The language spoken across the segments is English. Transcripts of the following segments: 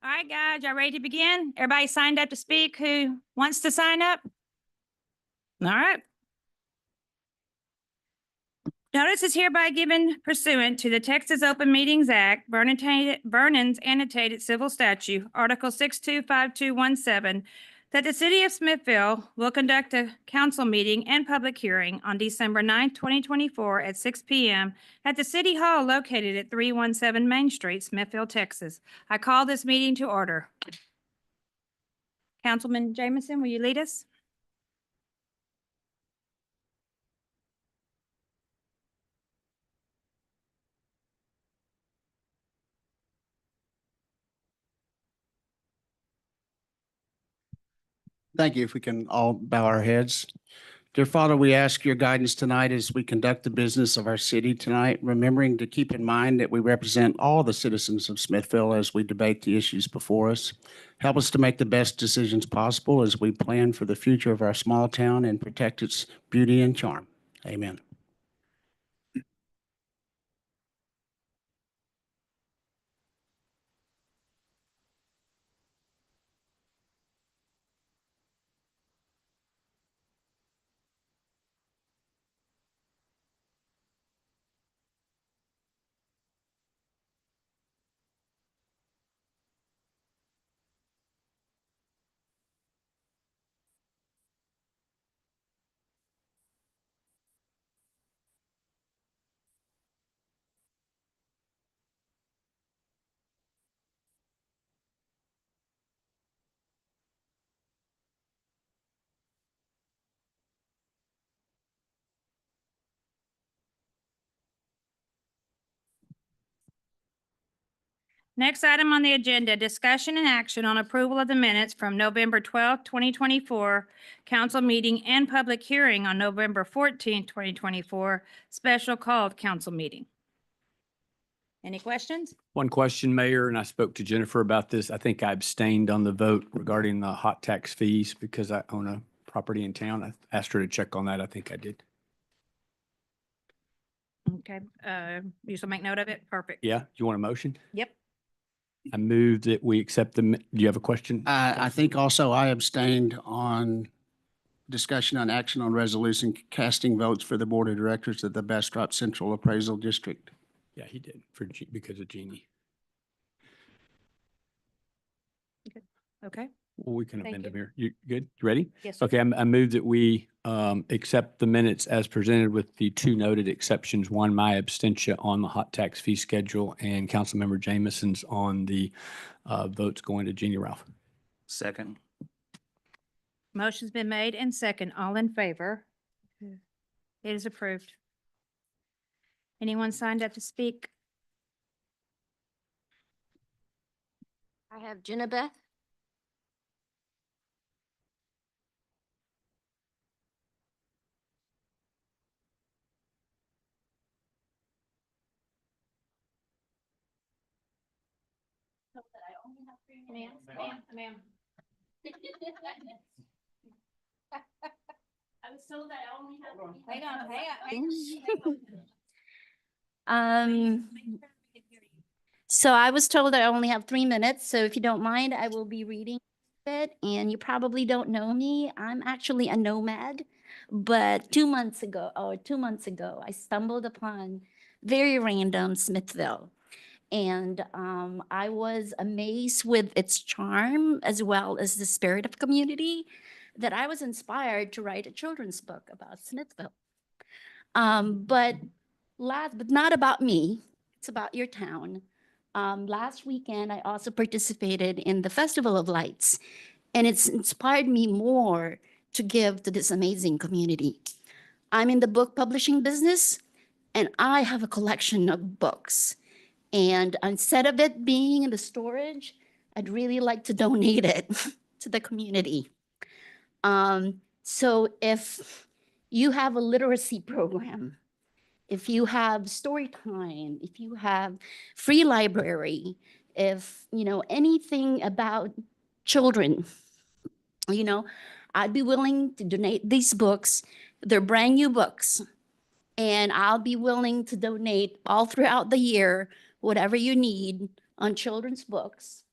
All right, guys, y'all ready to begin? Everybody signed up to speak who wants to sign up? All right. Notice is hereby given pursuant to the Texas Open Meetings Act, Vernon's annotated civil statute, Article 625217, that the city of Smithville will conduct a council meeting and public hearing on December 9th, 2024 at 6 p.m. at the City Hall located at 317 Main Street, Smithville, Texas. I call this meeting to order. Councilman Jameson, will you lead us? Thank you. If we can all bow our heads. Dear Father, we ask your guidance tonight as we conduct the business of our city tonight, remembering to keep in mind that we represent all the citizens of Smithville as we debate the issues before us. Help us to make the best decisions possible as we plan for the future of our small town and protect its beauty and charm. Amen. Next item on the agenda, discussion and action on approval of the minutes from November 12th, 2024, council meeting and public hearing on November 14th, 2024, special called council meeting. Any questions? One question, Mayor, and I spoke to Jennifer about this. I think I abstained on the vote regarding the hot tax fees because I own a property in town. I asked her to check on that. I think I did. Okay, you shall make note of it. Perfect. Yeah, you want a motion? Yep. I move that we accept the, do you have a question? I think also I abstained on discussion on action on resolution casting votes for the Board of Directors of the Bastrop Central Appraisal District. Yeah, he did because of Jeannie. Okay. Well, we can Thank amend you. them here. You good? You ready? Yes, sir. Okay, I move that we accept the minutes as presented with the two noted exceptions. One, my abstention on the hot tax fee schedule, and Councilmember Jameson's on the votes going to Jeannie Ralph. Second. Motion's been made and second. All in favor? It is approved. Anyone signed up to speak? I have Jenna Beth. Ma'am. I was told that I only have. Hang on. So I was told that I only have 3 minutes, so if you don't mind, I will be reading it. And you probably don't know me. I'm actually a nomad, but 2 months ago, I stumbled upon very random Smithville. And I was amazed with its charm as well as the spirit of community that I was inspired to write a children's book about Smithville. But not about me, it's about your town. Last weekend, I also participated in the Festival of Lights, and it's inspired me more to give to this amazing community. I'm in the book publishing business, and I have a collection of books. And instead of it being in the storage, I'd really like to donate it to the community. So if you have a literacy program, if you have story time, if you have free library, if you know anything about children, I'd be willing to donate these books. They're brand new books, and I'll be willing to donate all throughout the year whatever you need on children's books.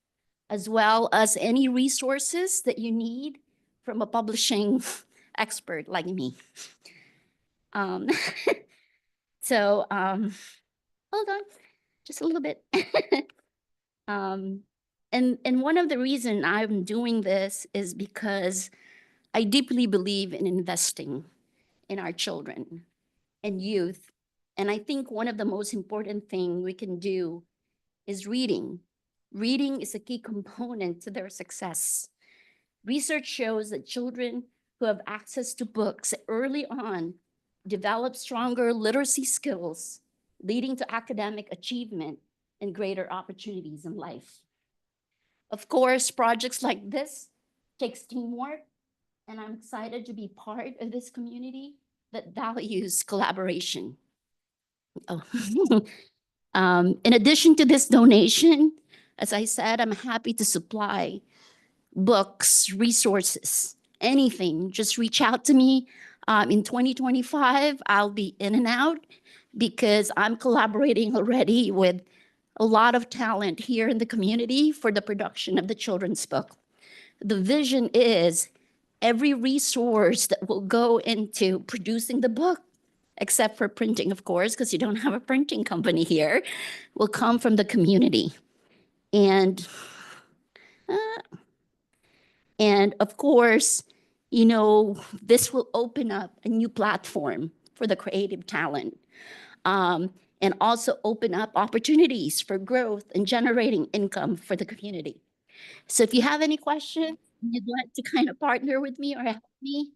as well as any resources that you need from a publishing expert like me. Um, hold on, just a little bit. And one of the reason I'm doing this is because I deeply believe in investing in our children and youth. And I think one of the most important thing we can do is reading. Reading is a key component to their success. Research shows that children who have access to books early on develop stronger literacy skills, leading to academic achievement and greater opportunities in life. Of course, projects like this takes teamwork, and I'm excited to be part of this community that values collaboration. Oh. In addition to this donation, as I said, I'm happy to supply books, resources, anything. Just reach out to me. In 2025, I'll be in and out because I'm collaborating already with a lot of talent here in the community for the production of the children's book. The vision is every resource that will go into producing the book, except for printing, of course, because you don't have a printing company here, will come from the community. And of course, you know, this will open up a new platform for the creative talent, and also open up opportunities for growth and generating income for the community. So if you have any questions, you'd like to kind of partner with me or help me,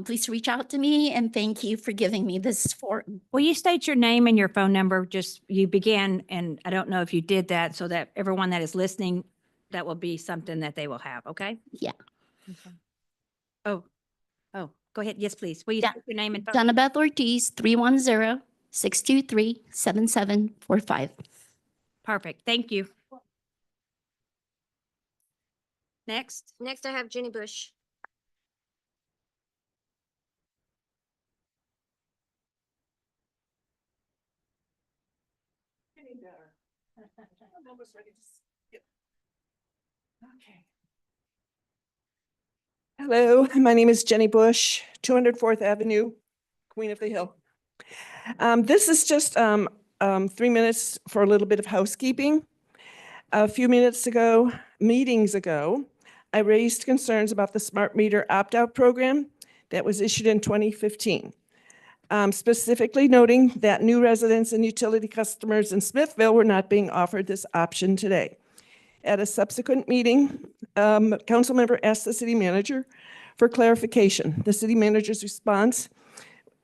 please reach out to me, and thank you for giving me this forum. Will you state your name and your phone number? Just, you began, and I don't know if you did that, so that everyone that is listening, that will be something that they will have, okay? Yeah. Okay. Oh, go ahead. Yes, please. Will you Yeah. state your name and phone? Donabeth Ortiz, 310-623-7745. Perfect. Thank you. Next. Next, I have Jenny Bush. Hello, my name is Jenny Bush, 204th Avenue, Queen of the Hill. This is just 3 minutes for a little bit of housekeeping. A few meetings ago, I raised concerns about the smart meter opt-out program that was issued in 2015. Specifically noting that new residents and utility customers in Smithville were not being offered this option today. At a subsequent meeting, council member asked the city manager for clarification. The city manager's response,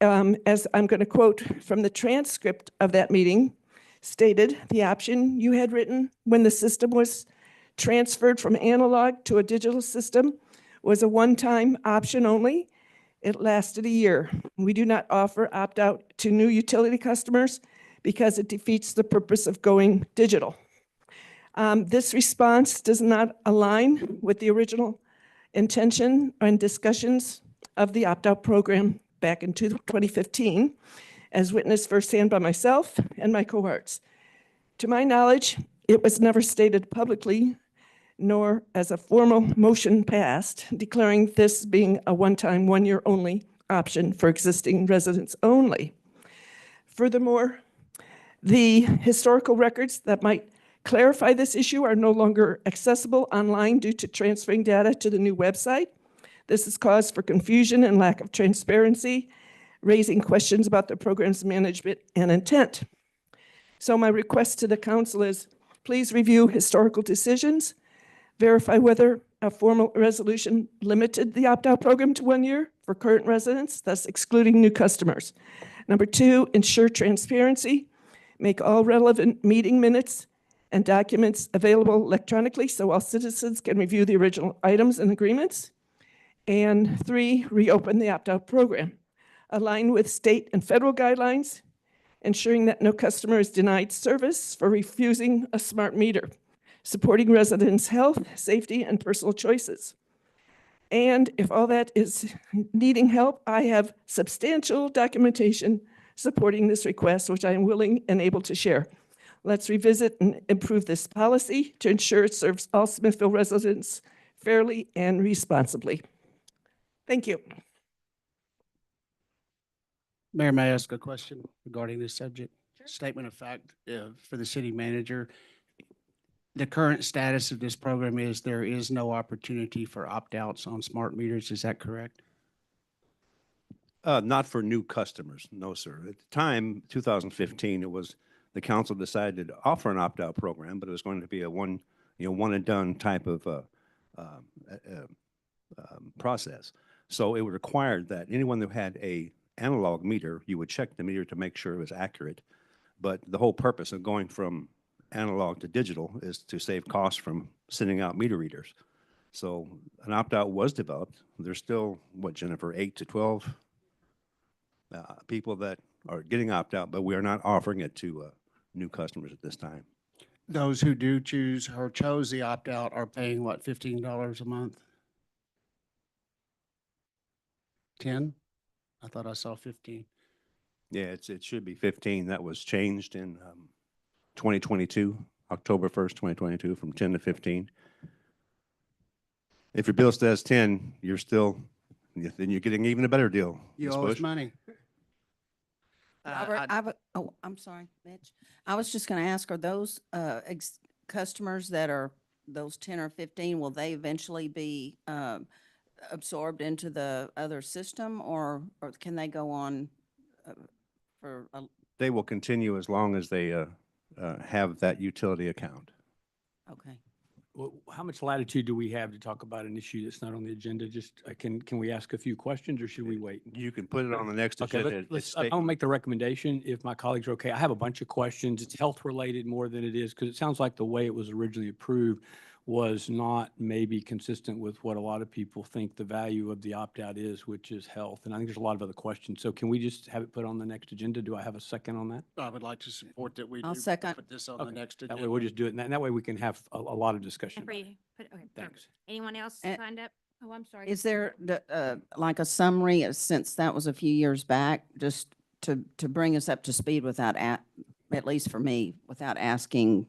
as I'm going to quote from the transcript of that meeting, stated, "The option you had written when the system was transferred from analog to a digital system was a one-time option only. It lasted a year. We do not offer opt-out to new utility customers because it defeats the purpose of going digital." This response does not align with the original intention and discussions of the opt-out program back in 2015, as witnessed firsthand by myself and my cohorts. To my knowledge, it was never stated publicly, nor as a formal motion passed, declaring this being a one-time, one-year only option for existing residents only. Furthermore, the historical records that might clarify this issue are no longer accessible online due to transferring data to the new website. This has caused for confusion and lack of transparency, raising questions about the program's management and intent. So my request to the council is, please review historical decisions, verify whether a formal resolution limited the opt-out program to 1 year for current residents, thus excluding new customers. Number 2, ensure transparency, make all relevant meeting minutes and documents available electronically so all citizens can review the original items and agreements. And 3, reopen the opt-out program. Align with state and federal guidelines, ensuring that no customer is denied service for refusing a smart meter, supporting residents' health, safety, and personal choices. And if all that is needing help, I have substantial documentation supporting this request, which I am willing and able to share. Let's revisit and improve this policy to ensure it serves all Smithville residents fairly and responsibly. Thank you. Mayor, may I ask a question regarding this subject? Statement of fact for the city manager. The current status of this program is there is no opportunity for opt-outs on smart meters. Is that correct? Not for new customers, no, sir. At the time, 2015, it was, the council decided to offer an opt-out program, but it was going to be a one and done type of process. So it required that anyone who had a analog meter, you would check the meter to make sure it was accurate. But the whole purpose of going from analog to digital is to save costs from sending out meter readers. So an opt-out was developed. There's still, what, Jennifer, 8 to 12 people that are getting opt-out, but we are not offering it to new customers at this time. Those who do choose or chose the opt-out are paying what, $15 a month? 10? I thought I saw 15. Yeah, it should be 15. That was changed in 2022, October 1st, 2022, from 10 to 15. If your bill says 10, then you're getting even a better deal. You Ms. owe us Bush. money. Robert, I'm sorry, Mitch. I was just going to ask, are those customers that are those 10 or 15, will they eventually be absorbed into the other system, or can they go on for a, They will continue as long as they have that utility account. okay. Well, how much latitude do we have to talk about an issue that's not on the agenda? Just, can we ask a few questions or should we wait? You can put it on the next Okay, agenda. I'll make the recommendation if my colleagues are okay. I have a bunch of questions. It's health related more than it is, because it sounds like the way it was originally approved was not maybe consistent with what a lot of people think the value of the opt-out is, which is health. And I think there's a lot of other questions. So can we just have it put on the next agenda? Do I have a second on that? I would like to support that we I'll do second. put this on the Okay. next That agenda. way we'll just do it. And that way we can have a lot of discussion. For you. Okay, perfect. Thanks. Anyone else Eh, signed up? Oh, I'm sorry. Is there like a summary, since that was a few years back, just to bring us up to speed without, at least for me, without asking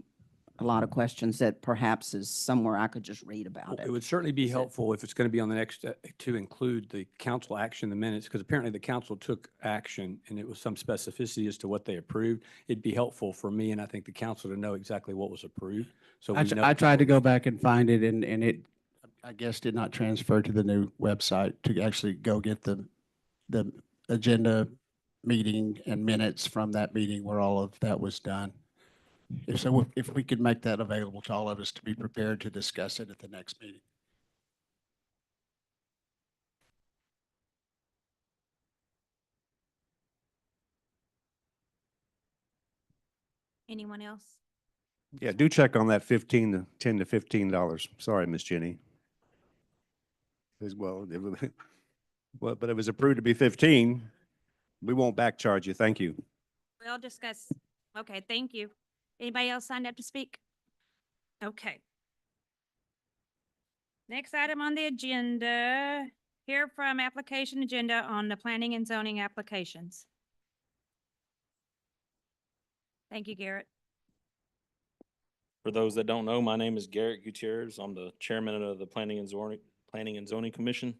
a lot of questions that perhaps is somewhere I could just read about Well, it? it would certainly be Is it- helpful if it's going to be on the next, to include the council action, the minutes, because apparently the council took action and it was some specificity as to what they approved. It'd be helpful for me and I think the council to know exactly what was approved. So we know. I tried to go back and find it and it, I guess, did not transfer to the new website to actually go get the agenda meeting and minutes from that meeting where all of that was done. If we could make that available to all of us to be prepared to discuss it at the next meeting. Anyone else? Yeah, do check on that $10 to $15. Sorry, Miss Jenny. As well, well, but it was approved to be 15. We won't back charge you. Thank you. We'll discuss. Okay, thank you. Anybody else signed up to speak? Okay. Next item on the agenda, hear from application agenda on the planning and zoning applications. Thank you, Garrett. For those that don't know, my name is Garrett Gutierrez. I'm the chairman of the Planning and Zoning Commission.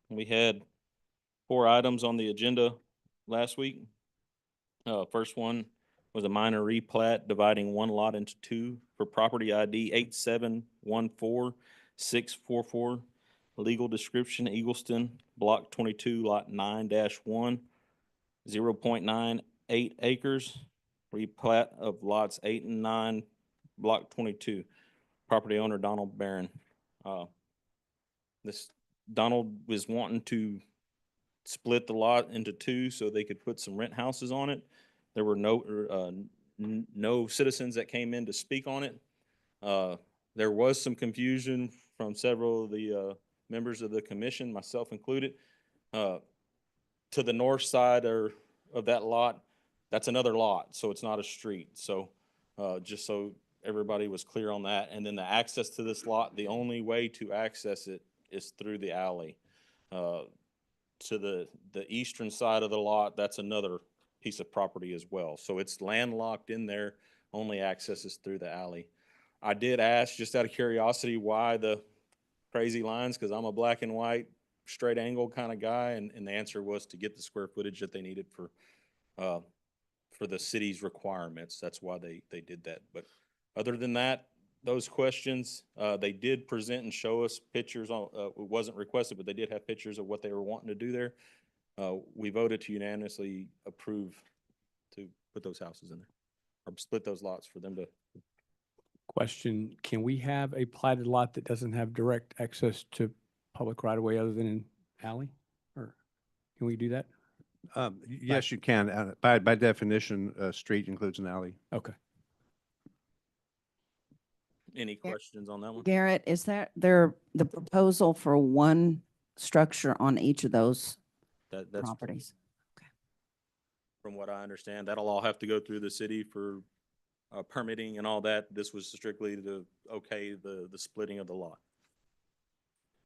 We had 4 items on the agenda last week. First one was a minor replat dividing one lot into 2 for property ID 8714644. Legal description, Eagleston, Block 22, Lot 9-1, 0.98 acres. Replat of lots 8 and 9, Block 22. Property owner Donald Barron. Donald was wanting to split the lot into 2 so they could put some rent houses on it. There were no citizens that came in to speak on it. There was some confusion from several of the members of the commission, myself included. To the north side of that lot, that's another lot, so it's not a street. So just so everybody was clear on that. And then the access to this lot, the only way to access it is through the alley. To the eastern side of the lot, that's another piece of property as well. So it's landlocked in there, only access is through the alley. I did ask, just out of curiosity, why the crazy lines, because I'm a black and white, straight angle kind of guy, and the answer was to get the square footage that they needed for the city's requirements. That's why they did that. But other than that, those questions, they did present and show us pictures on, it wasn't requested, but they did have pictures of what they were wanting to do there. We voted to unanimously approve to put those houses in there, or split those lots for them to. Question, can we have a platted lot that doesn't have direct access to public right of way other than an alley? Or can we do that? Yes, you can. By definition, a street includes an alley. Okay. Any questions on that one? Garrett, is that the proposal for one structure on each of those That's properties? from what I understand. That'll all have to go through the city for permitting and all that. This was strictly to okay the splitting of the lot.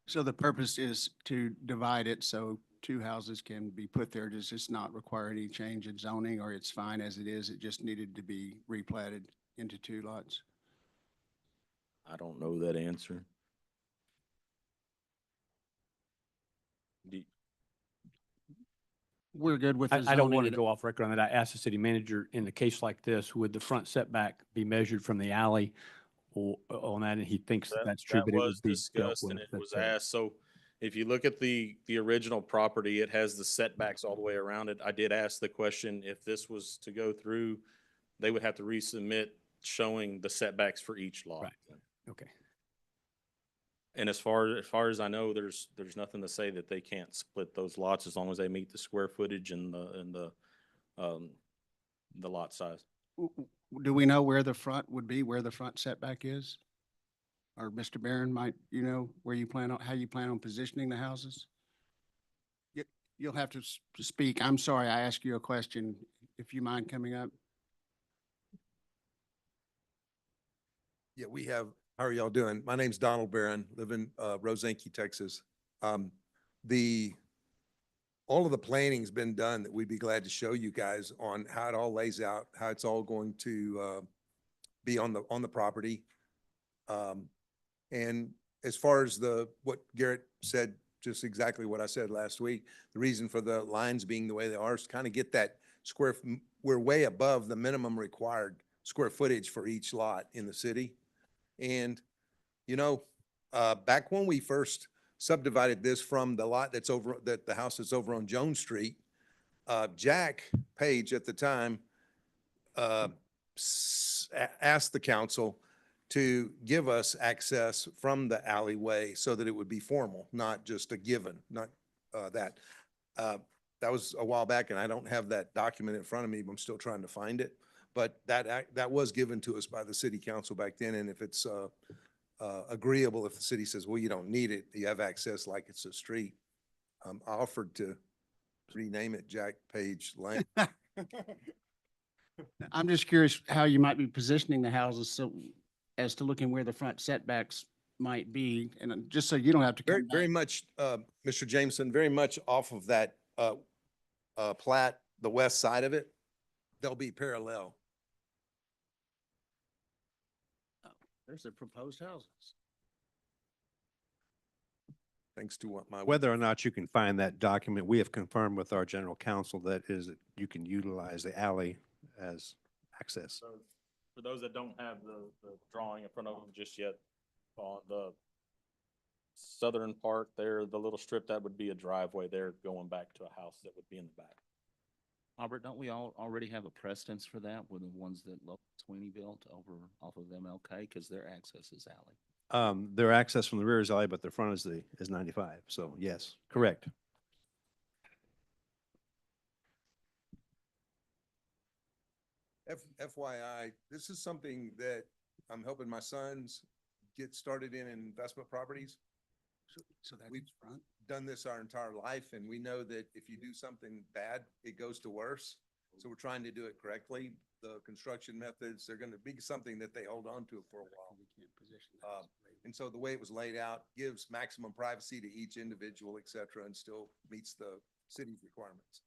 So the purpose is to divide it so two houses can be put there. Does this not require any change in zoning, or it's fine as it is? It just needed to be replatted into two lots? I don't know that answer. We're good with the I don't want to zoning. go off record on that. I asked the city manager, in a case like this, would the front setback be measured from the alley or on that? And he thinks that that's true, That but it would was be dealt discussed and with. it was asked. So if you look at the original property, it has the setbacks all the way around it. I did ask the question, if this was to go through, they would have to resubmit showing the setbacks for each lot. Right. Okay. And as far as I know, there's nothing to say that they can't split those lots as long as they meet the square footage and the lot size. Do we know where the front would be, where the front setback is? Or Mr. Barron, might you know where you plan on, how you plan on positioning the houses? You'll have to speak. I'm sorry, I asked you a question. If you mind coming up. Yeah, we have, how are y'all doing? My name's Donald Barron, live in Rosanke, Texas. All of the planning's been done that we'd be glad to show you guys on how it all lays out, how it's all going to be on the property. And as far as what Garrett said, just exactly what I said last week, the reason for the lines being the way they are is to kind of get that we're way above the minimum required square footage for each lot in the city. And, you know, back when we first subdivided this from the lot the house that's over on Jones Street, Jack Page at the time asked the council to give us access from the alleyway so that it would be formal, not just a given, not that. That was a while back, and I don't have that document in front of me, but I'm still trying to find it. But that was given to us by the city council back then, and if it's agreeable, if the city says, well, you don't need it, you have access like it's a street, I offered to rename it Jack Page Lane. I'm just curious how you might be positioning the houses so as to looking where the front setbacks might be, and just so you don't have to Very, come very back. much, Mr. Jameson, very much off of that plat, the west side of it, they'll be parallel. There's the proposed houses. Thanks to what my. Whether or not you can find that document, we have confirmed with our general counsel that you can utilize the alley as access. So for those that don't have the drawing in front of them just yet, on the southern part there, the little strip, that would be a driveway there going back to a house that would be in the back. Albert, don't we all already have a precedence for that with the ones that Sweeney built off of MLK, because their access is alley? Their access from the rear is alley, but the front is 95. So yes, correct. FYI, this is something that I'm helping my sons get started in investment properties. So that's We've front. done this our entire life, and we know that if you do something bad, it goes to worse. So we're trying to do it correctly. The construction methods, they're going to be something that they hold on to for a while. We can't position the house. And so the way it was laid out gives maximum privacy to each individual, et cetera, and still meets the city's requirements.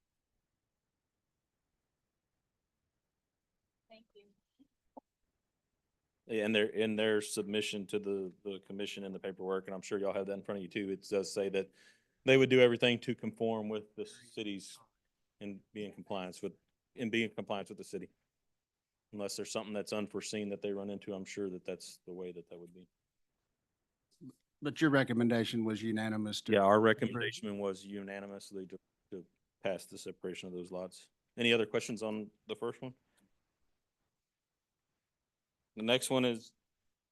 in their submission to the commission and the paperwork, and I'm sure y'all have that in front of you too, it does say that they would do everything to conform with the city's and be in compliance with the city. Unless there's something that's unforeseen that they run into, I'm sure that that's the way that would be. But your recommendation was unanimous to. Yeah, our recommendation was unanimously to pass the separation of those lots. Any other questions on the first one? The next one is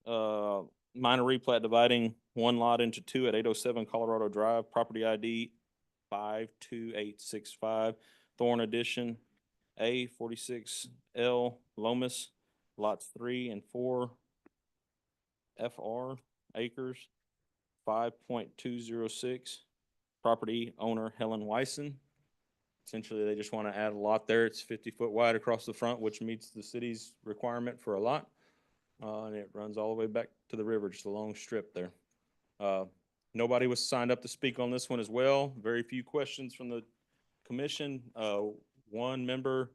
minor replat dividing one lot into two at 807 Colorado Drive, property ID 52865, Thorn Addition, A 46L, Lomas, lots 3 and 4, FR acres, 5.206. Property owner Helen Wyson. Essentially, they just want to add a lot there. It's 50-foot wide across the front, which meets the city's requirement for a lot. And it runs all the way back to the river, just a long strip there. Nobody was signed up to speak on this one as well. Very few questions from the commission. One member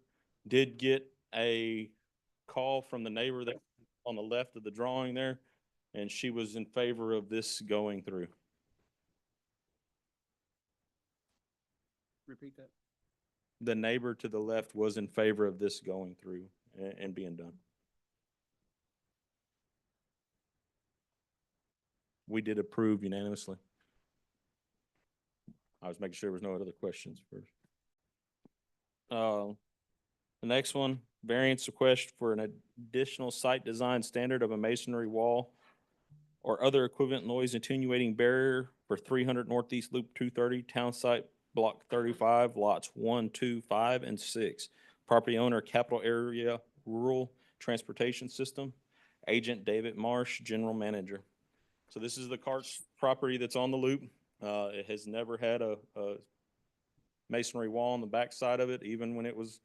did get a call from the neighbor that on the left of the drawing there, and she was in favor of this going through. Repeat that. The neighbor to the left was in favor of this going through and being done. We did approve unanimously. I was making sure there was no other questions first. The next one, variance request for an additional site design standard of a masonry wall or other equivalent noise attenuating barrier for 300 Northeast Loop 230, Town Site Block 35, lots 1, 2, 5, and 6. Property owner, Capital Area Rural Transportation System. Agent David Marsh, General Manager. So this is the Carts property that's on the loop. It has never had a masonry wall on the backside of it, even when it was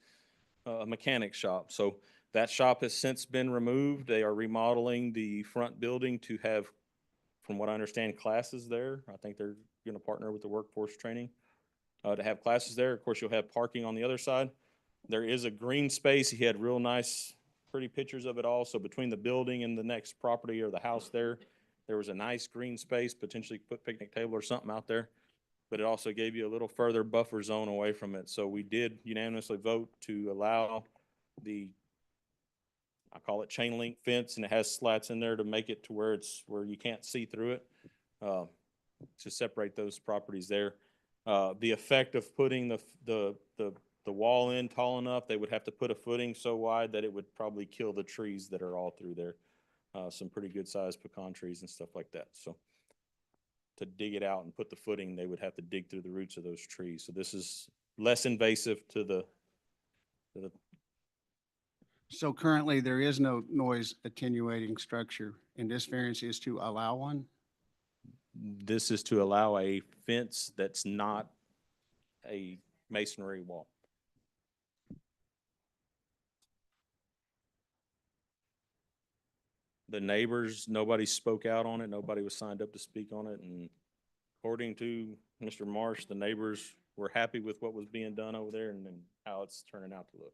a mechanic shop. So that shop has since been removed. They are remodeling the front building to have, from what I understand, classes there. I think they're going to partner with the workforce training to have classes there. Of course, you'll have parking on the other side. There is a green space. He had real nice, pretty pictures of it all. So between the building and the next property or the house there was a nice green space, potentially put picnic table or something out there. But it also gave you a little further buffer zone away from it. So we did unanimously vote to allow the, I call it chain link fence, and it has slats in there to make it to where where you can't see through it, to separate those properties there. The effect of putting the wall in tall enough, they would have to put a footing so wide that it would probably kill the trees that are all through there. Some pretty good sized pecan trees and stuff like that. So to dig it out and put the footing, they would have to dig through the roots of those trees. So this is less invasive to the So currently, there is no noise attenuating structure, and this variance is to allow one? This is to allow a fence that's not a masonry wall. The neighbors, nobody spoke out on it. Nobody was signed up to speak on it. And according to Mr. Marsh, the neighbors were happy with what was being done over there and how it's turning out to look.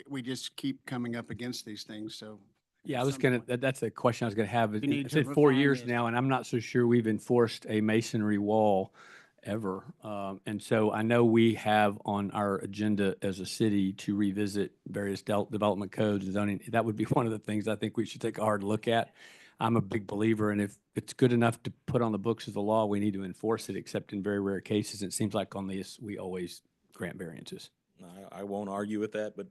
We just keep coming up against these things, so. Yeah, I was Some gonna, point. that's a question I was gonna have. We need It's to been 4 refine years this. now, and I'm not so sure we've enforced a masonry wall ever. And so I know we have on our agenda as a city to revisit various development codes and zoning. That would be one of the things I think we should take a hard look at. I'm a big believer, and if it's good enough to put on the books as a law, we need to enforce it, except in very rare cases. It seems like on this, we always grant variances. I won't argue with that, but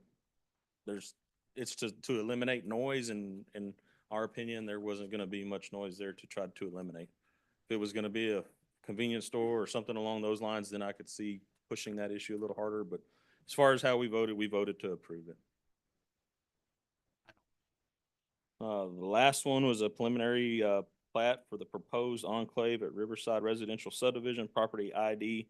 it's to eliminate noise, and in our opinion, there wasn't going to be much noise there to try to eliminate. If it was going to be a convenience store or something along those lines, then I could see pushing that issue a little harder. But as far as how we voted to approve it. The last one was a preliminary plat for the proposed enclave at Riverside Residential Subdivision, property ID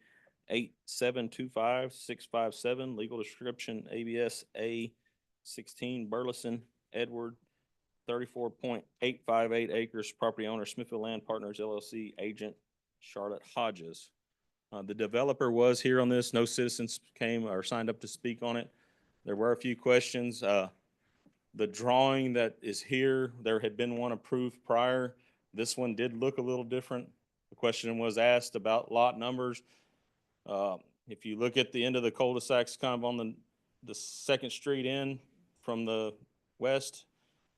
8725657, legal description ABS A16 Burleson Edward, 34.858 acres, property owner Smithfield Land Partners LLC, agent Charlotte Hodges. The developer was here on this. No citizens came or signed up to speak on it. There were a few questions. The drawing that is here, there had been one approved prior. This one did look a little different. The question was asked about lot numbers. If you look at the end of the cul-de-sacs, kind of on the Second Street end from the west,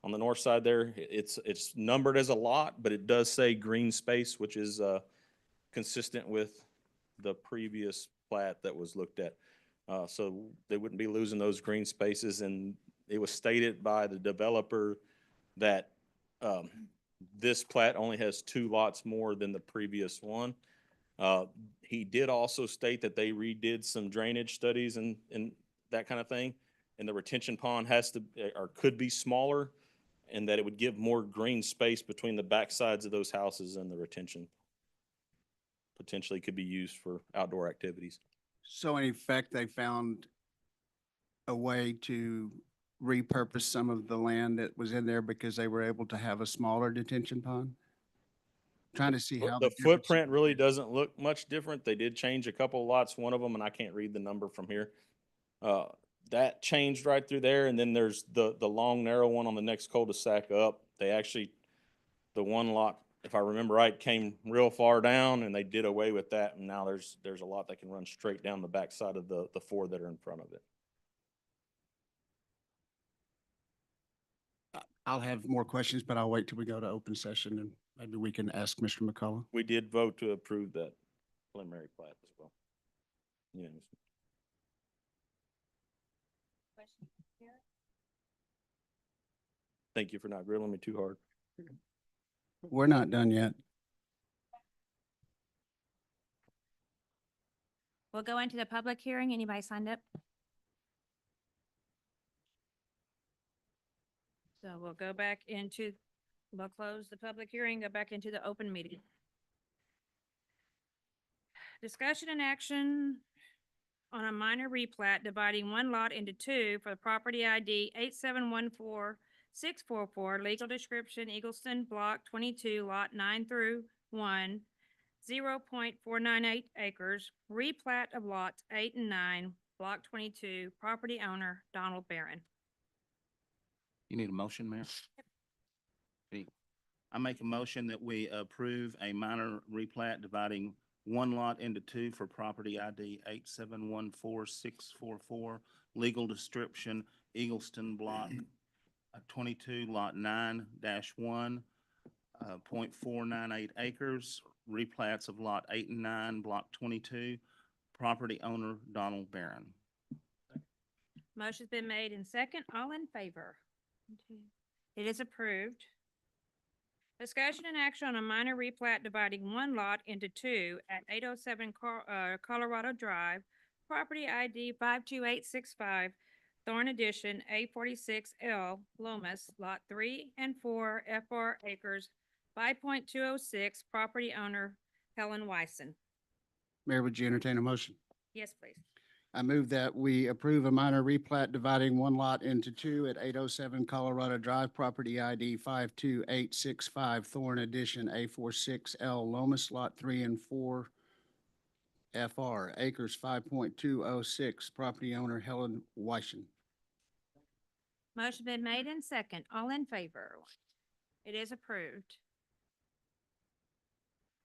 on the north side there, it's numbered as a lot, but it does say green space, which is consistent with the previous plat that was looked at. So they wouldn't be losing those green spaces, and it was stated by the developer that this plat only has 2 lots more than the previous one. He did also state that they redid some drainage studies and that kind of thing, and the retention pond has to, or could be smaller, and that it would give more green space between the back sides of those houses, and the retention potentially could be used for outdoor activities. So in effect, they found a way to repurpose some of the land that was in there because they were able to have a smaller detention pond? Trying to see how. The difference- footprint really doesn't look much different. They did change a couple of lots, one of them, and I can't read the number from here. That changed right through there, and then there's the long, narrow one on the next cul-de-sac up. They actually, the one lot, if I remember right, came real far down, and they did away with that, and now there's a lot that can run straight down the backside of the 4 that are in front of it. I'll have more questions, but I'll wait till we go to open session and maybe we can ask Mr. McCullough. We did vote to approve that preliminary plat as well. Yes. Thank you for not grilling me too hard. We're not done yet. We'll go into the public hearing. Anybody signed up? So we'll go back into, we'll close the public hearing, go back into the open meeting. Discussion and action on a minor replat dividing 1 lot into 2 for the property ID 8714644, legal description Eagleston Block 22, Lot 9 through 1, 0.498 acres, replat of lots 8 and 9, Block 22, property owner Donald Barron. You need a motion, Mayor? I make a motion that we approve a minor replat dividing 1 lot into 2 for property ID 8714644, legal description Eagleston Block 22, Lot 9-1, 0.498 acres, replats of Lot 8 and 9, Block 22, property owner Donald Barron. Motion's been made in second. All in favor? It is approved. Discussion and action on a minor replat dividing 1 lot into 2 at 807 Colorado Drive, property ID 52865, Thorn Addition, A46L, Lomas, Lot 3 and 4, FR acres, 5.206, property owner Helen Wyson. Mayor, would you entertain a motion? Yes, please. I move that we approve a minor replat dividing 1 lot into 2 at 807 Colorado Drive, property ID 52865, Thorn Addition, A46L, Lomas, Lot 3 and 4, FR, acres 5.206, property owner Helen Wyson. Motion been made in second. All in favor? It is approved.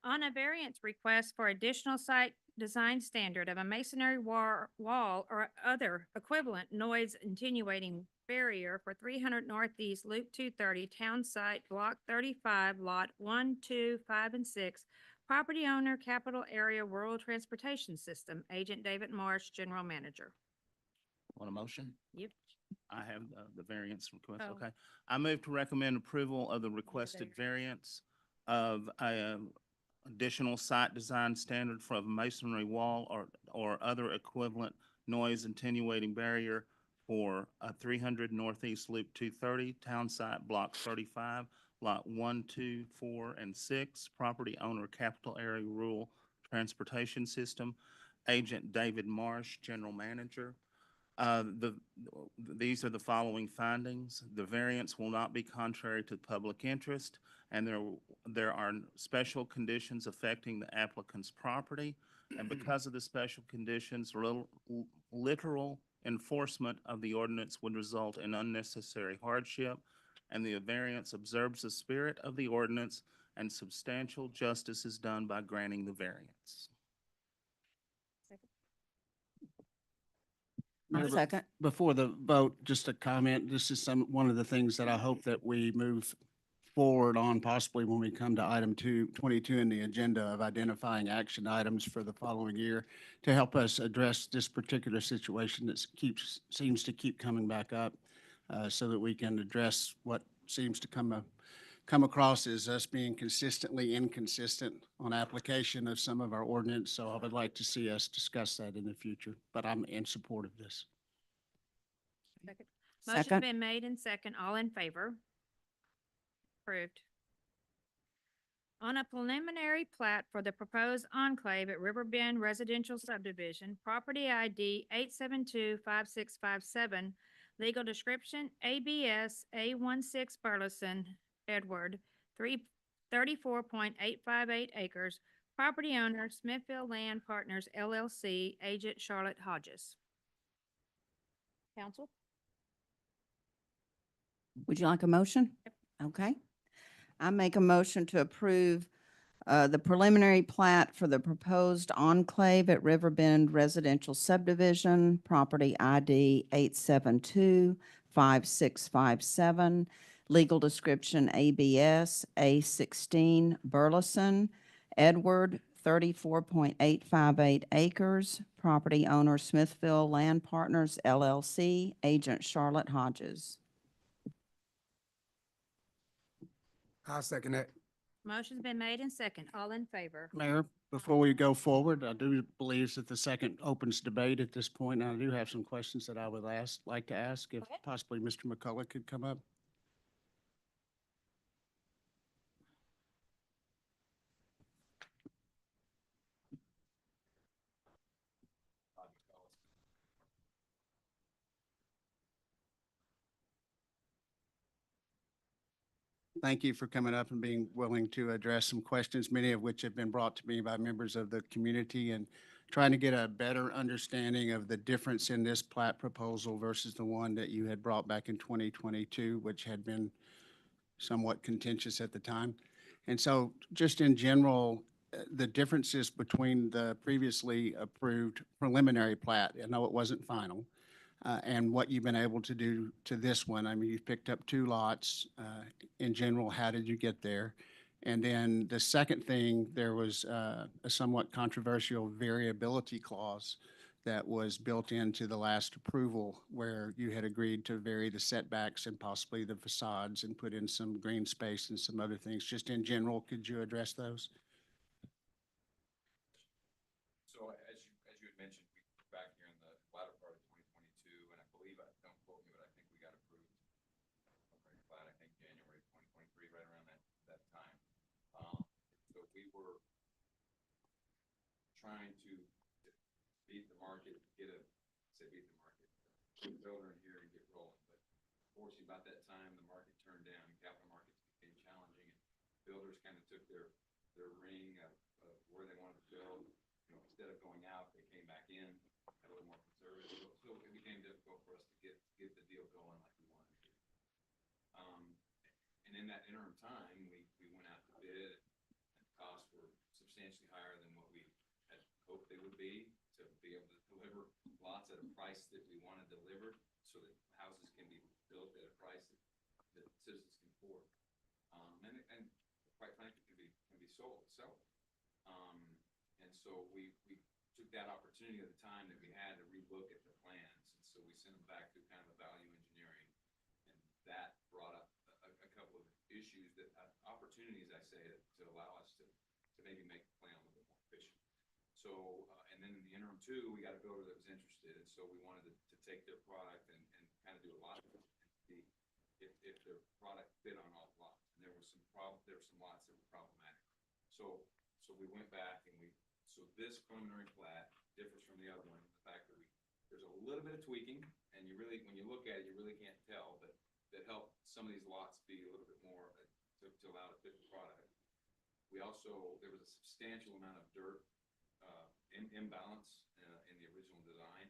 On a variance request for additional site design standard of a masonry wall or other equivalent noise attenuating barrier for 300 Northeast Loop 230, Town Site, Block 35, Lot 1, 2, 5, and 6, property owner, Capital Area Rural Transportation System, Agent David Marsh, General Manager. Want a motion? Yep. I have the variance request. Oh. Okay. I move to recommend approval of the requested variance of additional site design standard for a masonry wall or other equivalent noise attenuating barrier for 300 Northeast Loop 230, Town Site Block 35, Lot 1, 2, 4, and 6, property owner Capital Area Rural Transportation System, Agent David Marsh, General Manager. These are the following findings. The variance will not be contrary to public interest, and there are special conditions affecting the applicant's property. And because of the special conditions, literal enforcement of the ordinance would result in unnecessary hardship, and the variance observes the spirit of the ordinance and substantial justice is done by granting the variance. Mayor, Second. Before the vote, just a comment. This is one of the things that I hope that we move forward on possibly when we come to item 22 in the agenda of identifying action items for the following year to help us address this particular situation that seems to keep coming back up, so that we can address what seems to come across as us being consistently inconsistent on application of some of our ordinance. So I would like to see us discuss that in the future, but I'm in support of this. Motion's Second. been made and second. All in favor? Approved. On a preliminary plat for the proposed enclave at Riverbend Residential Subdivision, property ID 8725657, legal description ABS A16 Burleson, Edward, 34.858 acres, property owner Smithfield Land Partners LLC, agent Charlotte Hodges. Council? Would you like a motion? Okay. I make a motion to approve the preliminary plat for the proposed enclave at Riverbend Residential Subdivision, property ID 8725657, legal description ABS A16 Burleson, Edward, 34.858 acres, property owner Smithfield Land Partners LLC, agent Charlotte Hodges. I'll second that. Motion's been made and second. All in favor? Mayor, before we go forward, I do believe that the second opens debate at this point. And I do have some questions that I would like to ask if Okay. possibly Mr. McCullough could come up. Thank you for coming up and being willing to address some questions, many of which have been brought to me by members of the community, and trying to get a better understanding of the difference in this plat proposal versus the one that you had brought back in 2022, which had been somewhat contentious at the time. And so just in general, the differences between the previously approved preliminary plat, I know it wasn't final, and what you've been able to do to this one. I mean, you've picked up 2 lots. In general, how did you get there? And then the second thing, there was a somewhat controversial variability clause that was built into the last approval, where you had agreed to vary the setbacks and possibly the facades and put in some green space and some other things. Just in general, could you address those? So as you had mentioned, we were back here in the latter part of 2022, and I believe, don't quote me, but I think we got approved, I think January 2023, right around that time. So we were trying to beat the market, beat the market, put a builder in here and get rolling. But unfortunately, about that time, the market turned down, and capital markets became challenging, and builders kind of took their ring of where they wanted to build. You know, instead of going out, they came back in, a little more conservative. So it became difficult for us to get the deal going like we wanted to. And in that interim time, we went out to bid, and the costs were substantially higher than what we had hoped they would be to be able to deliver lots at a price that we want to deliver, so that houses can be built at a price that citizens can afford. And quite frankly, can be sold. And so we took that opportunity at the time that we had to relook at the plans. And so we sent them back through kind of a value engineering, and that brought up a couple of issues, opportunities, I say, to allow us to maybe make the plan a little bit more efficient. So, and then in the interim too, we got a builder that was interested, and so we wanted to take their product and kind of do a lot of it and see if their product fit on all the lots. And there were some lots that were problematic. So we went back and so this preliminary plat differs from the other one, the fact that there's a little bit of tweaking, and when you look at it, you really can't tell, but that helped some of these lots be a little bit more to allow to fit the product. There was a substantial amount of dirt imbalance in the original design,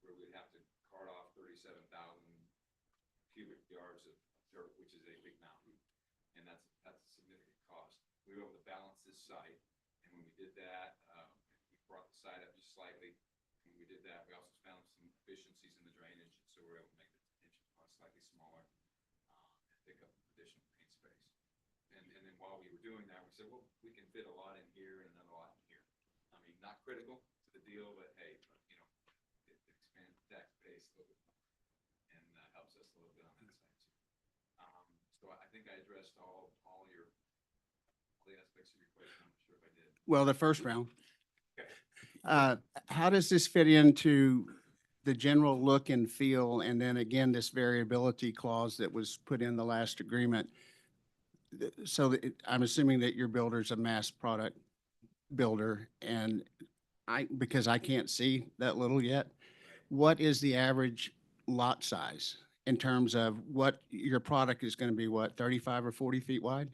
where we'd have to cart off 37,000 cubic yards of dirt, which is a big mountain. And that's a significant cost. We were able to balance this site. And when we did that, we brought the site up just slightly. When we did that, we also found some efficiencies in the drainage. So we were able to make the detention pond slightly smaller and pick up additional paint space. And then while we were doing that, we said, well, we can fit a lot in here and another lot in here. I mean, not critical to the deal, but hey, you know, it expands the tax base a little bit and helps us a little bit on that side too. So I think I addressed all the aspects of your question. I'm not sure if I did. Well, the first round. Okay. How does this fit into the general look and feel, and then again, this variability clause that was put in the last agreement? So I'm assuming that your builder's a mass product builder, and because I can't see that little yet, what is the average lot size in terms of what your product is going to be, 35 or 40 feet wide?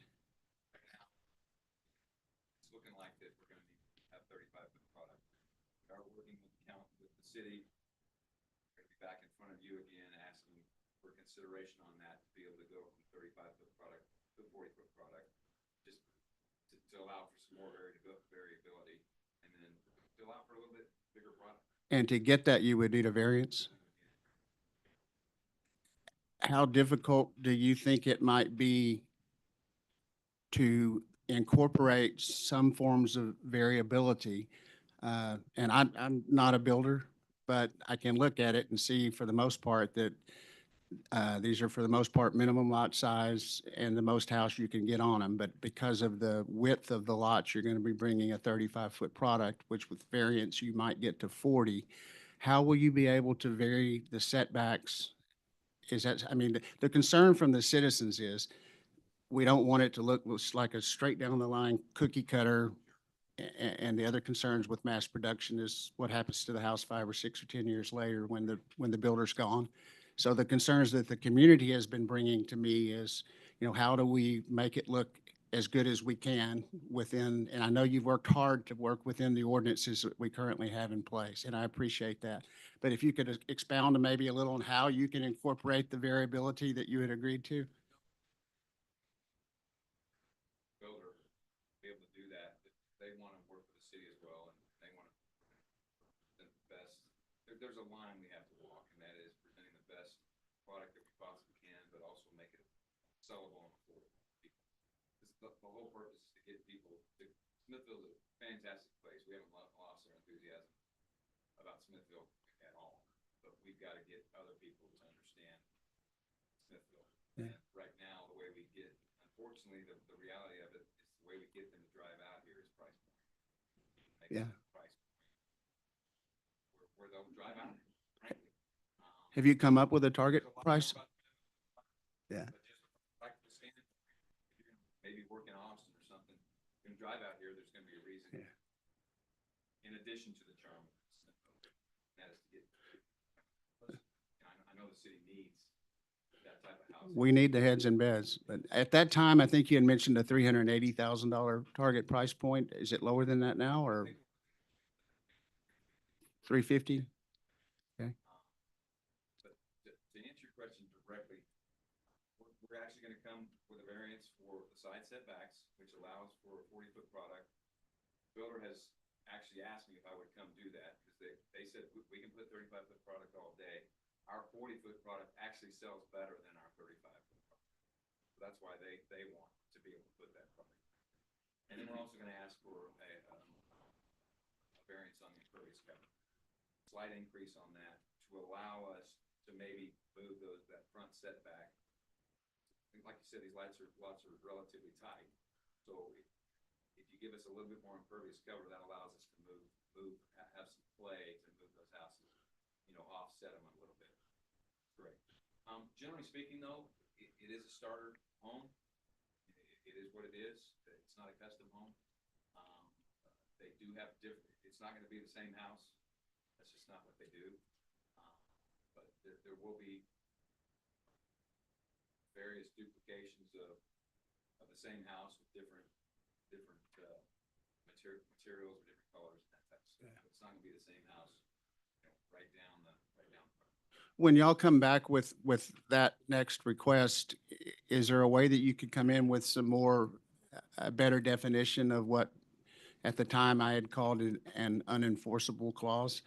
It's looking like that we're going to have 35-foot product. We are working with the city. We're going to be back in front of you again, asking for consideration on that to be able to go from 35-foot product to 40-foot product, just to allow for some more variability, and then to allow for a little bit bigger product. And to get that, you would need a variance? How difficult do you think it might be to incorporate some forms of variability? And I'm not a builder, but I can look at it and see for the most part that these are for the most part minimum lot size and the most house you can get on them. But because of the width of the lots, you're going to be bringing a 35-foot product, which with variance you might get to 40. How will you be able to vary the setbacks? I mean, the concern from the citizens is we don't want it to look like a straight down the line cookie cutter. And the other concerns with mass production is what happens to the house 5 or 6 or 10 years later when the builder's gone. So the concerns that the community has been bringing to me is, how do we make it look as good as we can within, and I know you've worked hard to work within the ordinances that we currently have in place, and I appreciate that. But if you could expound maybe a little on how you can incorporate the variability that you had agreed to? Builder be able to do that, but they want to work with the city as well, and they want to present the best. There's a line we have to walk, and that is presenting the best product that we possibly can, but also make it sellable and affordable for people. The whole purpose is to get people to Smithville's a fantastic place. We haven't lost our enthusiasm about Smithville at all, but we've got to get other people to understand Smithville. Yeah. And right now, the way we get, unfortunately, the reality of it is the way we get them to drive out here is price point. Yeah. Price point. Where they'll drive out, frankly. Have you come up with a target price? Yeah. But just like the standard, if you're maybe work in Austin or something, you're gonna drive out here, there's gonna be a reason. Yeah. In addition to the charm of Smithville, that is to get, I know the city needs that type of house. We need the heads and beds, but at that time, I think you had mentioned a $380,000 target price point. Is it lower than that now, or 350? But to answer your question directly, we're actually gonna come with a variance for the side setbacks, which allows for a 40-foot product. Builder has actually asked me if I would come do that, because they said we can put 35-foot product all day. Our 40-foot product actually sells better than our 35-foot product. So that's why they want to be able to put that product. And then we're also gonna ask for a variance on the impervious cover. Slight increase on that to allow us to maybe move that front setback. Like you said, these lots are relatively tight. So if you give us a little bit more impervious cover, that allows us to have some play to move those houses, offset them a little bit. Great. Generally speaking though, it is a starter home. It is what it is. It's not a custom home. They do have it's not gonna be the same house. That's just not what they do. But there will be various duplications of the same house with different materials or different colors and that type of stuff. Yeah. It's not gonna be the same house, right down the front. when y'all come back with that next request, is there a way that you could come in with some more, a better definition of what at the time I had called it an unenforceable clause?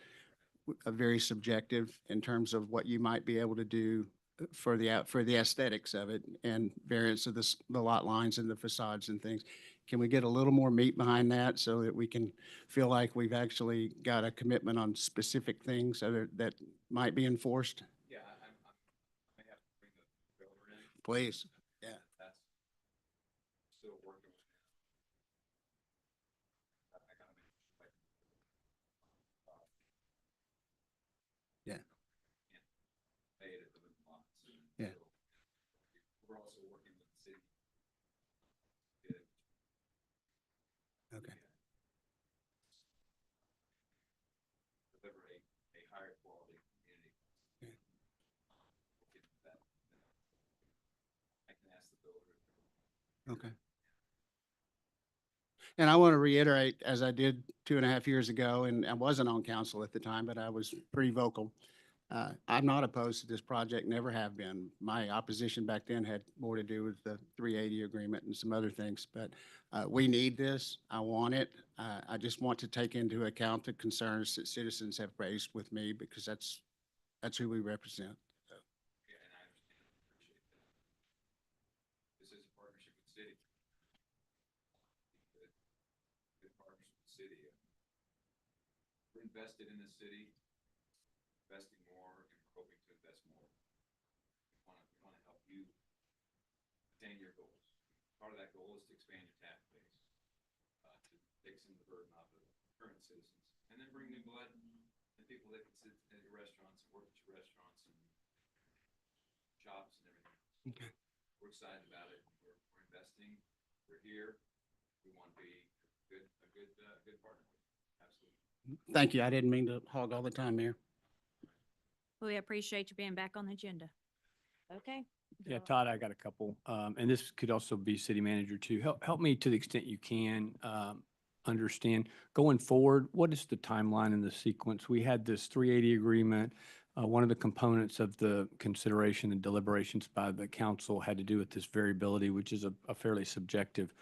A very subjective in terms of what you might be able to do for the aesthetics of it and variance of the lot lines and the facades and things. Can we get a little more meat behind that so that we can feel like we've actually got a commitment on specific things that might be enforced? Yeah, I may have to bring the builder in. Please. Yeah. That's still working with him. I gotta make sure, like, Yeah. can't pay it at the lots. Yeah. We're also working with the city. to Okay. Deliver a higher quality community. Yeah. We'll get to that. I can ask the builder. Okay. And I want to reiterate, as I did 2.5 years ago, and I wasn't on council at the time, but I was pretty vocal. I'm not opposed to this project, never have been. My opposition back then had more to do with the 380 agreement and some other things, but we need this. I want it. I just want to take into account the concerns that citizens have raised with me because that's who we represent. Yeah, and I understand and appreciate that. This is a partnership with the city. Good partnership with the city. We're invested in the city, investing more, and we're hoping to invest more. We want to help you attain your goals. Part of that goal is to expand your tax base, to take some of the burden off of current citizens, and then bring new blood and people that can sit at your restaurants and work at your restaurants and shops and everything. Okay. We're excited about it. We're investing. We're here. We want to be a good partner with you. Absolutely. Thank you. I didn't mean to hog all the time, Mayor. We appreciate you being back on the agenda. Okay. Yeah, Todd, I got a couple, and this could also be city manager too. Help me to the extent you can, understand going forward, what is the timeline and the sequence? We had this 380 agreement. One of the components of the consideration and deliberations by the council had to do with this variability, which is a fairly subjective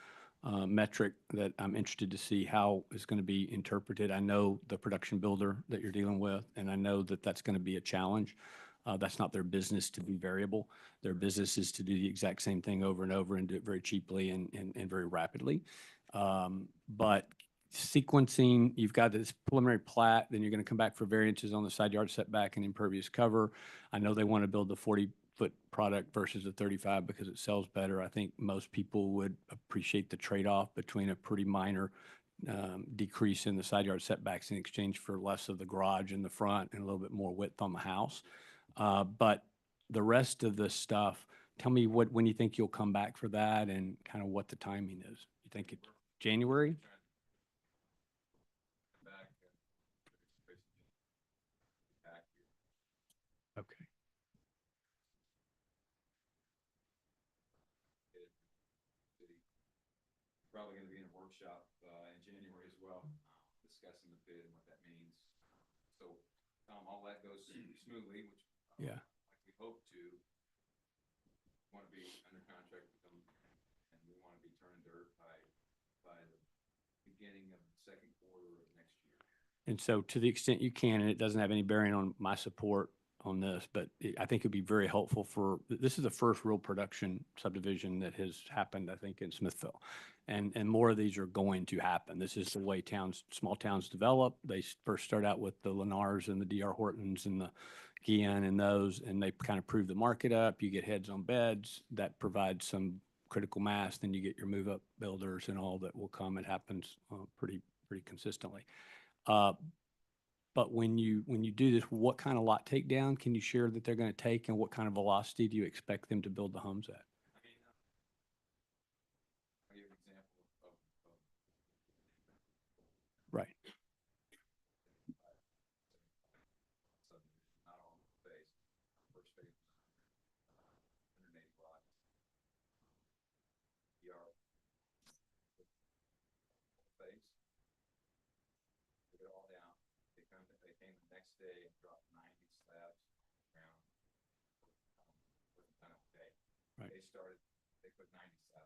metric that I'm interested to see how is going to be interpreted. I know the production builder that you're dealing with, and I know that that's going to be a challenge. That's not their business to be variable. Their business is to do the exact same thing over and over and do it very cheaply and very rapidly. But sequencing, you've got this preliminary plat, then you're going to come back for variances on the side yard setback and impervious cover. I know they want to build the 40-foot product versus a 35 because it sells better. I think most people would appreciate the trade-off between a pretty minor decrease in the side yard setbacks in exchange for less of the garage in the front and a little bit more width on the house. But the rest of the stuff, tell me when you think you'll come back for that and kind of what the timing is. You think it's January? Back Okay. probably going to be in a workshop in January as well, discussing the bid and what that means. So, all that goes smoothly, which Yeah. like we hope to. Want to be under contract with them, and we want to be turning dirt by the beginning of the second quarter of next year. And so to the extent you can, and it doesn't have any bearing on my support on this, but I think it'd be very helpful this is the first real production subdivision that has happened, I think, in Smithville. And more of these are going to happen. This is the way small towns develop. They first start out with the Lennars and the D.R. Hortons and the Guian and those, and they kind of prove the market up. You get heads on beds. That provides some critical mass. Then you get your move-up builders and all that will come. It happens pretty consistently. But when you do this, what kind of lot takedown can you share that they're going to take, and what kind of velocity do you expect them to build the homes at? I mean, I'll give an example of Right. subdivision, not all in one phase. First phase, 180 lots. DR phase. Took it all down. They came the next day and dropped 90 slabs around. Right. They started, they put 97.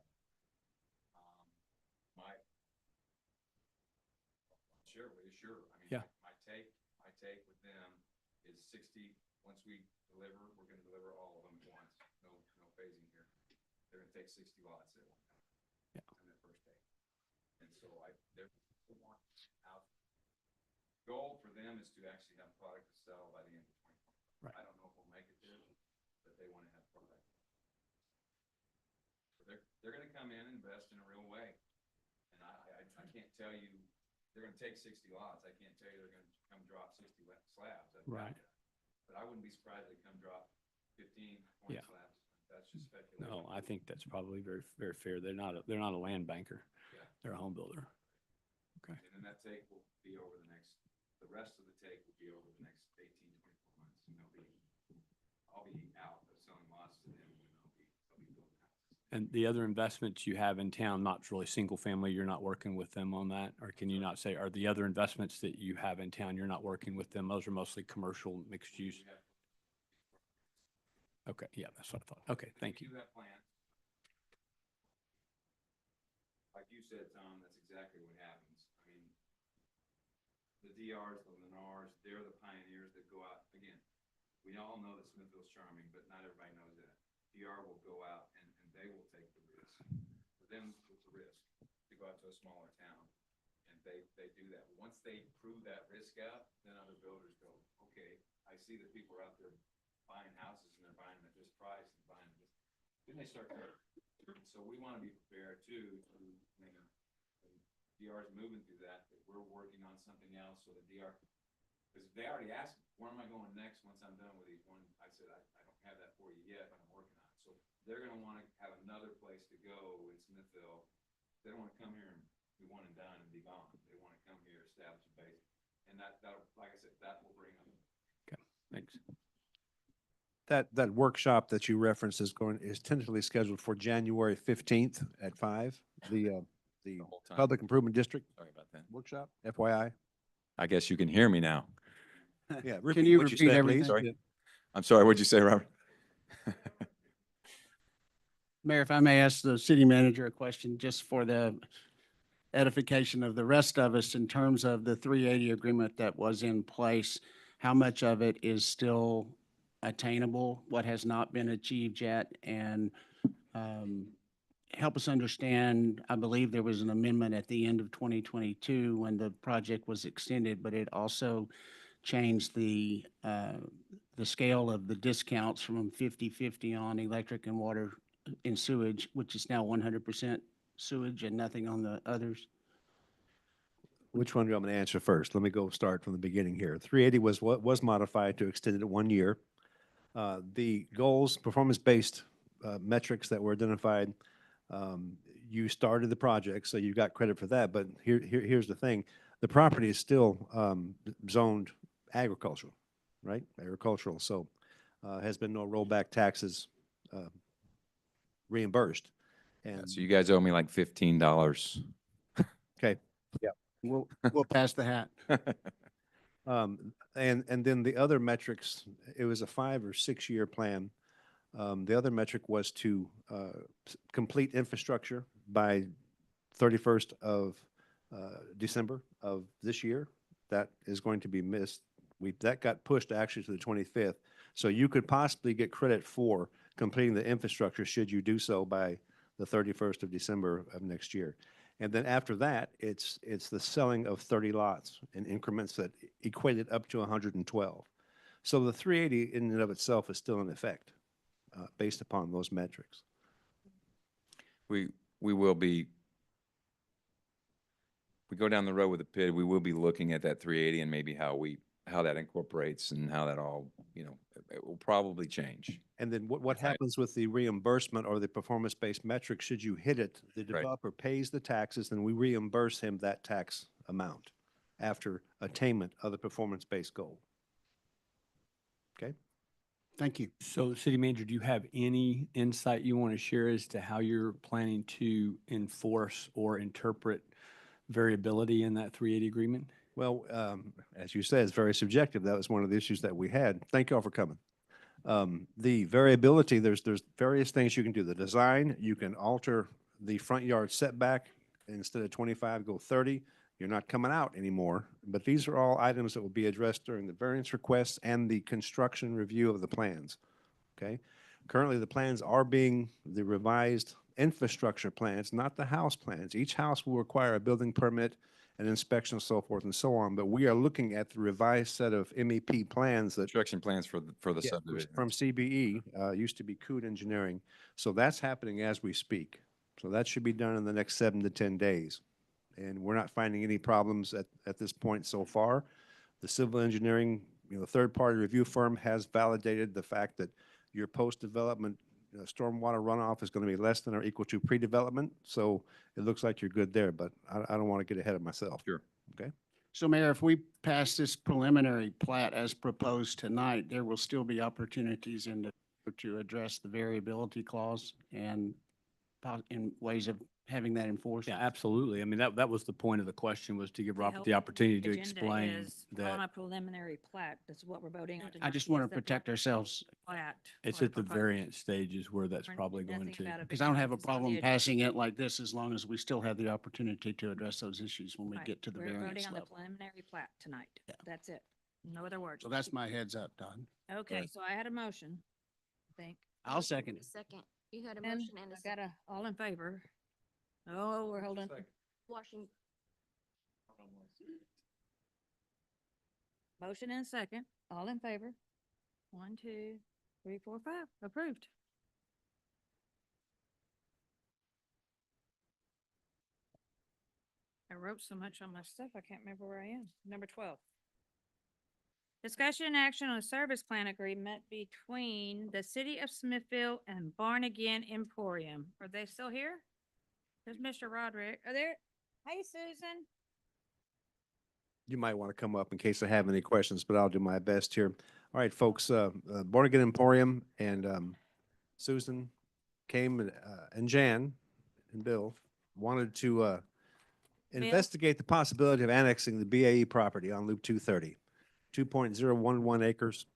My, sure, sure. I mean, Yeah. my take with them is 60. Once we deliver, we're going to deliver all of them at once. No phasing here. They're going to take 60 lots at one time. Yeah. On their first day. And so they're want out. Goal for them is to actually have product to sell by the end of 2020. Right. I don't know if we'll make it there, but they want to have product. So they're going to come in and invest in a real way. And I can't tell you, they're going to take 60 lots. I can't tell you they're going to come drop 60 slabs. I doubt Right. that. But I wouldn't be surprised if they come drop 15, 20 Yeah. slabs. That's just speculation. No, I think that's probably very, very fair. They're not a land banker. Yeah. They're a home builder. Okay. And then that take will be over the rest of the take will be over the next 18, 24 months. And I'll be out of selling lots to them, and they'll be building houses. And the other investments you have in town, not really single family, you're not working with them on that? Or can you not say, are the other investments that you have in town, you're not working with them? Those are mostly commercial mixed use? We have- Okay, yeah, that's what I thought. Okay, thank we you. do have plans. Like you said, Tom, that's exactly what happens. I mean, the DRs, the Lennars, they're the pioneers that go out. Again, we all know that Smithville's charming, but not everybody knows that. DR will go out and they will take the risk. For them, it's a risk to go out to a smaller town. And they do that. Once they prove that risk out, then other builders go, okay, I see that people are out there buying houses and they're buying them at this price and buying them. Then they start to, so we want to be prepared too, to, when DR is moving through that we're working on something else so the DR, because they already asked me, where am I going next once I'm done with these one? I said, I don't have that for you yet, but I'm working on it. So they're going to want to have another place to go in Smithville. They don't want to come here and be one and done and be gone. They want to come here, establish a base. And that, like I said, that will bring them. Okay, thanks. That workshop that you referenced is tentatively scheduled for January 15th at 5. The whole time. Public Improvement District Sorry about that. workshop, FYI. I guess you can hear me now. Yeah. Can you what repeat said, please. everything? Sorry. I'm sorry, what'd you say, Robert? Mayor, if I may ask the city manager a question, just for the edification of the rest of us in terms of the 380 agreement that was in place, how much of it is still attainable? What has not been achieved yet? And help us understand, I believe there was an amendment at the end of 2022 when the project was extended, but it also changed the scale of the discounts from 50/50 on electric and water and sewage, which is now 100% sewage and nothing on the others. Which one do I'm going to answer first? Let me go start from the beginning here. 380 was what was modified to extend it 1 year. The goals, performance-based metrics that were identified, you started the project, so you got credit for that. But here's the thing. The property is still zoned agricultural, right? Agricultural. So has been no rollback taxes reimbursed. And So you guys owe me like $15. okay. We'll pass the hat. And then the other metrics, it was a 5 or 6 year plan. The other metric was to complete infrastructure by 31st of December of this year. That is going to be missed. That got pushed actually to the 25th. So you could possibly get credit for completing the infrastructure should you do so by the 31st of December of next year. And then after that, it's the selling of 30 lots in increments that equated up to 112. So the 380 in and of itself is still in effect based upon those metrics. We will be, we go down the road with the PID, we will be looking at that 380 and maybe how that incorporates and how that all, it will probably change. And then what If I- happens with the reimbursement or the performance-based metric, should you hit it, the Right. developer pays the taxes, and we reimburse him that tax amount after attainment of the performance-based goal. Okay? Thank you. So, City Manager, do you have any insight you want to share as to how you're planning to enforce or interpret variability in that 380 agreement? Well, as you said, it's very subjective. That was one of the issues that we had. Thank you all for coming. The variability, there's various things you can do. The design, you can alter the front yard setback. Instead of 25, go 30. You're not coming out anymore. But these are all items that will be addressed during the variance requests and the construction review of the plans. Okay? Currently, the plans are being the revised infrastructure plans, not the house plans. Each house will require a building permit, an inspection, so forth and so on. But we are looking at the revised set of MEP plans that Construction plans for the yeah, subdivision. from CBE, used to be Coot Engineering. So that's happening as we speak. So that should be done in the next 7 to 10 days. And we're not finding any problems at this point so far. The civil engineering, third-party review firm has validated the fact that your post-development stormwater runoff is going to be less than or equal to pre-development. So it looks like you're good there, but I don't want to get ahead of myself. Sure. Okay? So Mayor, if we pass this preliminary plat as proposed tonight, there will still be opportunities to address the variability clause and in ways of having that enforced. Yeah, absolutely. I mean, that was the point of the question, was to give The Robert help the opportunity to agenda explain is On a that preliminary plat, that's what we're voting on. I tonight, just want is to the protect ourselves plat it's or at the proposed. variant stages where that's We're probably going nothing to. about it because I don't have a it's on the problem agenda. passing it like this as long as we still have the opportunity to address those issues when we Right. get to the We're variance voting on the level. preliminary plat tonight. Yeah. That's it. No other words. So that's my heads up, Don. Okay, Right. so I had a motion, I think. I'll second it. Second. You had a And motion and a I got second. all in favor. Oh, we're holding. Washington. Motion and a second. All in favor. 1, 2, 3, 4, 5. Approved. I wrote so much on my stuff, I can't remember where I am. Number 12. Discussion and action on a service plan agreement between the city of Smithfield and Barn Again Emporium. Are they still here? There's Mr. Roderick. Are there? Hey, Susan. You might want to come up in case I have any questions, but I'll do my best here. All right, folks, Born Again Emporium and Susan came and Jan and Bill wanted to investigate the possibility of annexing the BAE property on Loop 230, 2.011 acres.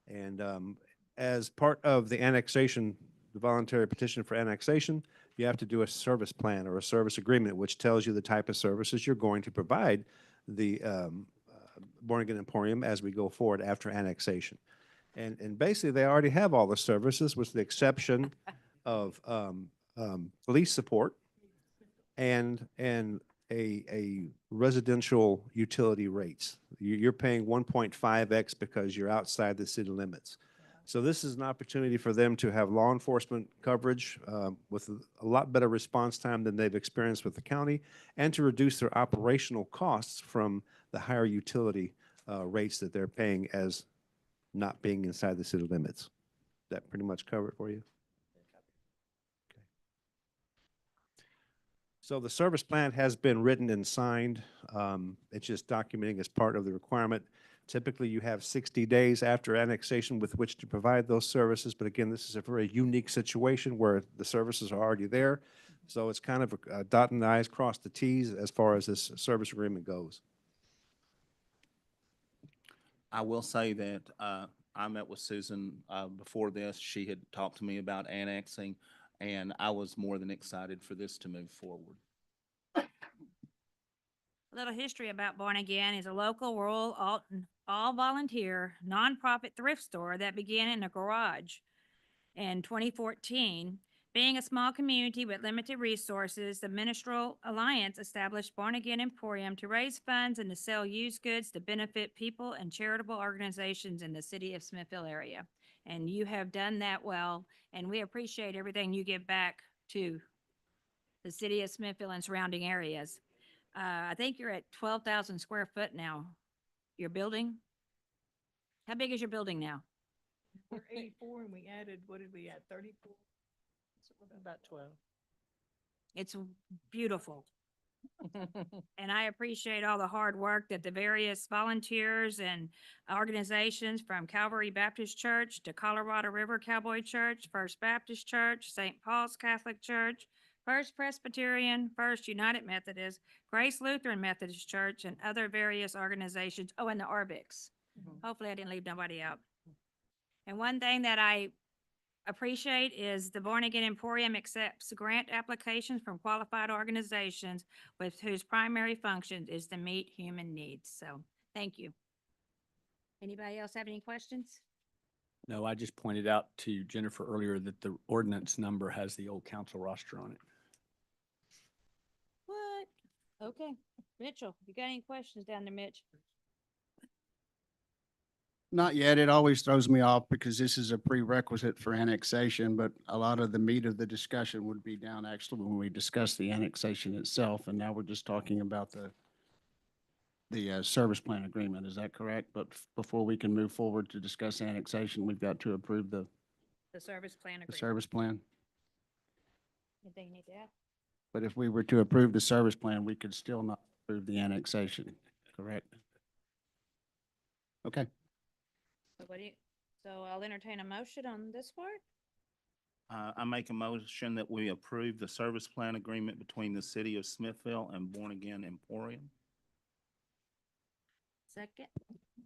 And as part of the annexation, the voluntary petition for annexation, you have to do a service plan or a service agreement, which tells you the type of services you're going to provide the Born Again Emporium as we go forward after annexation. And basically, they already have all the services, with the exception of police support and a residential utility rates. You're paying 1.5x because you're outside the city limits. So this is an opportunity for them to have law enforcement coverage with a lot better response time than they've experienced with the county, and to reduce their operational costs from the higher utility rates that they're paying as not being inside the city limits. That pretty much cover it for you? Okay. So the service plan has been written and signed. It's just documenting as part of the requirement. Typically, you have 60 days after annexation with which to provide those services. But again, this is a very unique situation where the services are already there. So it's kind of a dotting the i's, cross the t's as far as this service agreement goes. I will say that I met with Susan before this. She had talked to me about annexing, and I was more than excited for this to move forward. A little history about Born Again is a local rural all-volunteer nonprofit thrift store that began in a garage in 2014. Being a small community with limited resources, the Minstrel Alliance established Born Again Emporium to raise funds and to sell used goods to benefit people and charitable organizations in the city of Smithfield area. And you have done that well, and we appreciate everything you give back to the city of Smithfield and surrounding areas. I think you're at 12,000 square foot now. Your building? How big is your building now? We're 84 and we added, what did we add, 34? About 12. It's beautiful. And I appreciate all the hard work that the various volunteers and organizations from Calvary Baptist Church to Colorado River Cowboy Church, First Baptist Church, St. Paul's Catholic Church, First Presbyterian, First United Methodist, Grace Lutheran Methodist Church, and other various organizations. Oh, and the Arbics. Hopefully I didn't leave nobody out. And one thing that I appreciate is the Born Again Emporium accepts grant applications from qualified organizations with whose primary function is to meet human needs. So, thank you. Anybody else have any questions? No, I just pointed out to Jennifer earlier that the ordinance number has the old council roster on it. What? Okay. Mitchell, you got any questions down there, Mitch? Not yet. It always throws me off because this is a prerequisite for annexation, but a lot of the meat of the discussion would be down actually when we discuss the annexation itself. And now we're just talking about the service plan agreement. Is that correct? But before we can move forward to discuss annexation, we've got to approve the The service plan agreement. service plan. Anything you need to add? But if we were to approve the service plan, we could still not approve the annexation, correct? Okay. So what do you, so I'll entertain a motion on this part? I make a motion that we approve the service plan agreement between the city of Smithville and Born Again Emporium. Second.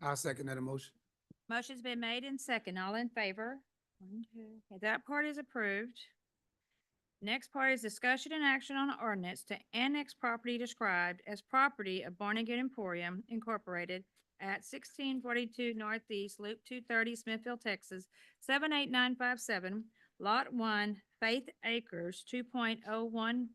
I'll second that emotion. Motion's been made and second. All in favor? 1, 2. Okay, that part is approved. Next part is discussion and action on ordinance to annex property described as property of Born Again Emporium Incorporated at 1642 Northeast Loop 230, Smithville, Texas, 78957, Lot 1, Faith Acres, 2.011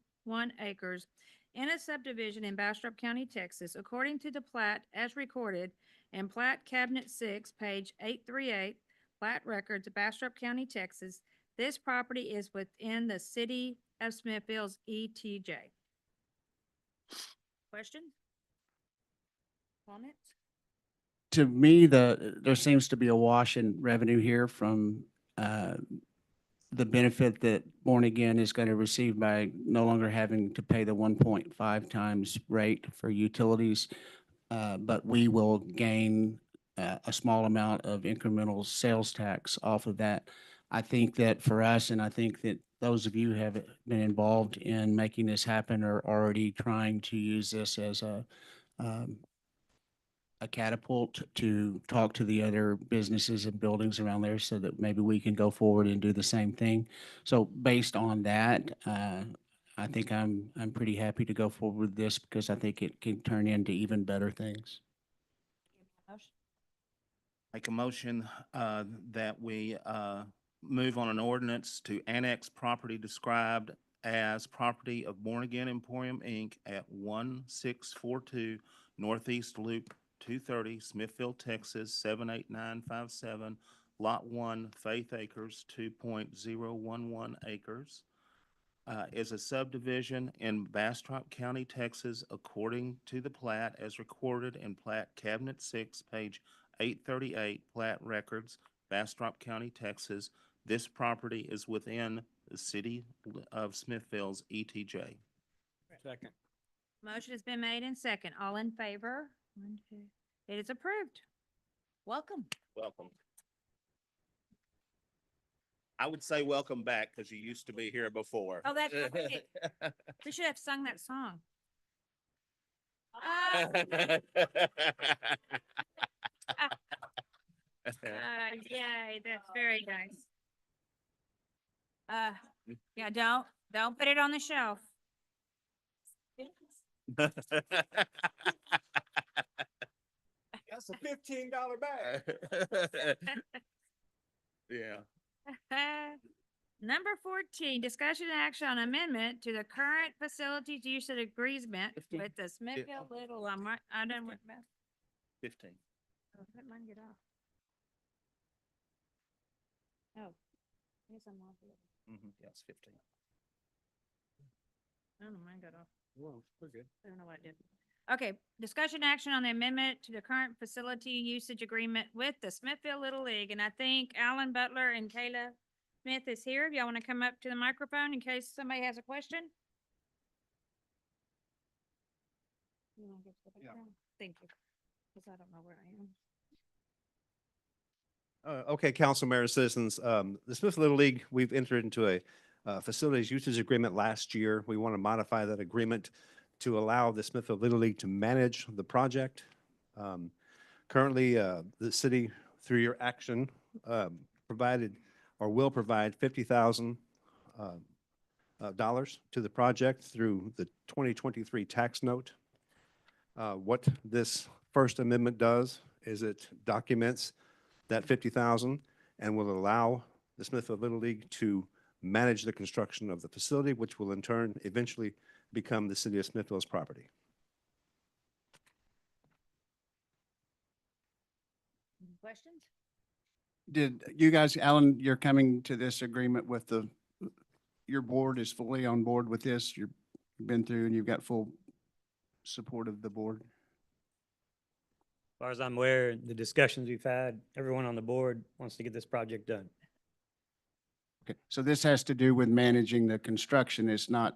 acres, in a subdivision in Bastrop County, Texas, according to the plat as recorded in Plat Cabinet 6, page 838, Plat Records, Bastrop County, Texas. This property is within the city of Smithfield's ETJ. Questions? Comments? To me, there seems to be a wash in revenue here from the benefit that Born Again is going to receive by no longer having to pay the 1.5 times rate for utilities. But we will gain a small amount of incremental sales tax off of that. I think that for us, and I think that those of you who have been involved in making this happen are already trying to use this as a catapult to talk to the other businesses and buildings around there so that maybe we can go forward and do the same thing. So based on that, I think I'm pretty happy to go forward with this because I think it can turn into even better things. Make a motion that we move on an ordinance to annex property described as property of Born Again Emporium, Inc. at 1642 Northeast Loop 230, Smithfield, Texas, 78957, Lot 1, Faith Acres, 2.011 acres. Is a subdivision in Bastrop County, Texas, according to the plat as recorded in Plat Cabinet 6, page 838, Plat Records, Bastrop County, Texas. This property is within the city of Smithville's ETJ. Second. Motion has been made and second. All in favor? 1, 2. It is approved. Welcome. Welcome. I would say welcome back because you used to be here before. Oh, that's right. We should have sung that song. Yay, that's very nice. Yeah, don't put it on the shelf. That's a $15 bag. Yeah. Number 14, discussion and action on amendment to the current facilities use agreement 15. with the Smithfield Little, I done with that. 15. Oh, let mine get off. Oh, yes, I'm off it. Yes, 15. I don't know, mine got off. Whoa, we're good. I don't know what I did. Okay, discussion action on the amendment to the current facility usage agreement with the Smithfield Little League. And I think Alan Butler and Kayla Smith is here. If y'all want to come up to the microphone in case somebody has a question. You wanna get to the background? Thank you, because I don't know where I am. Okay, council, mayor, and citizens, the Smith Little League, we've entered into a facilities usage agreement last year. We want to modify that agreement to allow the Smithfield Little League to manage the project. Currently, the city, through your action, provided or will provide $50,000 dollars to the project through the 2023 tax note. What this First Amendment does is it documents that 50,000 and will allow the Smithfield Little League to manage the construction of the facility, which will in turn eventually become the city of Smithfield's property. Questions? Did you guys, Alan, you're coming to this agreement with your board is fully on board with this? You've been through and you've got full support of the board? As far as I'm aware, the discussions we've had, everyone on the board wants to get this project done. Okay, so this has to do with managing the construction. It's not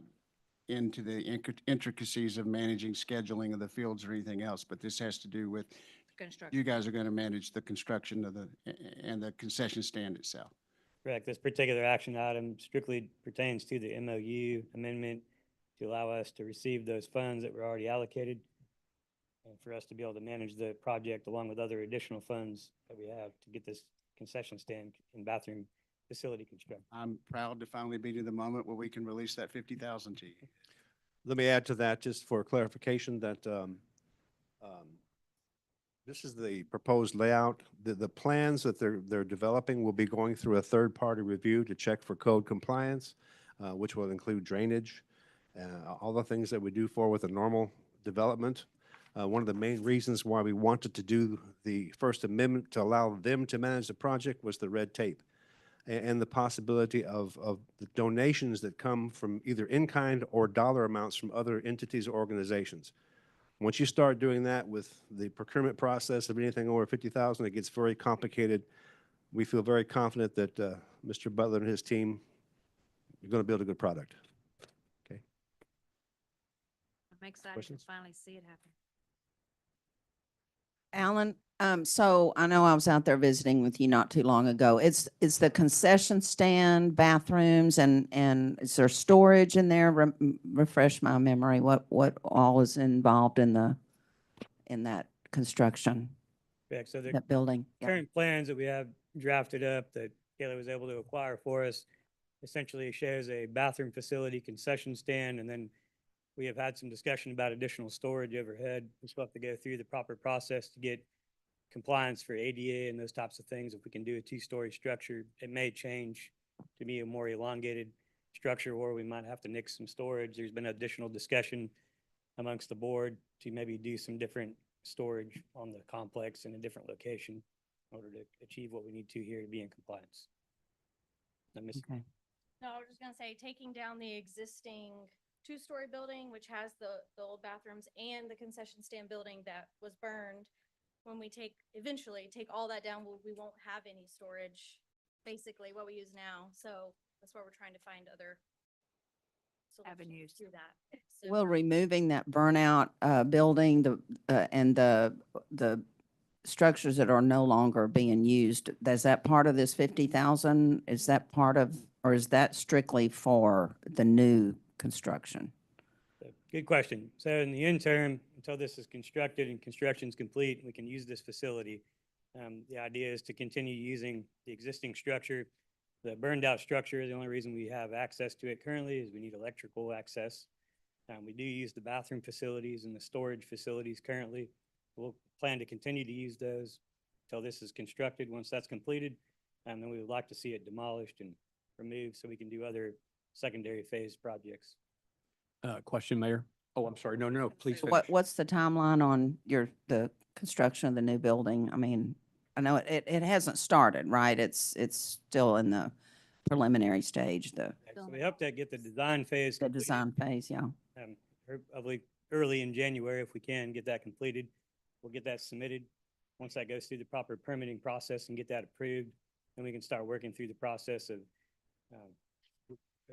into the intricacies of managing scheduling of the fields or anything else, but this has to do with Construction. you guys are going to manage the construction of and the concession stand itself. Correct. This particular action item strictly pertains to the MOU amendment to allow us to receive those funds that were already allocated and for us to be able to manage the project along with other additional funds that we have to get this concession stand and bathroom facility constructed. I'm proud to finally be to the moment where we can release that 50,000 to you. Let me add to that, just for clarification, that this is the proposed layout. The plans that they're developing will be going through a third-party review to check for code compliance, which will include drainage, all the things that we do with a normal development. One of the main reasons why we wanted to do the First Amendment to allow them to manage the project was the red tape and the possibility of the donations that come from either in-kind or dollar amounts from other entities or organizations. Once you start doing that with the procurement process of anything over 50,000, it gets very complicated. We feel very confident that Mr. Butler and his team are going to build a good product. Okay. I'm excited to Questions? finally see it happen. Alan, so I know I was out there visiting with you not too long ago. Is the concession stand, bathrooms, and is there storage in there? Refresh my memory. What all is involved in that construction, Correct. So the that building? Yeah. current plans that we have drafted up that Kayla was able to acquire for us essentially shows a bathroom facility, concession stand, and then we have had some discussion about additional storage overhead. We still have to go through the proper process to get compliance for ADA and those types of things. If we can do a two-story structure, it may change to be a more elongated structure where we might have to nix some storage. There's been additional discussion amongst the board to maybe do some different storage on the complex in a different location in order to achieve what we need to here to be in compliance. Okay. No, I was just gonna say, taking down the existing two-story building, which has the old bathrooms and the concession stand building that was burned. When we eventually take all that down, we won't have any storage, basically what we use now. So that's why we're trying to find other Avenues. through that. So- Well, removing that burnout building, and the structures that are no longer being used, is that part of this 50,000? Is that part of, or is that strictly for the new construction? So, good question. So in the interim, until this is constructed and construction's complete, we can use this facility. The idea is to continue using the existing structure. The burned out structure, the only reason we have access to it currently is we need electrical access. We do use the bathroom facilities and the storage facilities currently. We'll plan to continue to use those until this is constructed. Once that's completed, then we would like to see it demolished and removed so we can do other secondary phase projects. Question, Mayor? Oh, I'm sorry. No, please So finish. what's the timeline on the construction of the new building? I mean, I know it hasn't started, right? It's still in the preliminary stage, the So we hope to get the design phase completed, design phase, yeah. probably early in January if we can get that completed. We'll get that submitted. Once that goes through the proper permitting process and get that approved, then we can start working through the process of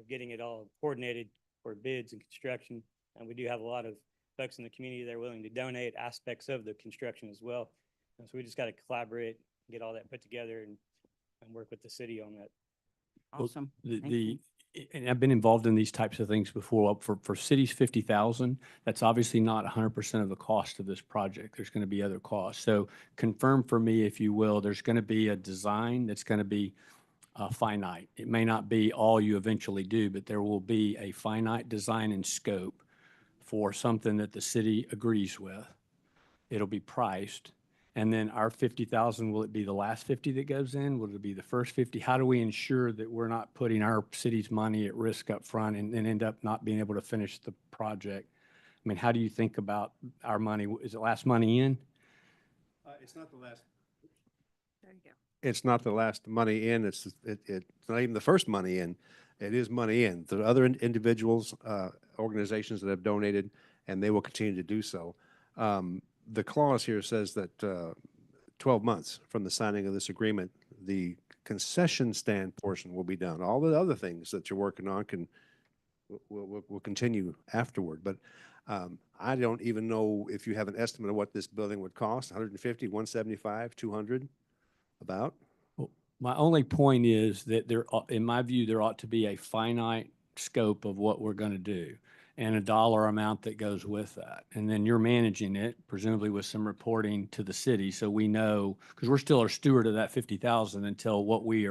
getting it all coordinated for bids and construction. And we do have a lot of folks in the community that are willing to donate aspects of the construction as well. And so we just got to collaborate, get all that put together and work with the city on that. Awesome. Thank The And I've been involved in these types of things before. For cities 50,000, that's obviously not 100% of the cost of this project. There's going to be other costs. So confirm for me, if you will, there's going to be a design that's going to be finite. It may not be all you eventually do, but there will be a finite design and scope for something that the city agrees with. It'll be priced. And then our 50,000, will it be the last 50 that goes in? Will it be the first 50? How do we ensure that we're not putting our city's money at risk up front and then end up not being able to finish the project? I mean, how do you think about our money? Is it last money in? It's not the last. There you go. It's not the last money in. It's not even the first money in. It is money in. There are other individuals, organizations that have donated, and they will continue to do so. The clause here says that 12 months from the signing of this agreement, the concession stand portion will be done. All the other things that you're working on will continue afterward. But I don't even know if you have an estimate of what this building would cost, 150, 175, 200, about? Well, my only point is that in my view, there ought to be a finite scope of what we're going to do and a dollar amount that goes with that. And then you're managing it, presumably with some reporting to the city, so we know, because we're still a steward of that 50,000 until what we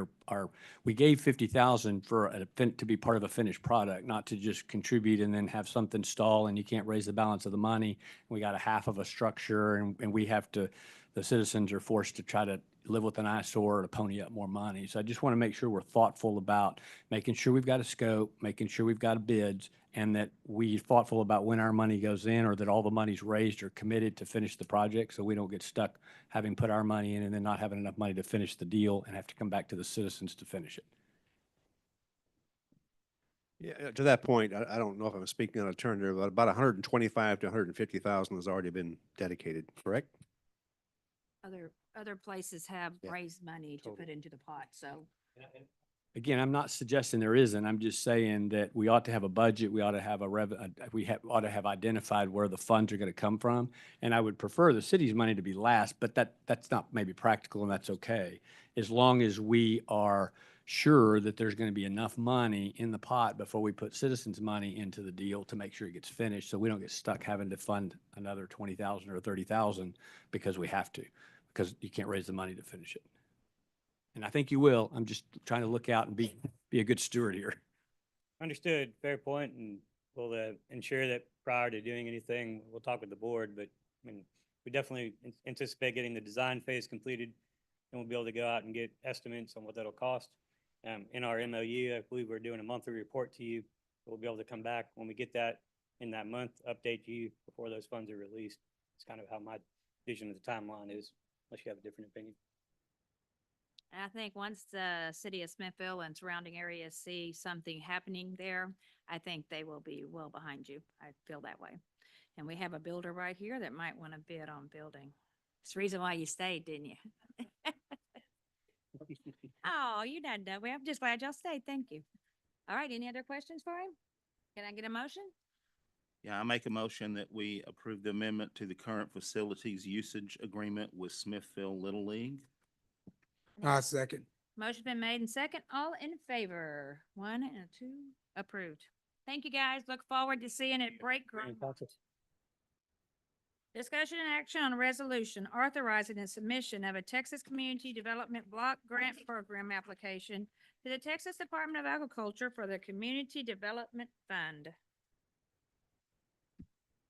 we gave 50,000 to be part of a finished product, not to just contribute and then have something stall and you can't raise the balance of the money. We got a half of a structure and we have to, the citizens are forced to try to live with an eyesore to pony up more money. So I just want to make sure we're thoughtful about making sure we've got a scope, making sure we've got bids, and that we're thoughtful about when our money goes in or that all the money's raised or committed to finish the project so we don't get stuck having put our money in and then not having enough money to finish the deal and have to come back to the citizens to finish it. Yeah, to that point, I don't know if I'm speaking out of turn there, but about 125 to 150,000 has already been dedicated, correct? Other places have Yeah, raised money to totally. put into the pot, so. Again, I'm not suggesting there isn't. I'm just saying that we ought to have a budget. We ought to have ought to have identified where the funds are going to come from. And I would prefer the city's money to be last, but that's not maybe practical and that's okay. As long as we are sure that there's going to be enough money in the pot before we put citizens' money into the deal to make sure it gets finished, so we don't get stuck having to fund another 20,000 or 30,000 because we have to, because you can't raise the money to finish it. And I think you will. I'm just trying to look out and be a good steward here. Understood, fair point, and we'll ensure that prior to doing anything, we'll talk with the board, but I mean, we definitely anticipate getting the design phase completed, and we'll be able to go out and get estimates on what that'll cost. In our MOU, I believe we're doing a monthly report to you. We'll be able to come back when we get that in that month, update you before those funds are released. It's kind of how my vision of the timeline is, unless you have a different opinion. I think once the city of Smithville and surrounding areas see something happening there, I think they will be well behind you. I feel that way. And we have a builder right here that might want to bid on building. It's the reason why you stayed, didn't you? Oh, you're not done. Well, I'm just glad y'all stayed. Thank you. All right, any other questions for him? Can I get a motion? Yeah, I make a motion that we approve the amendment to the current facilities usage agreement with Smithville Little League. I second. Motion been made and second. All in favor? 1 and 2 approved. Thank you, guys. Look forward to seeing it break ground. Discussion and action on a resolution authorizing the submission of a Texas Community Development Block Grant Program application to the Texas Department of Agriculture for the Community Development Fund.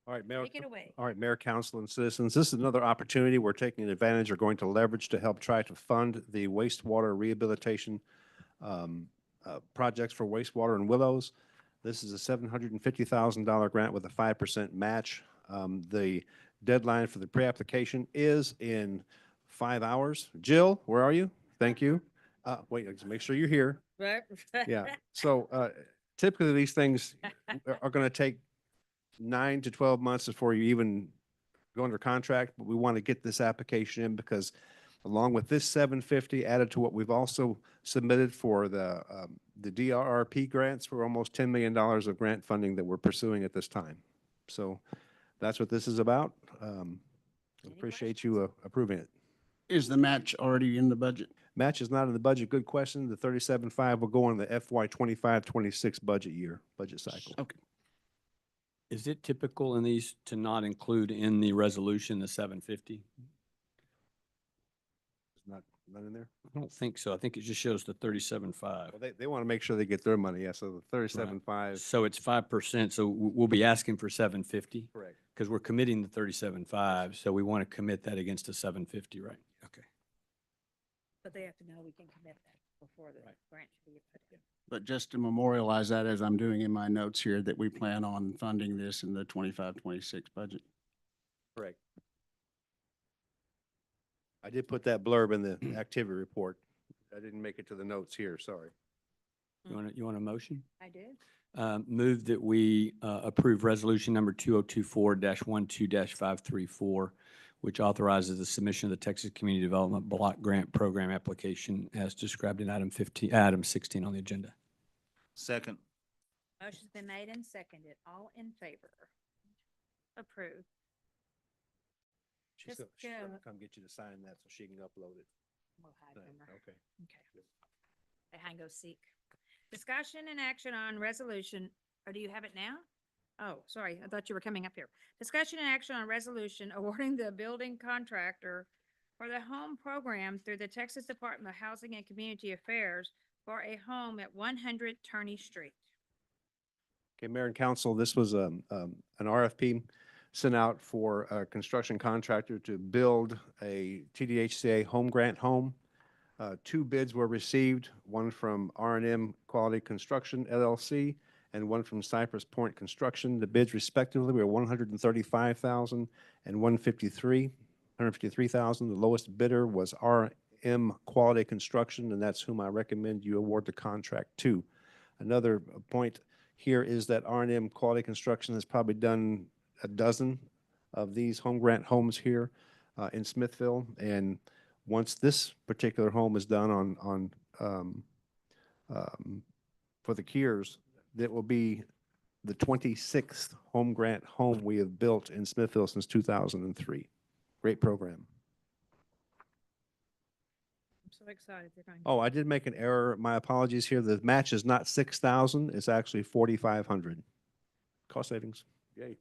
All right, Mayor. Take it away. All right, Mayor, Council, and citizens, this is another opportunity we're taking advantage or going to leverage to help try to fund the wastewater rehabilitation projects for wastewater in Willows. This is a $750,000 grant with a 5% match. The deadline for the pre-application is in 5 hours. Jill, where are you? Thank you. Wait, let's make sure you're here. Right. Yeah. So typically these things are going to take 9 to 12 months before you even go under contract, but we want to get this application in because along with this 750 added to what we've also submitted for the DRRP grants for almost $10 million of grant funding that we're pursuing at this time. So that's what this is about. Appreciate you approving it. Is the match already in the budget? Match is not in the budget. Good question. The 37.5 will go in the FY 25-26 budget year, budget cycle. Okay. Is it typical in these to not include in the resolution the 750? It's not in there? I don't think so. I think it just shows the 37.5. Well, they want to make sure they get their money. Yeah, so the 37.5. So it's 5%, so we'll be asking for 750? Correct. Because we're committing the 37.5, so we want to commit that against the 750, right? Okay. But they have to know we can commit that before the grant should be put in. But just to memorialize that, as I'm doing in my notes here, that we plan on funding this in the 25-26 budget. Correct. I did put that blurb in the activity report. I didn't make it to the notes here, sorry. You want a motion? I did. Move that we approve resolution number 2024-12-534, which authorizes the submission of the Texas Community Development Block Grant Program application as described in item 16 on the agenda. Second. Motion's been made and seconded. All in favor? Approved. She's Just gonna go. come get you to sign that so she can upload it. We'll hide Thing. from her. Okay. Okay. They hang go seek. Discussion and action on resolution, or do you have it now? Oh, sorry, I thought you were coming up here. Discussion and action on resolution awarding the building contractor for the home program through the Texas Department of Housing and Community Affairs for a home at 100 Turney Street. Okay, Mayor and Council, this was an RFP sent out for a construction contractor to build a TDHCA home grant home. Two bids were received, one from R&M Quality Construction LLC and one from Cypress Point Construction. The bids respectively were $135,000 and $153,000. The lowest bidder was R&M Quality Construction, and that's whom I recommend you award the contract to. Another point here is that R&M Quality Construction has probably done a dozen of these home grant homes here in Smithville. And once this particular home is done for the Kiers, that will be the 26th home grant home we have built in Smithville since 2003. Great program. I'm so excited. They're going. Oh, I did make an error. My apologies here. The match is not 6,000. It's actually 4,500. Cost savings. Yay.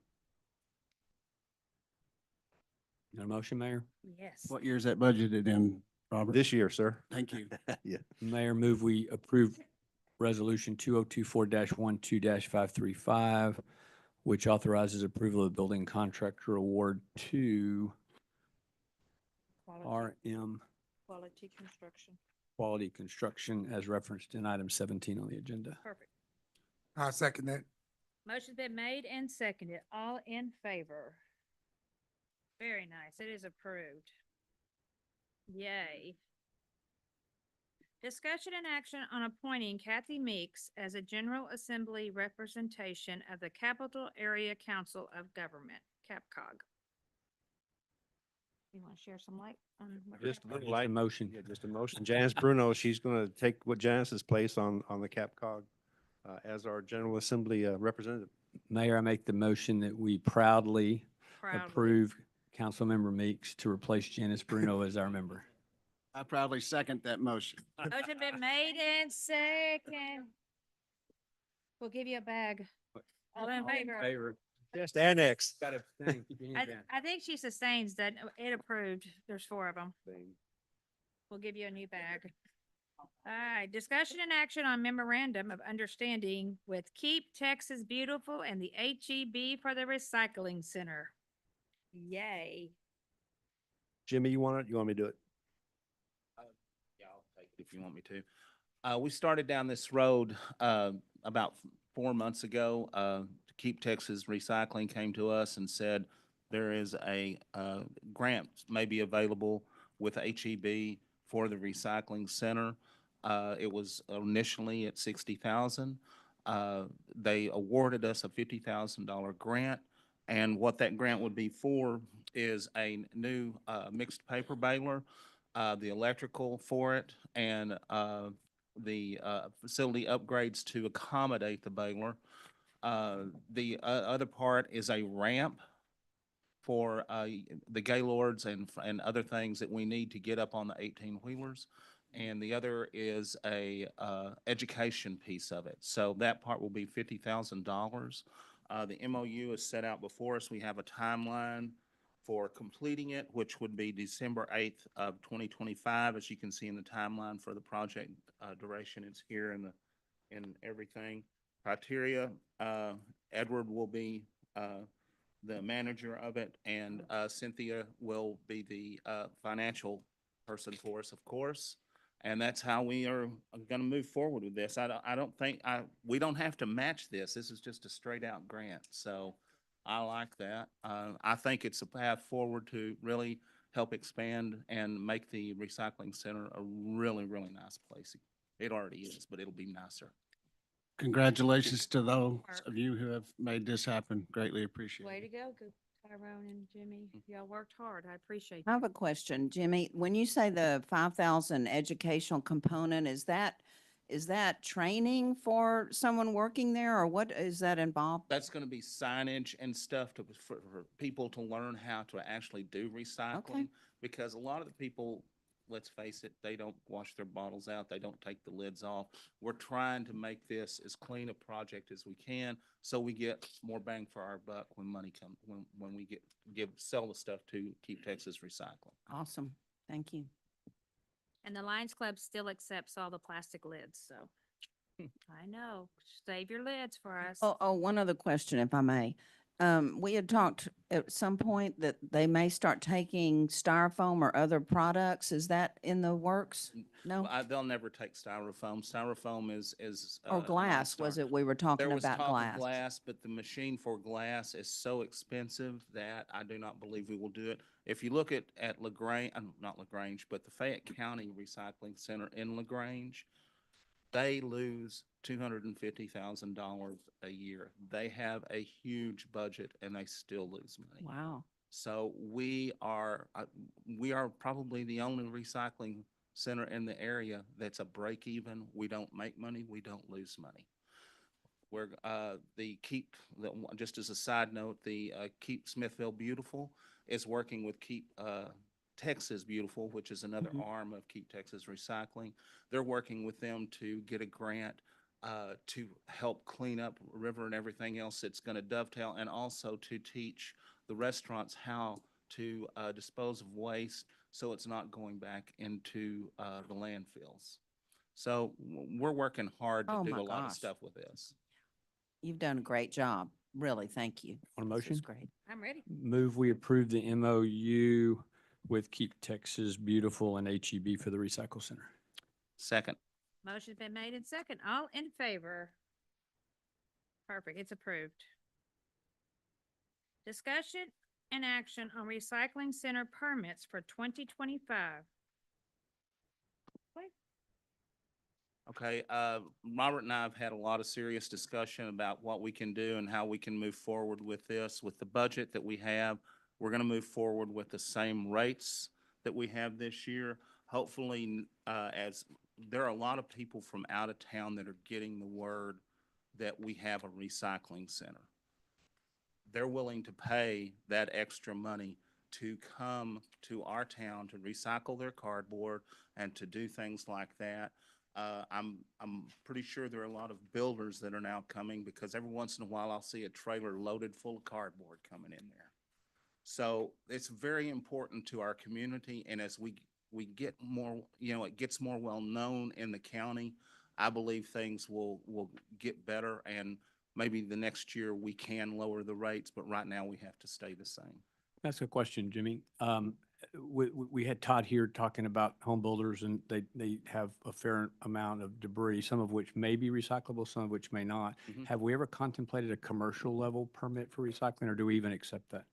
Got a motion, Mayor? Yes. What year is that budgeted in, Robert? This year, sir. Thank you. Yeah. Mayor, move we approve resolution 2024-12-535, which authorizes approval of building contractor award to RM Quality construction. Quality Construction as referenced in item 17 on the agenda. Perfect. I second that. Motion's been made and seconded. All in favor? Very nice. It is approved. Yay. Discussion and action on appointing Kathy Meeks as a General Assembly representation of the Capital Area Council of Government, CAPCOG. You want to share some light on? what Just a CAPCOG little is? light. Motion. Yeah, just a motion. Janice Bruno, she's going to take what Janice's place on the CAPCOG as our General Assembly representative. Mayor, I make the motion that we proudly Proudly. approve Councilmember Meeks to replace Janice Bruno as our member. I proudly second that motion. Motion been made and second. We'll give you a bag. All in favor? Just annex. Got to abstain. Keep your hands down. I think she sustains that it approved. There's 4 of them. We'll give you a new bag. All right, discussion and action on memorandum of understanding with Keep Texas Beautiful and the HEB for the Recycling Center. Yay. Jimmy, you want it? You want me to do it? Yeah, I'll take it if you want me to. We started down this road about 4 months ago. Keep Texas Recycling came to us and said there is a grant may be available with HEB for the recycling center. It was initially at $60,000. They awarded us a $50,000 grant, and what that grant would be for is a new mixed paper baler, the electrical for it, and the facility upgrades to accommodate the baler. The other part is a ramp for the Gaylords and other things that we need to get up on the 18-wheelers. And the other is a education piece of it. So that part will be $50,000. The MOU is set out before us. We have a timeline for completing it, which would be December 8th of 2025. As you can see in the timeline for the project duration, it's here in everything. Criteria, Edward will be the manager of it, and Cynthia will be the financial person for us, of course. And that's how we are going to move forward with this. I don't think we don't have to match this. This is just a straight out grant. So I like that. I think it's a path forward to really help expand and make the recycling center a really, really nice place. It already is, but it'll be nicer. Congratulations to those of you who have made this happen. Greatly appreciate Way to it. go, good Tyrone and Jimmy. Y'all worked hard. I appreciate I it. have a question, Jimmy. When you say the 5,000 educational component, is that training for someone working there, or what is that involved? That's going to be signage and stuff for people to learn how to actually do recycling. Because a lot of the people, let's face it, they don't wash their bottles out. They don't take the lids off. We're trying to make this as clean a project as we can, so we get more bang for our buck when money comes, when we sell the stuff to Keep Texas Recycling. Awesome. Thank you. And the Lions Club still accepts all the plastic lids, so. I know, save your lids for us. Oh, one other question, if I may. We had talked at some point that they may start taking styrofoam or other products. Is that in the works? No? They'll never take styrofoam. Styrofoam is. Or glass, was it? We were talking There was about talk of glass. glass, but the machine for glass is so expensive that I do not believe we will do it. If you look at LaGrange, not LaGrange, but the Fayette County Recycling Center in LaGrange, they lose $250,000 a year. They have a huge budget and they still lose money. Wow. So we are probably the only recycling center in the area that's a break even. We don't make money, we don't lose money. We're just as a side note, the Keep Smithville Beautiful is working with Keep Texas Beautiful, which is another arm of Keep Texas Recycling. They're working with them to get a grant to help clean up river and everything else that's going to dovetail, and also to teach the restaurants how to dispose of waste so it's not going back into the landfills. So we're working hard to do a lot of stuff with this. You've done a great job. Really, thank you. On a This is motion? great. I'm ready. Move we approve the MOU with Keep Texas Beautiful and HEB for the recycle center. Second. Motion's been made in second. All in favor? Perfect, it's approved. Discussion and action on recycling center permits for 2025. Okay, Robert and I have had a lot of serious discussion about what we can do and how we can move forward with this. With the budget that we have, we're going to move forward with the same rates that we have this year. Hopefully, as there are a lot of people from out of town that are getting the word that we have a recycling center. They're willing to pay that extra money to come to our town to recycle their cardboard and to do things like that. I'm pretty sure there are a lot of builders that are now coming, because every once in a while I'll see a trailer loaded full of cardboard coming in there. So it's very important to our community, and as we get more, it gets more well known in the county, I believe things will get better, and maybe the next year we can lower the rates, but right now we have to stay the same. That's a question, Jimmy. We had Todd here talking about home builders, and they have a fair amount of debris, some of which may be recyclable, some of which may not. Have we ever contemplated a commercial level permit for recycling, or do we even accept that?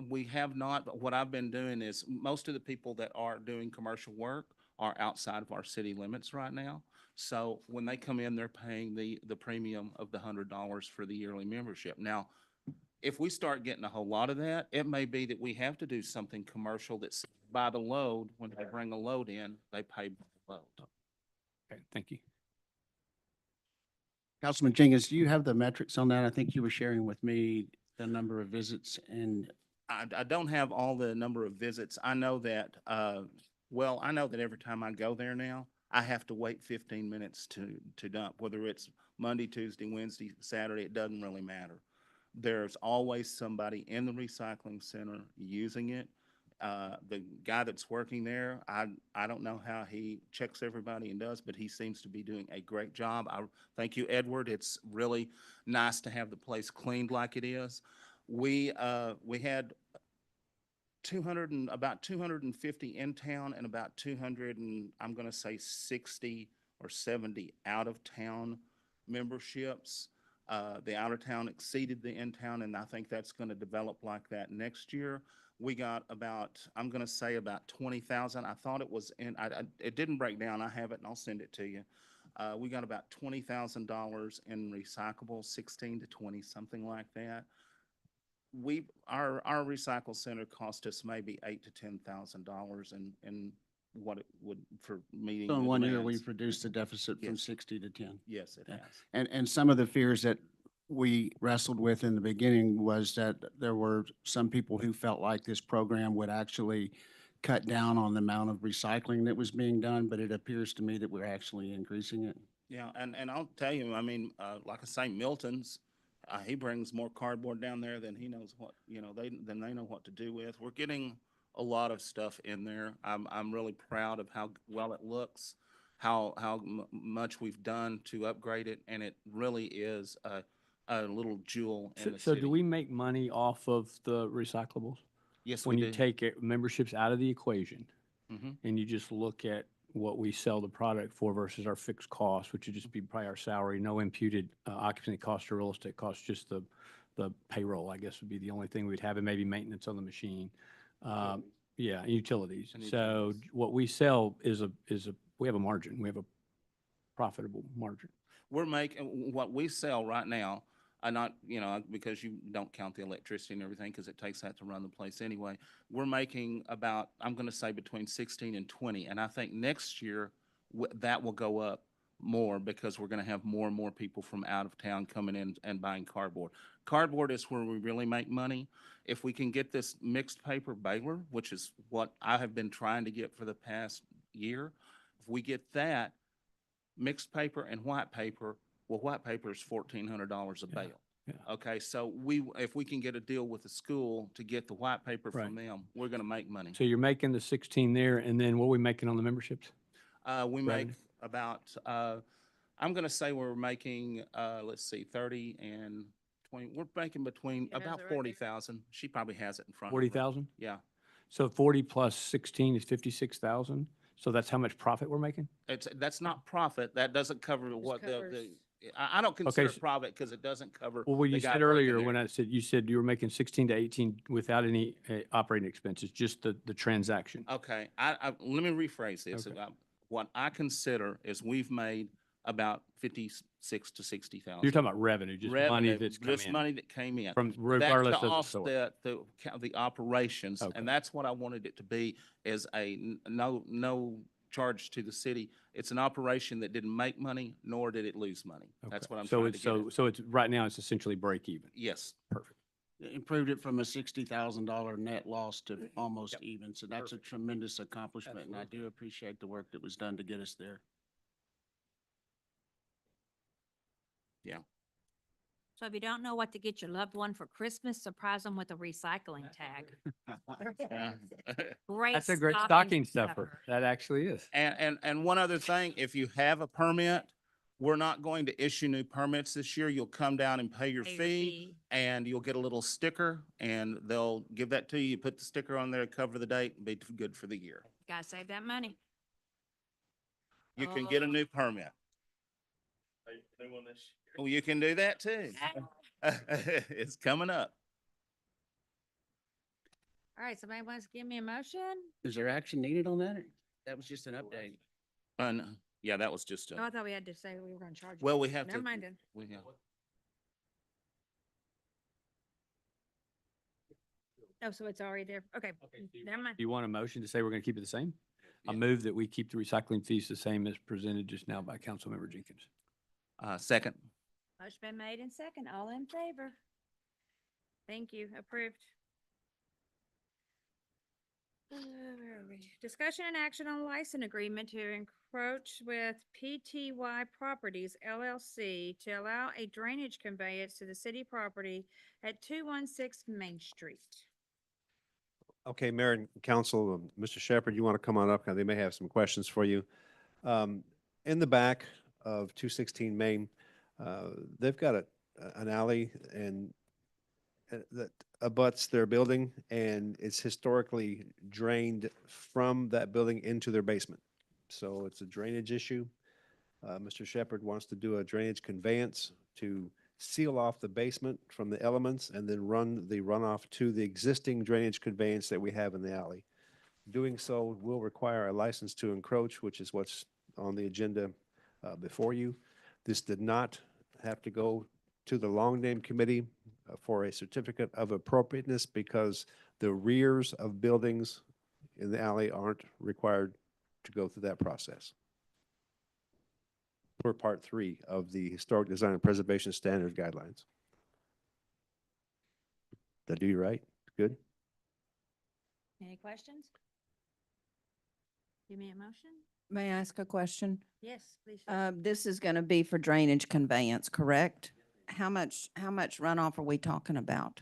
We have not, but what I've been doing is most of the people that are doing commercial work are outside of our city limits right now. So when they come in, they're paying the premium of the $100 for the yearly membership. Now, if we start getting a whole lot of that, it may be that we have to do something commercial that's by the load. When they bring a load in, they pay by the load. Okay, thank you. Councilman Jenkins, do you have the metrics on that? I think you were sharing with me the number of visits and I don't have all the number of visits. I know that, I know that every time I go there now, I have to wait 15 minutes to dump, whether it's Monday, Tuesday, Wednesday, Saturday, it doesn't really matter. There's always somebody in the recycling center using it. The guy that's working there, I don't know how he checks everybody and does, but he seems to be doing a great job. Thank you, Edward. It's really nice to have the place cleaned like it is. We had about 250 in town and about 200 and I'm going to say 60 or 70 out of town memberships. The out of town exceeded the in town, and I think that's going to develop like that next year. We got about, I'm going to say about 20,000. I thought it was it didn't break down. I have it and I'll send it to you. We got about $20,000 in recyclables, 16 to 20, something like that. Our recycle center cost us maybe $8,000 to $10,000 in what it would for meeting. So in the 1 year, demands. we've reduced the deficit from Yes. 60 to 10. Yes, it Yeah. has. And some of the fears that we wrestled with in the beginning was that there were some people who felt like this program would actually cut down on the amount of recycling that was being done, but it appears to me that we're actually increasing it. Yeah, and I'll tell you, I mean, like I say, Milton's, he brings more cardboard down there than he knows what, than they know what to do with. We're getting a lot of stuff in there. I'm really proud of how well it looks, how much we've done to upgrade it, and it really is a little jewel in the So city. do we make money off of the recyclables? Yes, When we you do. take memberships out of the equation Mhm. and you just look at what we sell the product for versus our fixed cost, which would just be probably our salary, no imputed occupancy cost or real estate cost, just the payroll, I guess would be the only thing we'd have, and maybe maintenance on the machine. Yeah, utilities. And So utilities. what we sell is we have a margin. We have a profitable margin. We're making, what we sell right now, not, because you don't count the electricity and everything, because it takes that to run the place anyway. We're making about, I'm going to say between 16 and 20. And I think next year that will go up more because we're going to have more and more people from out of town coming in and buying cardboard. Cardboard is where we really make money. If we can get this mixed paper baler, which is what I have been trying to get for the past year, if we get that, mixed paper and white paper, well, white paper is $1,400 a bale. yeah. Okay, so if we can get a deal with the school to get the white paper from them, we're gonna make money. So you're making the 16 there, and then what are we making on the memberships? We make revenue? about, I'm gonna say we're making, let's see, 30 and 20, we're making between She has about it right there. 40,000. She probably has it in front of her. 40,000? Yeah, So 40 plus 16 is 56,000. So that's how much profit we're making? that's not profit. That doesn't cover what covers- I don't consider so- it profit because it doesn't cover. Well, what the you guy said working earlier there. when you said you were making 16 to 18 without any operating expenses, just the transaction. Okay, let me rephrase this. Okay. What I consider is we've made about 56 to 60,000. You're talking about revenue, just money Revenue, that's come just in money that came in. from That regardless to of the source. offset the operations, Okay. and that's what I wanted it to be, is no charge to the city. It's an operation that didn't make money, nor did it lose money. That's Okay. what I'm So trying to it's get at. so it's right now it's essentially break even. Yes. Perfect. It improved it from a $60,000 net loss to almost Yep. even. So that's a tremendous accomplishment, and I do appreciate the work that was done to get us there. So if you don't know what to get your loved one for Christmas, surprise them with a recycling tag. Great. That's a great stocking stuffer. That actually is. And one other thing, if you have a permit, we're not going to issue new permits this year. You'll come down and pay your Pay your fee, fee. and you'll get a little sticker, and they'll give that to you. You put the sticker on there, cover the date, and be good for the year. Gotta save that money. You can get a new permit. Well, you can do that too. It's coming up. All right, somebody wants to give me a motion? Is there action needed on that? That was just an update. Yeah, that was just Oh, I a, thought we had to say we were gonna charge. well, you. we have to. Never mind then. Yeah. Oh, so it's already there. Okay, never mind. Do you want a motion to say we're going to keep it the same? I Yeah. move that we keep the recycling fees the same as presented just now by Councilmember Jenkins. Second. Motion been made and second. All in favor? Thank you. Approved. Discussion and action on license agreement to encroach with PTY Properties LLC to allow a drainage conveyance to the city property at 216 Main Street. Okay, Mayor and Council, Mr. Shepherd, you want to come on up? 'Cause they may have some questions for you. In the back of 216 Main, they've got an alley and that abuts their building, and it's historically drained from that building into their basement. So it's a drainage issue. Mr. Shepherd wants to do a drainage conveyance to seal off the basement from the elements and then run the runoff to the existing drainage conveyance that we have in the alley. Doing so will require a license to encroach, which is what's on the agenda before you. This did not have to go to the long name committee for a certificate of appropriateness because the rears of buildings in the alley aren't required to go through that process. For part 3 of the Historic Design and Preservation Standard Guidelines. Did I do you right? Good? Any questions? Give me a motion? May I ask a question? Yes, please. This is going to be for drainage conveyance, correct? How much runoff are we talking about?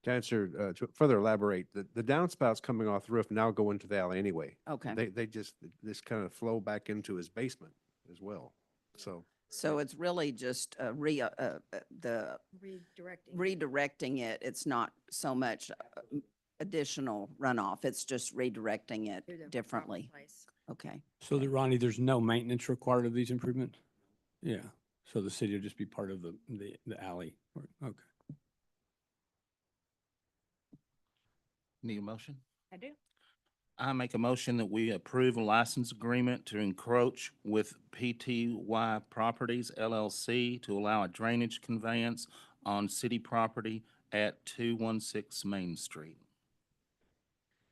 To answer, to further elaborate, the downspouts coming off the roof now go into the alley anyway. Okay. They just, this kind of flow back into his basement as well. So So it's really just the redirecting it. It's not so much additional runoff. It's just redirecting it differently. Okay. So that, Ronnie, there's no maintenance required of these improvements? Yeah, so the city will just be part of the alley. Okay. Need a motion? I do. I make a motion that we approve a license agreement to encroach with PTY Properties LLC to allow a drainage conveyance on city property at 216 Main Street.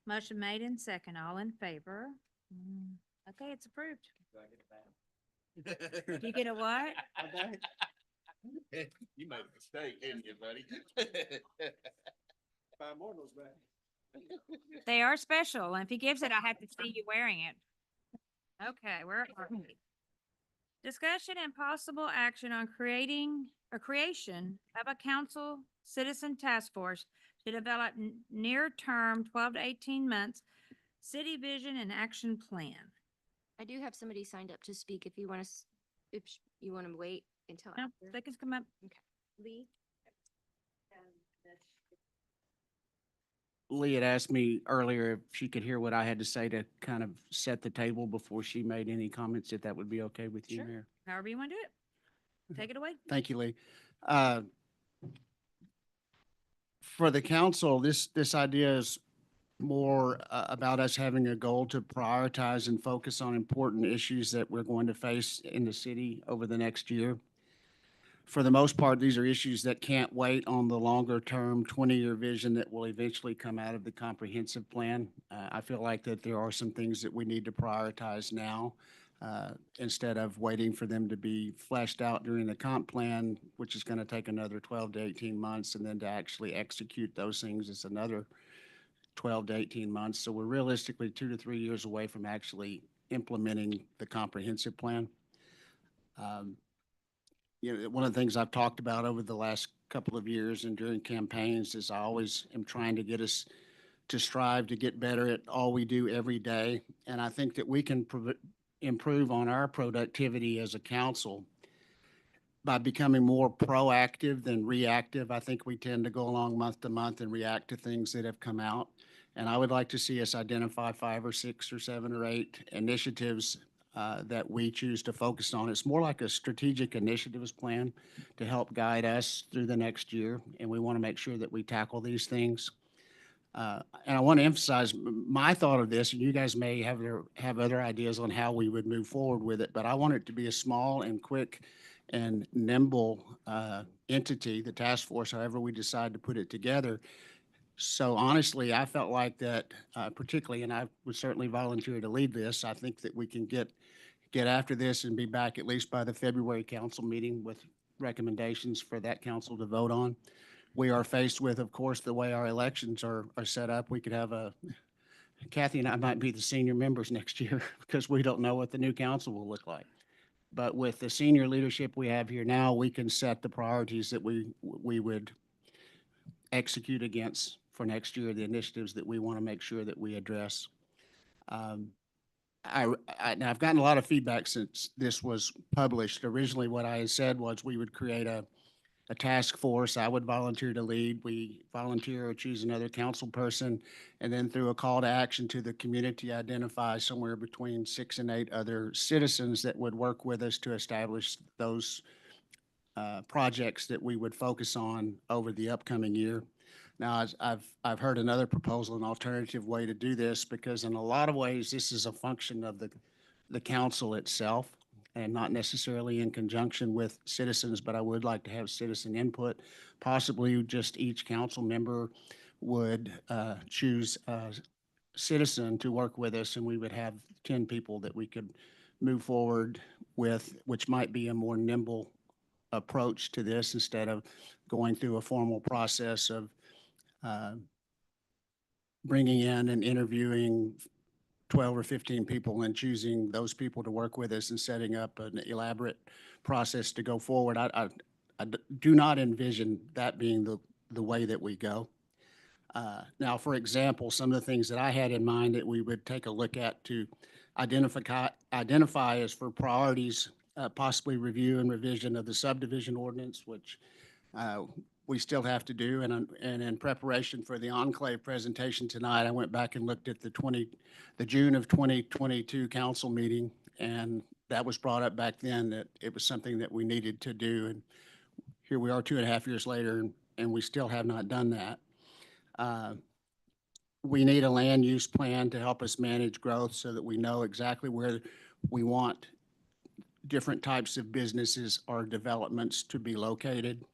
Motion made and second. All in favor? Okay, it's approved. You get a what? You made a mistake, didn't you, buddy? 5 more of those back. They are special, and if he gives it, I have to see you wearing it. Okay, where are we? Discussion and possible action on creation of a council citizen task force to develop near-term 12 to 18 months city vision and action plan. I do have somebody signed up to speak if you want to, you want to wait until No, after. they can come up. Lee? Lee had asked me earlier if she could hear what I had to say to kind of set the table before she made any comments, if that would be okay with you, Sure. Mayor. However you want to do it. Take it away. Thank you, Lee. For the council, this idea is more about us having a goal to prioritize and focus on important issues that we're going to face in the city over the next year. For the most part, these are issues that can't wait on the longer-term 20-year vision that will eventually come out of the comprehensive plan. I feel like that there are some things that we need to prioritize now instead of waiting for them to be fleshed out during the comp plan, which is going to take another 12 to 18 months, and then to actually execute those things is another 12 to 18 months. So we're realistically 2 to 3 years away from actually implementing the comprehensive plan. Um, You know, one of the things I've talked about over the last couple of years and during campaigns is I always am trying to get us to strive to get better at all we do every day. And I think that we can improve on our productivity as a council by becoming more proactive than reactive. I think we tend to go along month to month and react to things that have come out. And I would like to see us identify 5 or 6 or 7 or 8 initiatives that we choose to focus on. It's more like a strategic initiatives plan to help guide us through the next year. And we want to make sure that we tackle these things. And I want to emphasize my thought of this, and you guys may have other ideas on how we would move forward with it, but I want it to be a small and quick and nimble entity, the task force, however we decide to put it together. So honestly, I felt like that particularly, and I would certainly volunteer to lead this, I think that we can get after this and be back at least by the February council meeting with recommendations for that council to vote on. We are faced with, of course, the way our elections are set up. We could have Kathy and I might be the senior members next year because we don't know what the new council will look like. But with the senior leadership we have here now, we can set the priorities that we would execute against for next year, the initiatives that we want to make sure that we address. Now I've gotten a lot of feedback since this was published. Originally, what I had said was we would create a task force. I would volunteer to lead. We volunteer or choose another council person, and then through a call to action to the community, identify somewhere between 6 and 8 other citizens that would work with us to establish those projects that we would focus on over the upcoming year. Now, I've heard another proposal, an alternative way to do this, because in a lot of ways, this is a function of the council itself and not necessarily in conjunction with citizens, but I would like to have citizen input. Possibly just each council member would choose a citizen to work with us, and we would have 10 people that we could move forward with, which might be a more nimble approach to this instead of going through a formal process of bringing in and interviewing 12 or 15 people and choosing those people to work with us and setting up an elaborate process to go forward. I do not envision that being the way that we go. Now, for example, some of the things that I had in mind that we would take a look at to identify as for priorities, possibly review and revision of the subdivision ordinance, which we still have to do. And in preparation for the enclave presentation tonight, I went back and looked at the June of 2022 council meeting, and that was brought up back then that it was something that we needed to do. And here we are 2.5 years later, and we still have not done that. We need a land use plan to help us manage growth so that we know exactly where we want different types of businesses or developments to be located.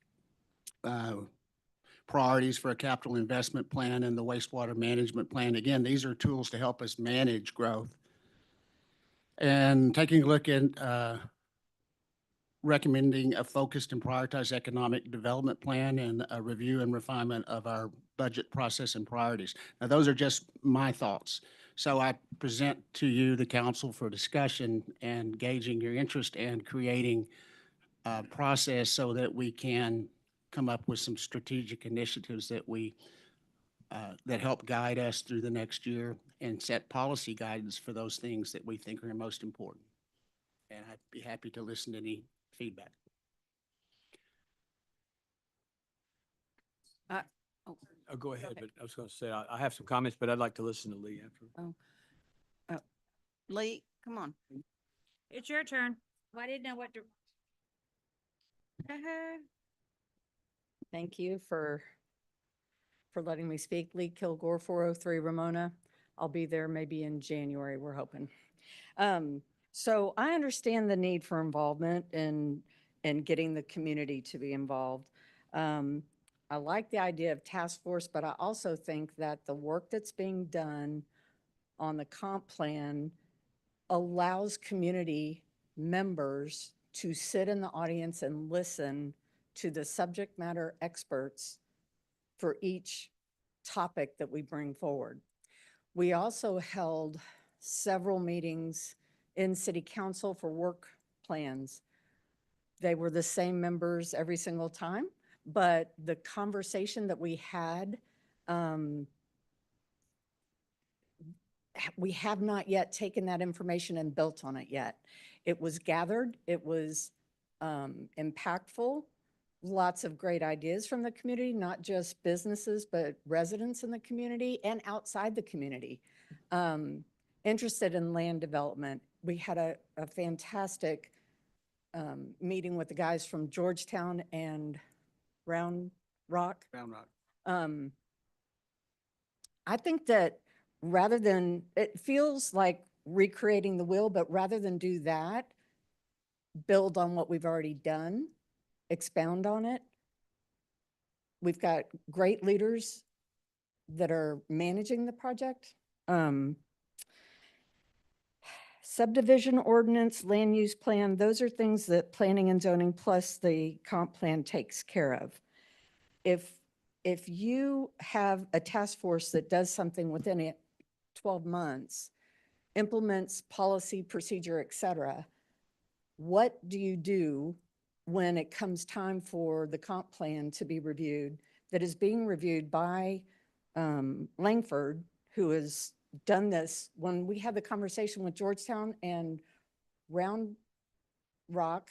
Priorities for a capital investment plan and the wastewater management plan. Again, these are tools to help us manage growth. And taking a look at recommending a focused and prioritized economic development plan and a review and refinement of our budget process and priorities. Now, those are just my thoughts. So I present to you, the council, for discussion and gauging your interest and creating a process so that we can come up with some strategic initiatives that that help guide us through the next year and set policy guidance for those things that we think are most important. And I'd be happy to listen to any feedback. Oh, go ahead, but I was going to say, I have some comments, but I'd like to listen to Lee after. Lee, come on. It's your turn. Well, I didn't know what to. Thank you for letting me speak. Lee Kilgore, 403 Ramona. I'll be there maybe in January, we're hoping. So I understand the need for involvement and getting the community to be involved. I like the idea of task force, but I also think that the work that's being done on the comp plan allows community members to sit in the audience and listen to the subject matter experts for each topic that we bring forward. We also held several meetings in city council for work plans they were the same members every single time, but the conversation that we had, we have not yet taken that information and built on it yet. It was gathered, it was impactful, lots of great ideas from the community, not just businesses, but residents in the community and outside the community. Interested in land development. We had a fantastic meeting with the guys from Georgetown and Round Rock. Round Rock. I think that rather than, it feels like recreating the wheel, but rather than do that, build on what we've already done, expound on it. We've got great leaders that are managing the project. Subdivision ordinance, land use plan, those are things that planning and zoning plus the comp plan takes care of. If you have a task force that does something within it 12 months, implements policy, procedure, et cetera, what do you do when it comes time for the comp plan to be reviewed, that is being reviewed by Langford, who has done this? When we had the conversation with Georgetown and Round Rock,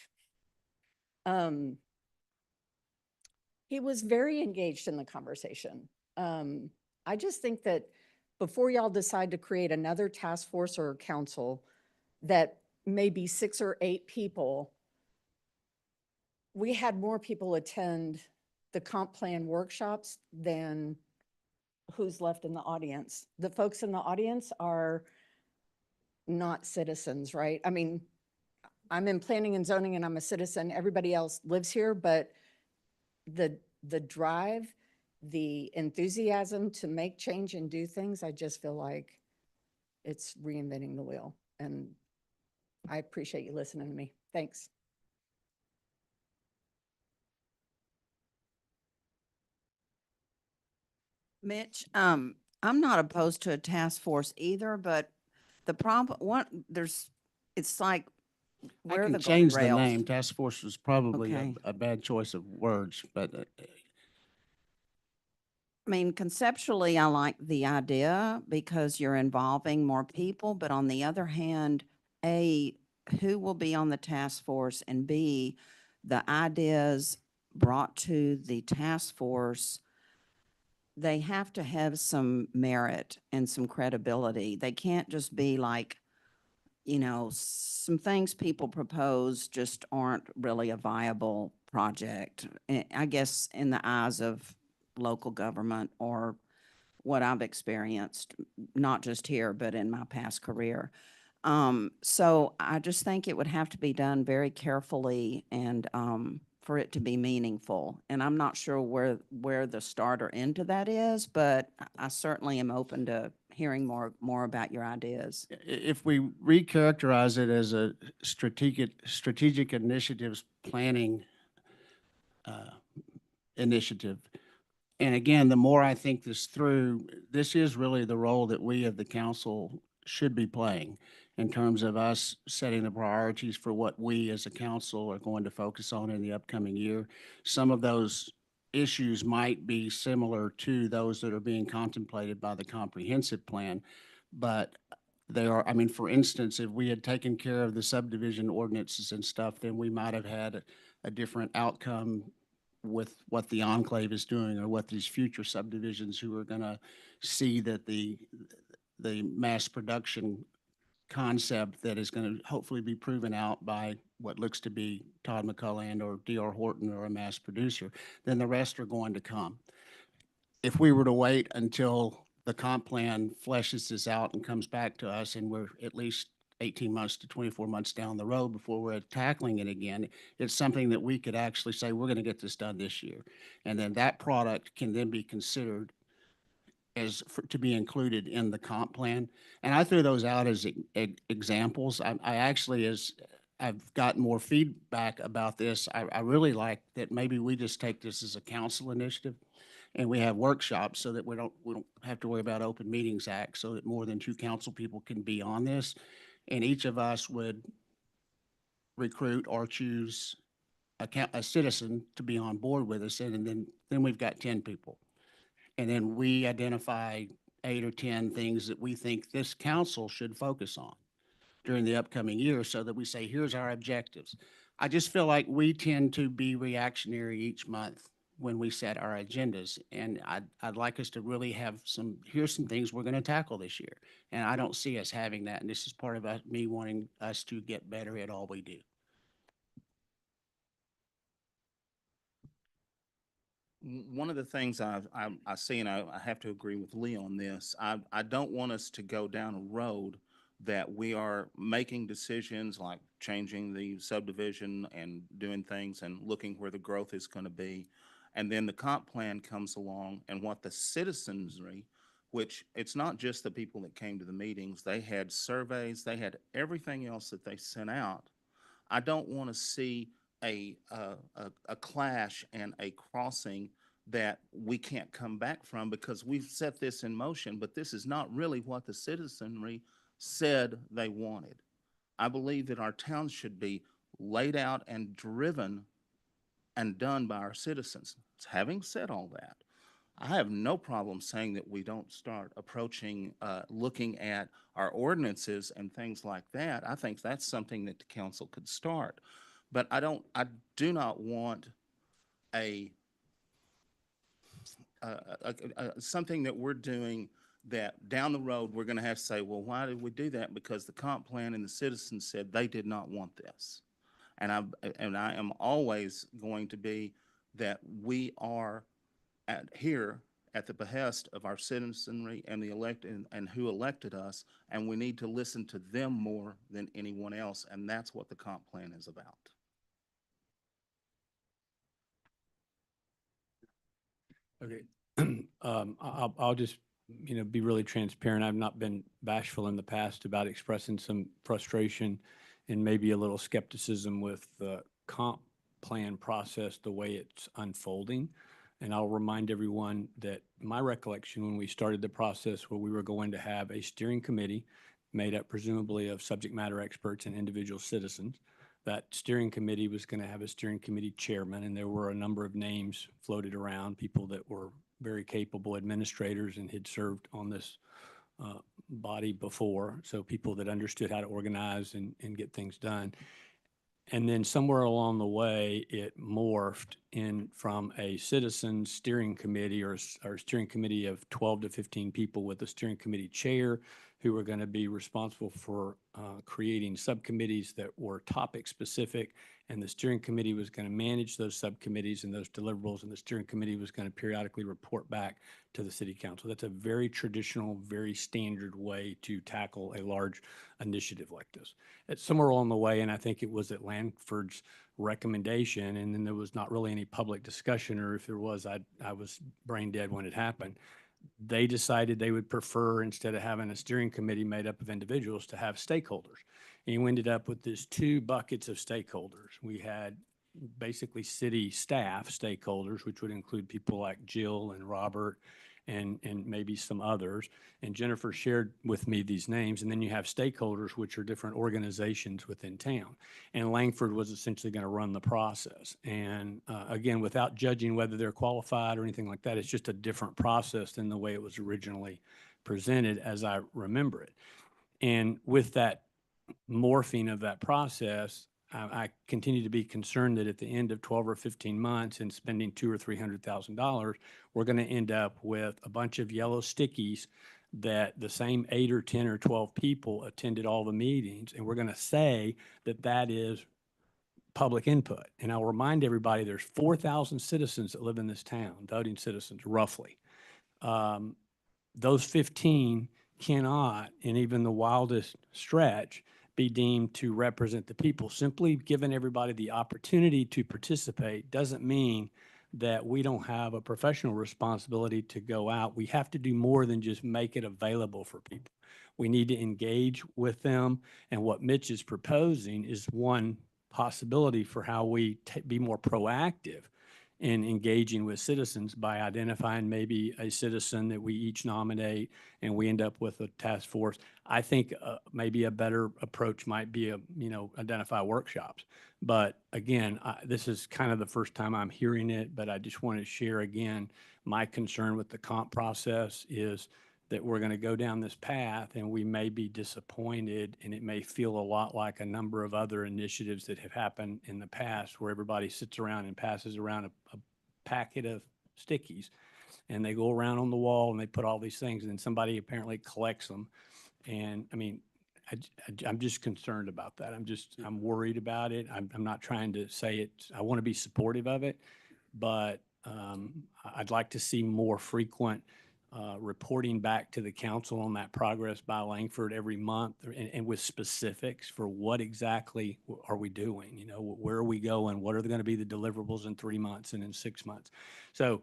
he was very engaged in the conversation. I just think that before y'all decide to create another task force or council that may be 6 or 8 people, we had more people attend the comp plan workshops than who's left in the audience. The folks in the audience are not citizens, right? I mean, I'm in planning and zoning and I'm a citizen. Everybody else lives here, but the drive, the enthusiasm to make change and do things, I just feel like it's reinventing the wheel. And I appreciate you listening to me. Thanks. Mitch, I'm not opposed to a task force either, but the problem, it's like, I where are can the change the guardrails? name. Task force was probably Okay. a bad choice of words, but I mean, conceptually, I like the idea because you're involving more people, but on the other hand, A, who will be on the task force, and B, the ideas brought to the task force, they have to have some merit and some credibility. They can't just be like, some things people propose just aren't really a viable project, I guess, in the eyes of local government or what I've experienced, not just here, but in my past career. So I just think it would have to be done very carefully and for it to be meaningful. And I'm not sure where the start or end to that is, but I certainly am open to hearing more about your ideas. if we recharacterize it as a strategic initiatives planning initiative, and again, the more I think this through, this is really the role that we of the council should be playing in terms of us setting the priorities for what we as a council are going to focus on in the upcoming year. Some of those issues might be similar to those that are being contemplated by the comprehensive plan, but they are, I mean, for instance, if we had taken care of the subdivision ordinances and stuff, then we might have had a different outcome with what the enclave is doing or what these future subdivisions who are going to see that the mass production concept that is going to hopefully be proven out by what looks to be Todd McCullough or D.R. Horton or a mass producer, then the rest are going to come. If we were to wait until the comp plan fleshes this out and comes back to us and we're at least 18 months to 24 months down the road before we're tackling it again, it's something that we could actually say, we're going to get this done this year. And then that product can then be considered to be included in the comp plan. And I threw those out as examples. I actually, as I've gotten more feedback about this, I really like that maybe we just take this as a council initiative and we have workshops so that we don't have to worry about Open Meetings Act, so that more than 2 council people can be on this. And each of us would recruit or choose a citizen to be on board with us, and then we've got 10 people. And then we identify 8 or 10 things that we think this council should focus on during the upcoming year, so that we say, here's our objectives. I just feel like we tend to be reactionary each month when we set our agendas. And I'd like us to really have here's some things we're going to tackle this year. And I don't see us having that. And this is part of me wanting us to get better at all we do. One of the things I see, and I have to agree with Lee on this, I don't want us to go down a road that we are making decisions like changing the subdivision and doing things and looking where the growth is going to be. And then the comp plan comes along, and what the citizenry, which it's not just the people that came to the meetings, they had surveys, they had everything else that they sent out. I don't want to see a clash and a crossing that we can't come back from, because we've set this in motion, but this is not really what the citizenry said they wanted. I believe that our town should be laid out and driven and done by our citizens. Having said all that, I have no problem saying that we don't start approaching, looking at our ordinances and things like that. I think that's something that the council could start. But I do not want something that we're doing that down the road, we're going to have to say, well, why did we do that? Because the comp plan and the citizens said they did not want this. And I am always going to be that we are here at the behest of our citizenry and the elected and who elected us, and we need to listen to them more than anyone else, and that's what the comp plan is about. Okay. I'll just, be really transparent. I've not been bashful in the past about expressing some frustration and maybe a little skepticism with the comp plan process, the way it's unfolding. And I'll remind everyone that my recollection when we started the process, where we were going to have a steering committee made up presumably of subject matter experts and individual citizens. That steering committee was going to have a steering committee chairman, and there were a number of names floated around, people that were very capable administrators and had served on this body before, so people that understood how to organize and get things done. And then somewhere along the way, it morphed in from a citizen steering committee or steering committee of 12 to 15 people with a steering committee chair who were going to be responsible for creating subcommittees that were topic specific. And the steering committee was going to manage those subcommittees and those deliverables, and the steering committee was going to periodically report back to the city council. That's a very traditional, very standard way to tackle a large initiative like this. It's somewhere along the way, and I think it was at Lanford's recommendation, and then there was not really any public discussion, or if there was, I was brain dead when it happened. They decided they would prefer, instead of having a steering committee made up of individuals, to have stakeholders. And you ended up with these two buckets of stakeholders. We had basically city staff stakeholders, which would include people like Jill and Robert and maybe some others. And Jennifer shared with me these names. And then you have stakeholders, which are different organizations within town. And Langford was essentially going to run the process. And again, without judging whether they're qualified or anything like that, it's just a different process than the way it was originally presented, as I remember it. And with that morphing of that process, I continue to be concerned that at the end of 12 or 15 months and spending $200,000 or $300,000, we're going to end up with a bunch of yellow stickies that the same 8 or 10 or 12 people attended all the meetings, and we're going to say that that is public input. And I'll remind everybody, there's 4,000 citizens that live in this town, voting citizens, roughly. Those 15 cannot, in even the wildest stretch, be deemed to represent the people. Simply giving everybody the opportunity to participate doesn't mean that we don't have a professional responsibility to go out. We have to do more than just make it available for people. We need to engage with them. And what Mitch is proposing is one possibility for how we be more proactive in engaging with citizens by identifying maybe a citizen that we each nominate and we end up with a task force. I think maybe a better approach might be identify workshops. But again, this is kind of the first time I'm hearing it, but I just want to share again, my concern with the comp process is that we're going to go down this path and we may be disappointed, and it may feel a lot like a number of other initiatives that have happened in the past where everybody sits around and passes around a packet of stickies and they go around on the wall and they put all these things and then somebody apparently collects them. And I mean, I'm just concerned about that. I'm worried about it. I'm not trying to say it. I want to be supportive of it, but I'd like to see more frequent reporting back to the council on that progress by Langford every month and with specifics for what exactly are we doing? You know, where are we going? What are going to be the deliverables in 3 months and in 6 months? So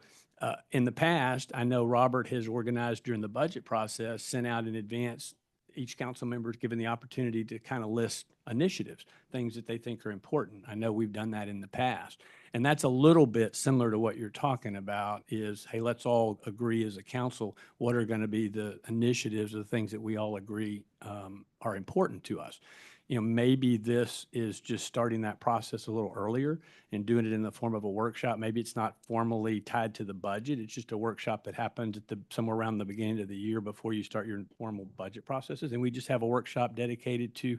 in the past, I know Robert has organized during the budget process, sent out in advance, each council member is given the opportunity to kind of list initiatives, things that they think are important. I know we've done that in the past. And that's a little bit similar to what you're talking about is, hey, let's all agree as a council, what are going to be the initiatives or the things that we all agree are important to us. You know, maybe this is just starting that process a little earlier and doing it in the form of a workshop. Maybe it's not formally tied to the budget. It's just a workshop that happens at somewhere around the beginning of the year before you start your formal budget processes. And we just have a workshop dedicated to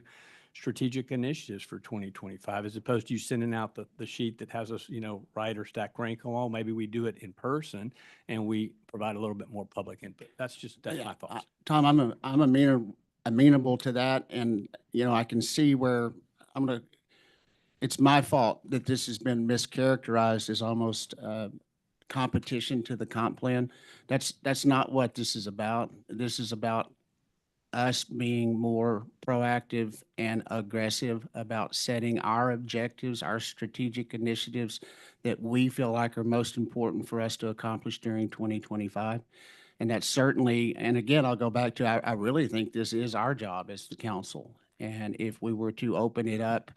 strategic initiatives for 2025, as opposed to you sending out the sheet that has us, write or stack rank them all. Maybe we do it in person and we provide a little bit more public input. That's my thoughts. Tom, I'm amenable to that. And, I can see where it's my fault that this has been mischaracterized as almost competition to the comp plan. That's not what this is about. This is about us being more proactive and aggressive about setting our objectives, our strategic initiatives that we feel like are most important for us to accomplish during 2025. And that's certainly, and again, I'll go back to, I really think this is our job as the council. And if we were to open it up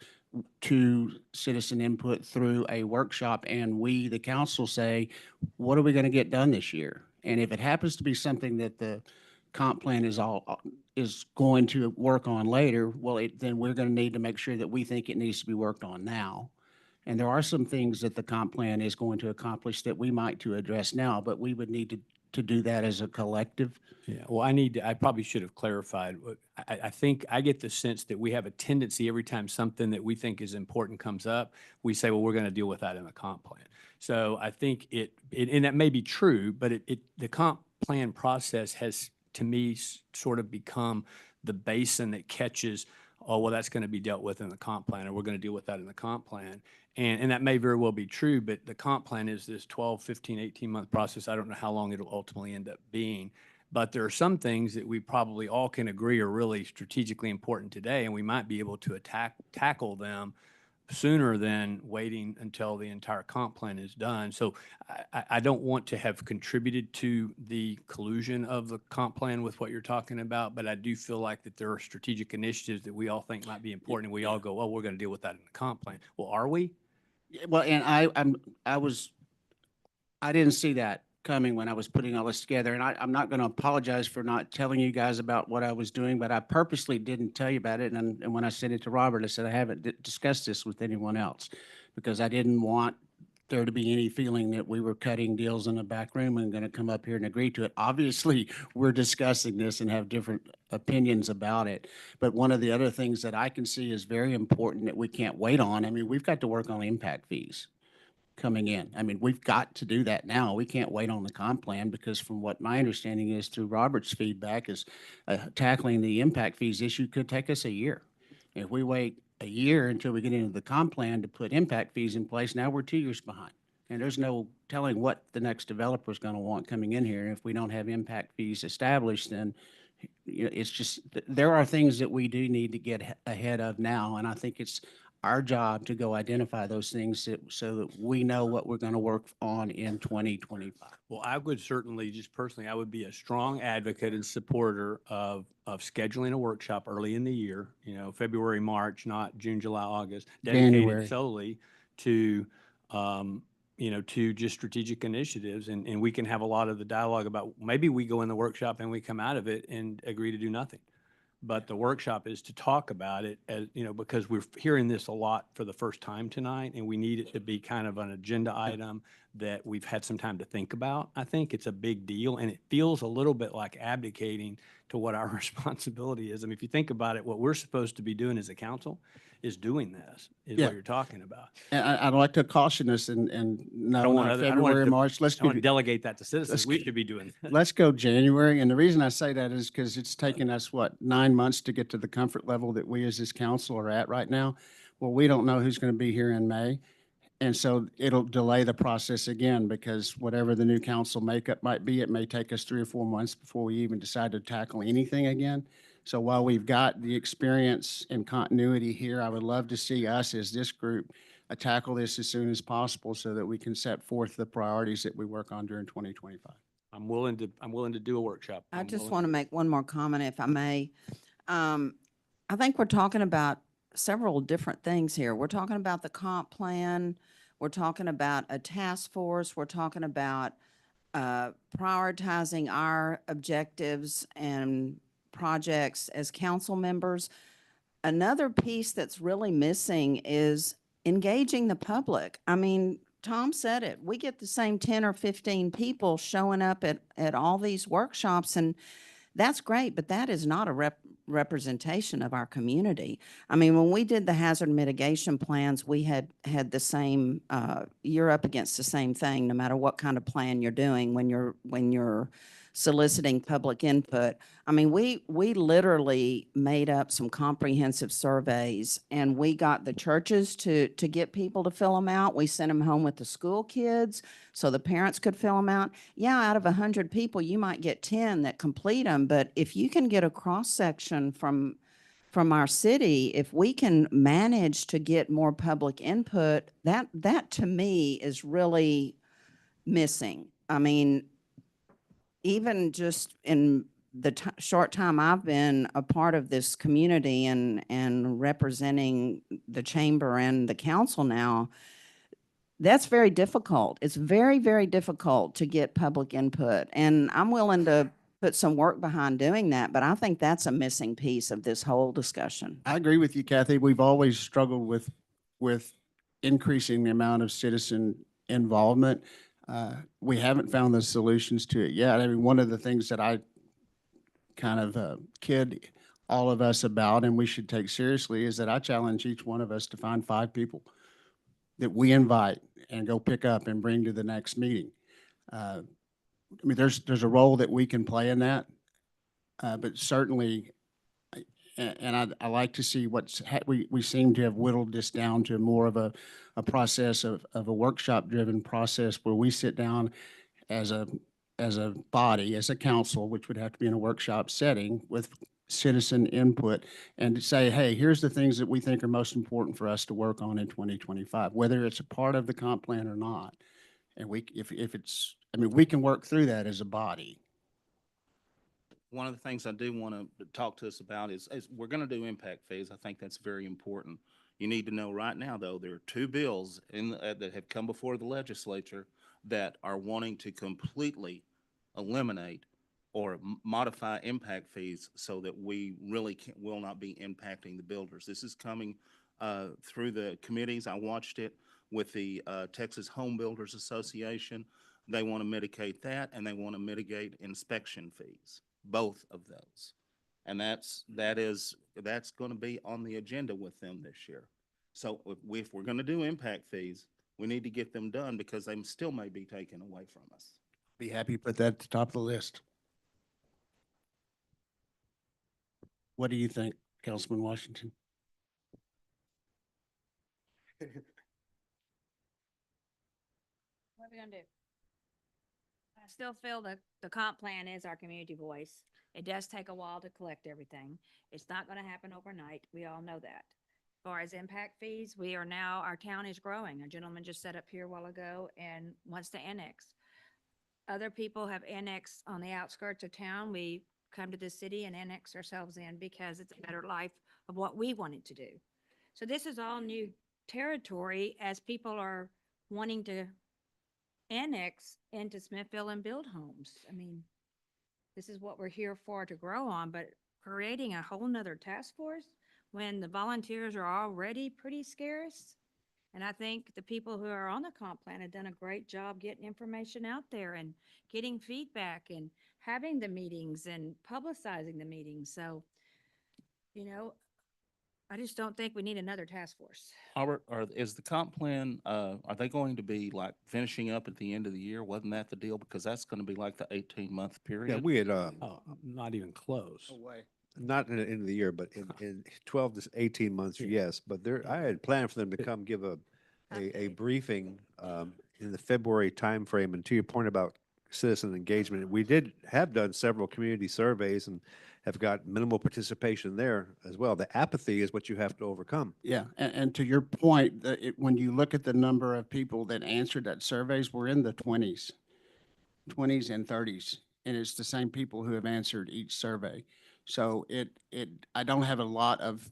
to citizen input through a workshop and we, the council, say, what are we going to get done this year? And if it happens to be something that the comp plan is going to work on later, well, then we're going to need to make sure that we think it needs to be worked on now. And there are some things that the comp plan is going to accomplish that we might to address now, but we would need to do that as a collective. Yeah, well, I probably should have clarified. I think I get the sense that we have a tendency every time something that we think is important comes up, we say, well, we're going to deal with that in the comp plan. So I think and that may be true, but the comp plan process has, to me, sort of become the basin that catches, oh, well, that's going to be dealt with in the comp plan, or we're going to deal with that in the comp plan. And that may very well be true, but the comp plan is this 12, 15, 18-month process. I don't know how long it'll ultimately end up being. But there are some things that we probably all can agree are really strategically important today, and we might be able to tackle them sooner than waiting until the entire comp plan is done. So I don't want to have contributed to the collusion of the comp plan with what you're talking about, but I do feel like that there are strategic initiatives that we all think might be important, and we all go, oh, we're going to deal with that in the comp plan. Well, are we? Well, and I didn't see that coming when I was putting all this together. And I'm not going to apologize for not telling you guys about what I was doing, but I purposely didn't tell you about it. And when I sent it to Robert, I said, I haven't discussed this with anyone else because I didn't want there to be any feeling that we were cutting deals in the back room and going to come up here and agree to it. Obviously, we're discussing this and have different opinions about it. But one of the other things that I can see is very important that we can't wait on. I mean, we've got to work on impact fees coming in. I mean, we've got to do that now. We can't wait on the comp plan because from what my understanding is through Robert's feedback is tackling the impact fees issue could take us a year. If we wait a year until we get into the comp plan to put impact fees in place, now we're 2 years behind. And there's no telling what the next developer is going to want coming in here. And if we don't have impact fees established, then it's just, there are things that we do need to get ahead of now. And I think it's our job to go identify those things so that we know what we're going to work on in 2025. Well, I would certainly, just personally, I would be a strong advocate and supporter of scheduling a workshop early in the year, February, March, not June, July, August, dedicated January. solely to, to just strategic initiatives, and we can have a lot of the dialogue about, maybe we go in the workshop and we come out of it and agree to do nothing. But the workshop is to talk about it as, because we're hearing this a lot for the first time tonight, and we need it to be kind of an agenda item that we've had some time to think about. I think it's a big deal, and it feels a little bit like abdicating to what our responsibility is. I mean, if you think about it, what we're supposed to be doing as a council is doing this, is Yeah. what you're talking about. And I'd like to caution us and I no, don't want not other- I don't want February, to- March, let's I want to do, delegate that to citizens. let's We go- should be doing that. let's go January. And the reason I say that is because it's taken us, 9 months to get to the comfort level that we as this council are at right now. Well, we don't know who's going to be here in May. And so it'll delay the process again, because whatever the new council makeup might be, it may take us 3 or 4 months before we even decide to tackle anything again. So while we've got the experience and continuity here, I would love to see us as this group tackle this as soon as possible so that we can set forth the priorities that we work on during 2025. I'm willing to do a workshop. I I'm just willing- want to make one more comment, if I may. I think we're talking about several different things here. We're talking about the comp plan. We're talking about a task force. We're talking about prioritizing our objectives and projects as council members. Another piece that's really missing is engaging the public. I mean, Tom said it. We get the same 10 or 15 people showing up at all these workshops, and that's great, but that is not a representation of our community. I mean, when we did the hazard mitigation plans, we had the same, you're up against the same thing, no matter what kind of plan you're doing when you're soliciting public input. I mean, we literally made up some comprehensive surveys, and we got the churches to get people to fill them out. We sent them home with the school kids so the parents could fill them out. Yeah, out of 100 people, you might get 10 that complete them, but if you can get a cross-section from our city, if we can manage to get more public input, that to me is really missing. I mean, even just in the short time I've been a part of this community and representing the chamber and the council now, that's very difficult. It's very, very difficult to get public input. And I'm willing to put some work behind doing that, but I think that's a missing piece of this whole discussion. I agree with you, Kathy. We've always struggled with increasing the amount of citizen involvement. We haven't found the solutions to it yet. I mean, one of the things that I kind of kid all of us about, and we should take seriously, is that I challenge each one of us to find 5 people that we invite and go pick up and bring to the next meeting. I mean, there's a role that we can play in that, but certainly, and I like to see we seem to have whittled this down to more of a process of a workshop-driven process where we sit down as a body, as a council, which would have to be in a workshop setting with citizen input, and to say, hey, here's the things that we think are most important for us to work on in 2025, whether it's a part of the comp plan or not. And if it's, I mean, we can work through that as a body. One of the things I do want to talk to us about is we're going to do impact fees. I think that's very important. You need to know right now, though, there are 2 bills that have come before the legislature that are wanting to completely eliminate or modify impact fees so that we really will not be impacting the builders. This is coming through the committees. I watched it with the Texas Home Builders Association. They want to mitigate that, and they want to mitigate inspection fees, both of those. And that's going to be on the agenda with them this year. So if we're going to do impact fees, we need to get them done because they still may be taken away from us. Be happy to put that at the top of the list. What do you think, Councilman Washington? What are we gonna do? I still feel that the comp plan is our community voice. It does take a while to collect everything. It's not gonna happen overnight. We all know that. As far as impact fees, our town is growing. A gentleman just sat up here a while ago and wants to annex. Other people have annexed on the outskirts of town. We come to the city and annex ourselves in because it's a better life of what we wanted to do. So this is all new territory as people are wanting to annex into Smithville and build homes. I mean, this is what we're here for, to grow on, but creating a whole nother task force when the volunteers are already pretty scarce. And I think the people who are on the comp plan have done a great job getting information out there and getting feedback and having the meetings and publicizing the meetings. So, you know, I just don't think we need another task force. Albert, is the comp plan, are they going to be like finishing up at the end of the year? Wasn't that the deal? Because that's going to be like the 18-month period. Yeah, we had, Oh, not even close. not in the end of the year, but in 12 to 18 months, yes. But there, I had planned for them to come give a briefing in the February timeframe. And to your point about citizen engagement, we have done several community surveys and have got minimal participation there as well. The apathy is what you have to overcome. Yeah, and to your point, when you look at the number of people that answered that surveys, we're in the 20s and 30s, and it's the same people who have answered each survey. So I don't have a lot of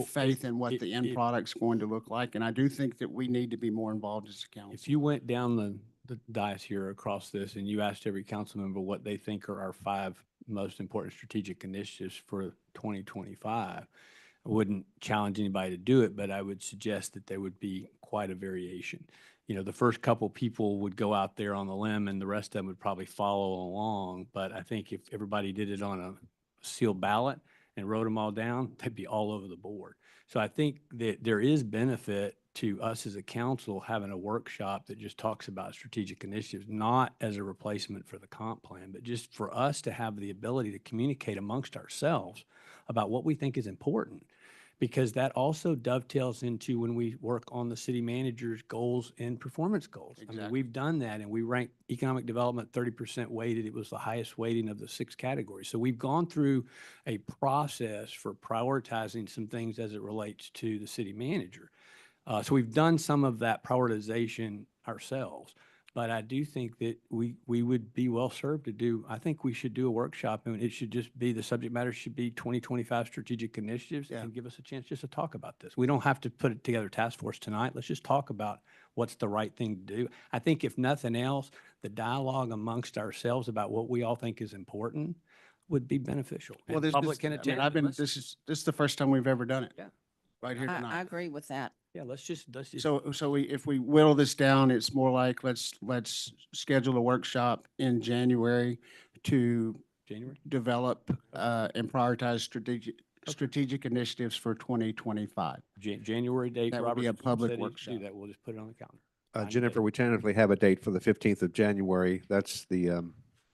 faith in what the end product's going to look like, and I do think that we need to be more involved as a council. If you went down the dais here across this and you asked every council member what they think are our 5 most important strategic initiatives for 2025, I wouldn't challenge anybody to do it, but I would suggest that there would be quite a variation. You know, the first couple people would go out there on the limb and the rest of them would probably follow along. But I think if everybody did it on a sealed ballot and wrote them all down, they'd be all over the board. So I think that there is benefit to us as a council having a workshop that just talks about strategic initiatives, not as a replacement for the comp plan, but just for us to have the ability to communicate amongst ourselves about what we think is important. Because that also dovetails into when we work on the city manager's goals and performance goals. I mean, Exactly. we've done that and we ranked economic development 30% weighted. It was the highest weighting of the 6 categories. So we've gone through a process for prioritizing some things as it relates to the city manager. So we've done some of that prioritization ourselves. But I do think that we would be well served to do, I think we should do a workshop and it should just be, the subject matter should be 2025 strategic initiatives and give us a chance just to talk about this. We don't have to put it together task force tonight. Let's just talk about what's the right thing to do. I think if nothing else, the dialogue amongst ourselves about what we all think is important would be beneficial. Well, And this public is, can I mean, attend. I've been, Let's- this is the first time we've ever done it. Yeah. Right here I tonight. agree with that. Yeah, let's just. So if we whittle this down, it's more like, let's schedule a workshop in January to January? develop and prioritize strategic initiatives for 2025. January date. That would be Robert a public said he could workshop. Do that. We'll just put it on the calendar. Find a Jennifer, date. we tentatively have a date for the 15th of January. That's the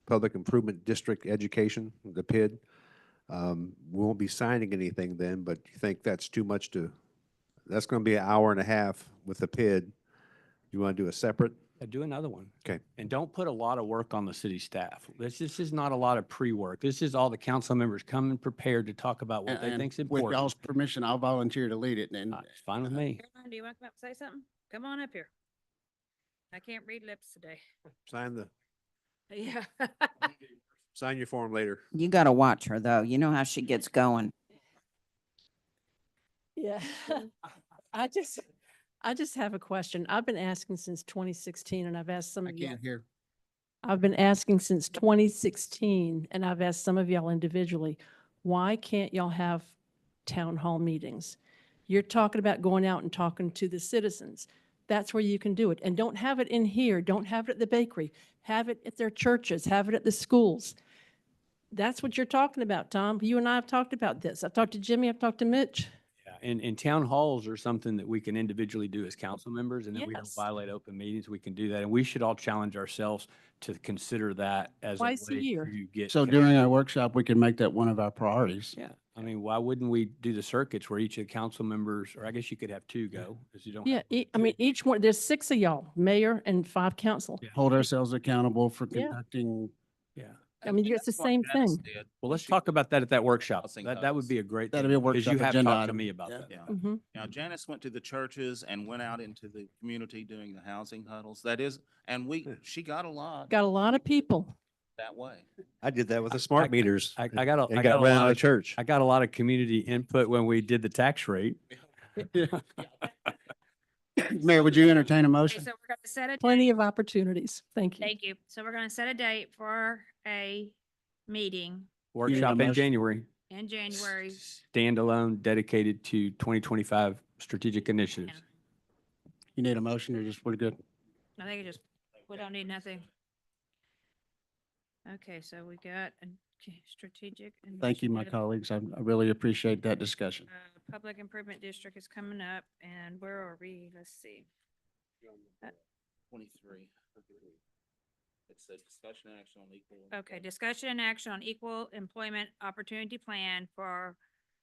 Public Improvement District Education, the PID. We won't be signing anything then, but you think that's too much that's going to be an hour and a half with the PID. You want to do a separate? Yeah, do another one. Okay. And don't put a lot of work on the city staff. This is not a lot of pre-work. This is all the council members coming prepared to talk about what they And think's with important. y'all's permission, I'll volunteer to lead it. And It's fine with me. Caroline, do you want to come up and say something? Come on up here. I can't read lips today. Yeah. Sign your form later. You got to watch her though. You know how she gets going. Yeah, I just have a question. I've been asking since 2016 and I've asked some I of you. can't hear. I've been asking since 2016 and I've asked some of y'all individually, why can't y'all have town hall meetings? You're talking about going out and talking to the citizens. That's where you can do it. And don't have it in here. Don't have it at the bakery. Have it at their churches. Have it at the schools. That's what you're talking about, Tom. You and I have talked about this. I've talked to Jimmy. I've talked to Mitch. Yeah, and town halls are something that we can individually do as council members, and then we don't Yes. violate open meetings. We can do that, and we should all challenge ourselves to consider that as Twice a way year. to get. So during our workshop, we can make that one of our priorities. Yeah, I mean, why wouldn't we do the circuits where each of the council members, or I guess you could have 2 go, because you don't. Yeah, I mean, each one, there's 6 of y'all, mayor and 5 council. Yeah. Hold ourselves accountable for Yeah. conducting. Yeah. I mean, it's the same thing. Well, let's talk about that at that workshop. Housing That would be a great. That'd thing, be a because workshop you have agenda talked to item. me about Yeah. that. Yeah. Mhm. Now, Janice went to the churches and went out into the community doing the housing huddles. That is, and she got a lot Got a lot of people. that way. I did that with the smart meters. I got a- and I got got a ran lot out of of- church. I got a lot of community input when we did the tax rate. Mayor, would you entertain a Okay, motion? so we're going to set a Plenty date. of opportunities. Thank you. Thank you. So we're going to set a date for a meeting Workshop in motion? January, in January. standalone, dedicated to 2025 strategic initiatives. You need a motion or just, we're good? I think it just, we don't need nothing. Okay, so we got a strategic. Thank you, my initiative. colleagues. I really appreciate that discussion. Public Improvement District is coming up, and where are we? Let's see. 23. It's a discussion and action on equal. Okay, discussion and action on equal employment opportunity plan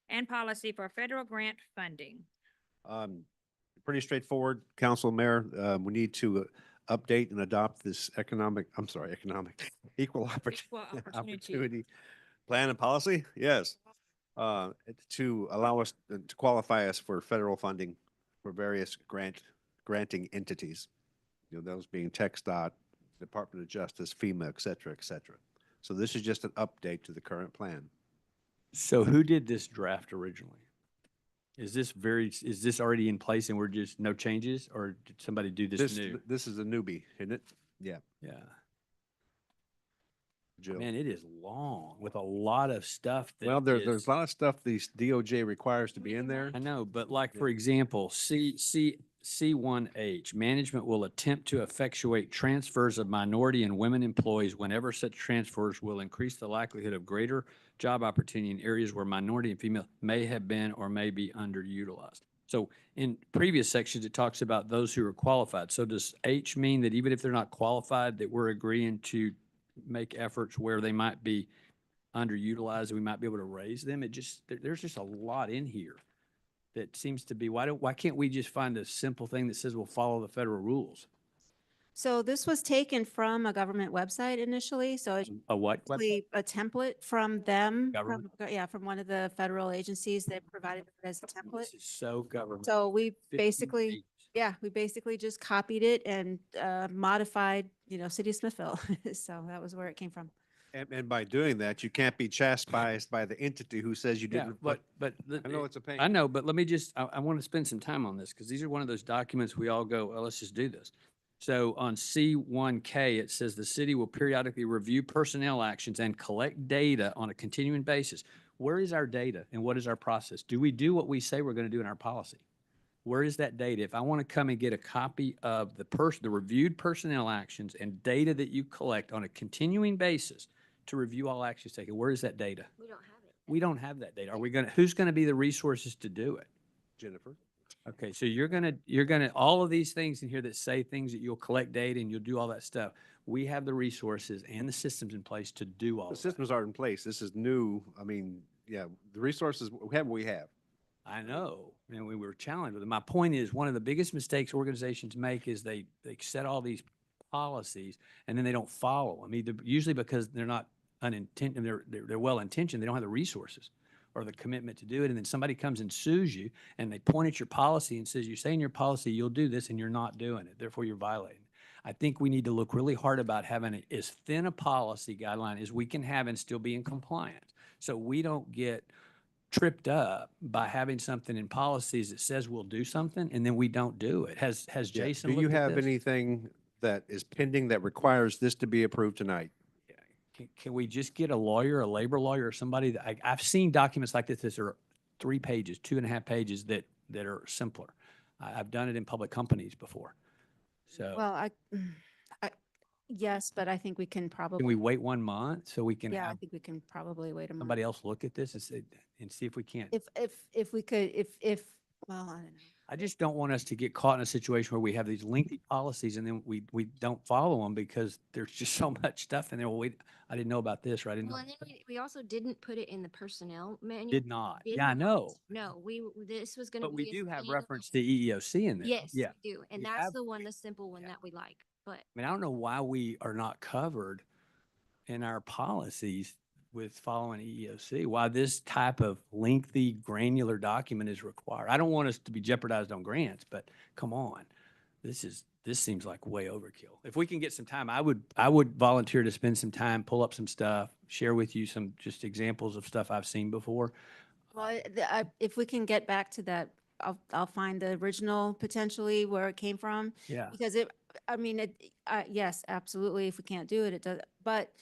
and policy for federal grant funding. Pretty straightforward, Council, Mayor. We need to update and adopt this equal opportunity plan and policy. Yes. To allow us to qualify us for federal funding for various granting entities. Those being TxDOT, Department of Justice, FEMA, et cetera, et cetera. So this is just an update to the current plan. So who did this draft originally? Is this already in place and we're just no changes, or did somebody do this new? This is a newbie, isn't it? Yeah. Yeah. Jill. Man, it is long with a lot of stuff. That Well, there's is- a lot of stuff these DOJ requires to be in there. I know, but like, for example, C1H, management will attempt to effectuate transfers of minority and women employees whenever such transfers will increase the likelihood of greater job opportunity in areas where minority and female may have been or may be underutilized. So in previous sections, it talks about those who are qualified. So does H mean that even if they're not qualified, that we're agreeing to make efforts where they might be underutilized, and we might be able to raise them? There's just a lot in here that seems to be, why can't we just find a simple thing that says we'll follow the federal rules? So this was taken from a government website initially, so it's A what? actually a template from them. Government? From one of the federal agencies that provided it as a template. This is so government. So we 15 basically, pages. we basically just copied it and modified, City of Smithville. So that was where it came from. And by doing that, you can't be chastised by the entity who says you Yeah, didn't. but I know it's a pain. I know, but let me I want to spend some time on this because these are one of those documents we all go, well, let's just do this. So on C1K, it says the city will periodically review personnel actions and collect data on a continuing basis. Where is our data and what is our process? Do we do what we say we're going to do in our policy? Where is that data? If I want to come and get a copy of the reviewed personnel actions and data that you collect on a continuing basis to review all actions taken, where is that data? We don't have it. We don't have that data. Who's going to be the resources to do it? Jennifer? Okay, so you're gonna, all of these things in here that say things that you'll collect data and you'll do all that stuff. We have the resources and the systems in place to do all The of that. systems are in place. This is new. I mean, yeah, the resources we have, we have. I know, and we were challenged with it. My point is, one of the biggest mistakes organizations make is they set all these policies and then they don't follow them, either usually because they're not unintentional, they're well intentioned, they don't have the resources or the commitment to do it, and then somebody comes and sues you and they point at your policy and says, you say in your policy you'll do this and you're not doing it, therefore you're violating. I think we need to look really hard about having as thin a policy guideline as we can have and still be in compliance. So we don't get tripped up by having something in policies that says we'll do something and then we don't do it. Has Yeah. Jason Do you looked at have this? anything that is pending that requires this to be approved tonight? Can we just get a lawyer, a labor lawyer, or somebody that I've seen documents like this that are 3 pages, 2.5 pages that are simpler. I've done it in public companies before. So Well, yes, but I think we can probably. can we wait 1 month so we can Yeah, I have think we can probably wait a month. somebody else look at this and see if we can't? If we could, well, I don't know. I just don't want us to get caught in a situation where we have these lengthy policies and then we don't follow them because there's just so much stuff in there. Well, I didn't know about this, or I didn't know. Well, and then we also didn't put it in the personnel manual. Did not. Did Yeah, I not. know. No, this was gonna be. But we a do have standalone- reference to EEOC in there. Yes, we Yeah. do. And We that's have- the one, the simple one that we like, but. I mean, I don't know why we are not covered in our policies with following EEOC, why this type of lengthy granular document is required. I don't want us to be jeopardized on grants, but come on. This seems like way overkill. If we can get some time, I would volunteer to spend some time, pull up some stuff, share with you some just examples of stuff I've seen before. Well, if we can get back to that I'll find the original potentially where it came from. Yeah. Because I mean, yes, absolutely. If we can't do it, it does, but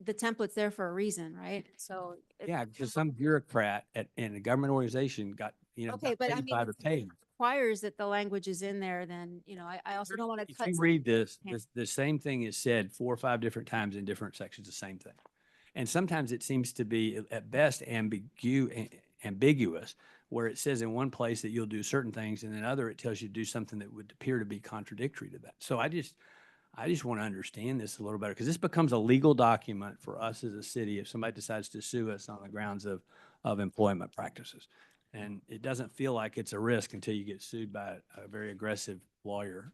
the template's there for a reason, right? So. Yeah, because some bureaucrat in a government organization got, Okay, got but I paid mean, by the if it page. requires that the language is in there, then, I also don't want to If cut. you some- read this, Yeah. the same thing is said 4 or 5 different times in different sections, the same thing. And sometimes it seems to be at best ambiguous, where it says in one place that you'll do certain things and then other it tells you to do something that would appear to be contradictory to that. So I just want to understand this a little better because this becomes a legal document for us as a city if somebody decides to sue us on the grounds of employment practices. And it doesn't feel like it's a risk until you get sued by a very aggressive lawyer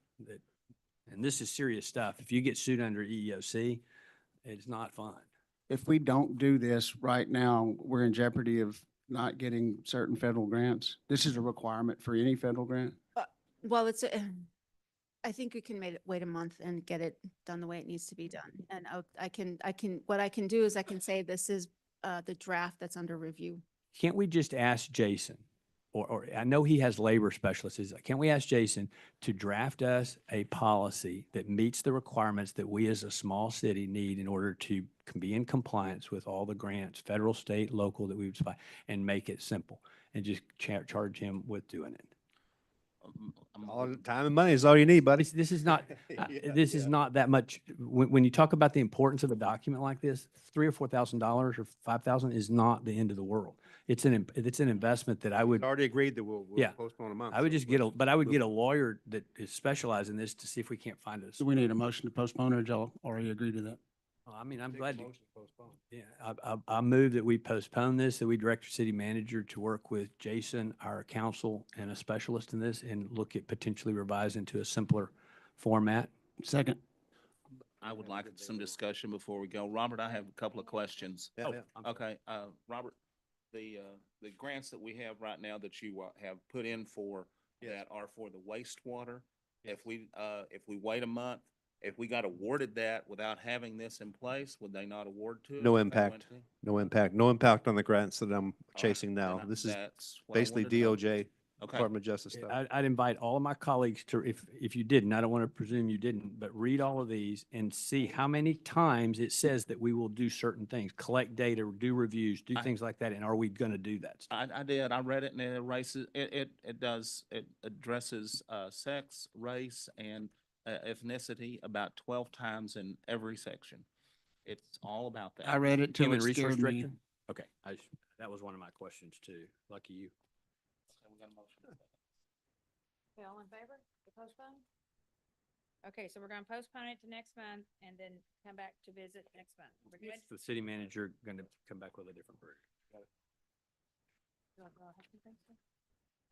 and this is serious stuff. If you get sued under EEOC, it's not fun. If we don't do this right now, we're in jeopardy of not getting certain federal grants. This is a requirement for any federal grant. Well, I think we can wait a month and get it done the way it needs to be done. And what I can do is I can say this is the draft that's under review. Can't we just ask Jason, or I know he has labor specialists, can't we ask Jason to draft us a policy that meets the requirements that we as a small city need in order to be in compliance with all the grants, federal, state, local that we would supply, and make it simple and just charge him with doing it? All the time and money is all you need, buddy. This is not, Yeah, this is yeah. not that much. When you talk about the importance of a document like this, $3,000 or $4,000 or $5,000 is not the end of the world. It's an investment that I would. Already agreed that we'll Yeah. postpone a month. I would so just get we'll- but I would we'll- get a lawyer that is specialized in this to see if we can't find us. Do we need a motion to postpone or Joe already agree to that? I mean, I'm glad you. Yeah, I move that we postpone this, that we direct our city manager to work with Jason, our counsel, and a specialist in this and look at potentially revise into a simpler format. Second. I would like some discussion before we go. Robert, I have a couple of questions. Yeah, yeah. Okay, Robert, the grants that we have right now that you have put in for that are for the wastewater. If we wait a month, if we got awarded that without having this in place, would they not award to us? No if they impact, went to- no impact, no impact on the grants that I'm All right, chasing now. then This is that's what I basically wanted to know. DOJ, Okay. Department of Justice stuff. I'd invite all of my colleagues to, if you didn't, I don't want to presume you didn't, but read all of these and see how many times it says that we will do certain things, collect data, do reviews, do things like that. And are we going to do that? I did. I read it and it erases, it addresses, sex, race, and ethnicity about 12 times in every section. It's all about that. I read it till Human it resource scared me. director? Okay, that was one of my questions too. Lucky you. So we got a motion. Okay, all in favor to postpone? Okay, so we're gonna postpone it to next month and then come back to visit next month. We're good? The city manager going to come back with a different version.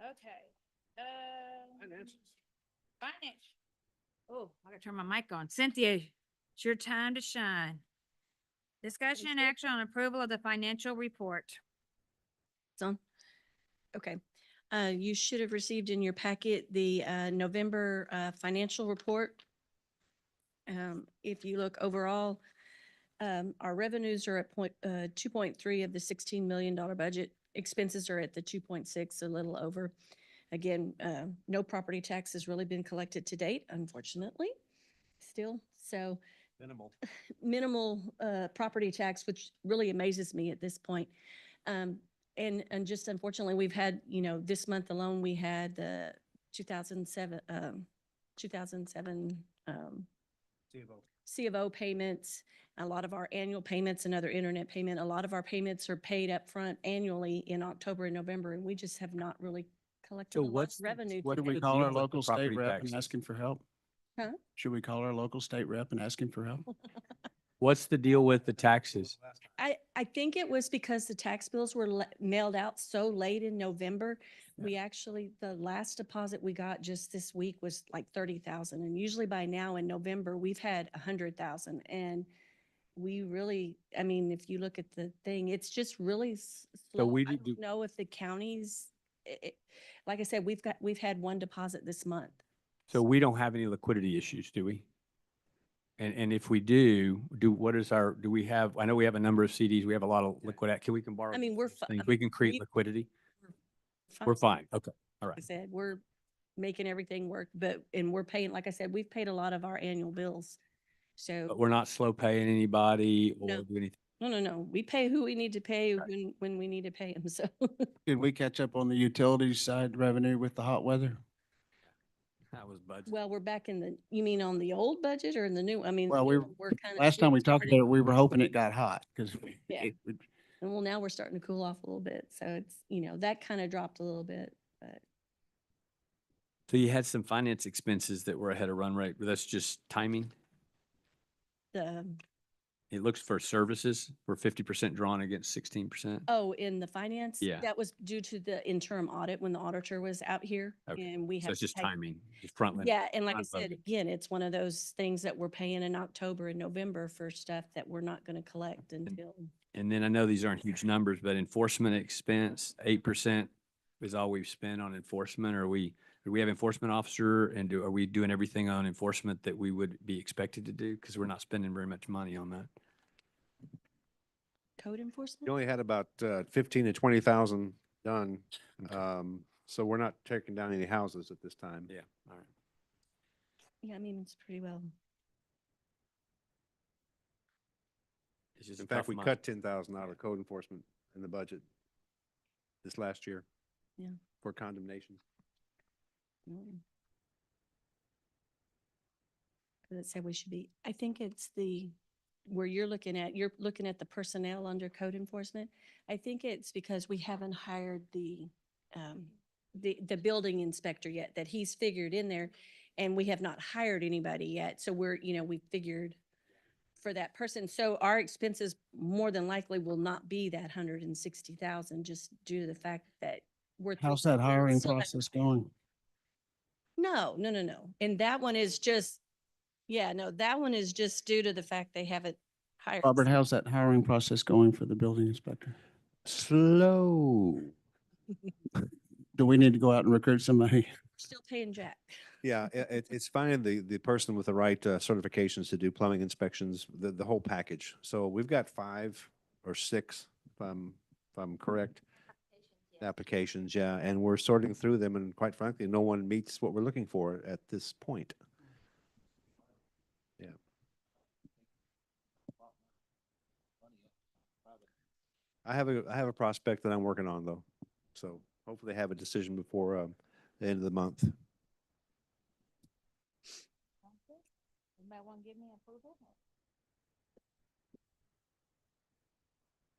Okay, finance. Oh, I gotta turn my mic on. Cynthia, it's your time to shine. Discussion and action on approval of the financial report. On. Okay. You should have received in your packet the November financial report. If you look overall, our revenues are at 2.3 of the $16 million budget. Expenses are at the 2.6, a little over. Again, no property tax has really been collected to date, unfortunately, still. So minimal property tax, which really amazes me at this point. And just unfortunately, we've had, this month alone, we had the 2007 C of O payments, a lot of our annual payments and other internet payment. A lot of our payments are paid up front annually in October and November, and we just have not really collected So a lot what's of revenue. What do to we date. call deal our with the local state property rep and taxes? ask him for help? Huh? Should we call our local state rep and ask him for help? What's the deal with the taxes? I think it was because the tax bills were mailed out so late in November. We actually, the last deposit we got just this week was like 30,000. And usually by now in November, we've had 100,000. And we really, I mean, if you look at the thing, it's just really slow. we I do- don't know if the counties, like I said, we've had one deposit this month. So we don't have any liquidity issues, do we? And if we do we have, I know we have a number of CDs, we have a lot of liquid, can we can borrow? I mean, we're those fi- things? I We mean, can create we- liquidity? We're fine, okay. All Like I right. said, we're making everything work, and we're paying, like I said, we've paid a lot of our annual bills. So. But we're not slow paying anybody No. or do anything. No. We pay who we need to pay when we need to pay them, so. Did we catch up on the utilities side revenue with the hot weather? That was budget. Well, we're back in the, you mean on the old budget or in the new? I mean. Well, we're kind of. last time we talked about it, we were hoping it got hot because Yeah. And well, now we're starting to cool off a little bit. So it's, that kind of dropped a little bit, but So you had some finance expenses that were ahead of run rate, but that's just timing. the, It looks for services, we're 50% drawn against 16%. oh, in the finance? Yeah. That was due to the interim audit when the auditor was out here Okay. and we So have. it's to just pay- timing, just front loaded. Yeah, and like I front said, loaded. again, it's one of those things that we're paying in October and November for stuff that we're not going to collect until. And then I know these aren't huge numbers, but enforcement expense, 8% is all we've spent on enforcement. Do we have enforcement officer and are we doing everything on enforcement that we would be expected to do? Because we're not spending very much money on that. Code enforcement? You only had about 15 to 20,000 done. So we're not taking down any houses at this time. Yeah, all right. Yeah, I mean, it's pretty well. It's just In a fact, tough we month. cut 10,000 out of code enforcement in the budget this last year. Yeah. For condemnation. Let's say we should be, I think it's where you're looking at the personnel under code enforcement. I think it's because we haven't hired the building inspector yet, that he's figured in there, and we have not hired anybody yet. So we figured for that person. So our expenses more than likely will not be that 160,000, just due to the fact that we're. How's that hiring still not- process going? No. And that one is just, that one is just due to the fact they haven't hired. Robert, how's that hiring process going for the building inspector? Slow. Do we need to go out and recruit somebody? Still paying Jack. Yeah, it's finding the person with the right certifications to do plumbing inspections, the whole package. So we've got 5 or 6, if I'm correct. Applications, yeah, and we're sorting through them, and quite frankly, no one meets what we're looking for at this point. Yeah. I have a prospect that I'm working on though, so hopefully have a decision before the end of the month. Anybody want to give me approval?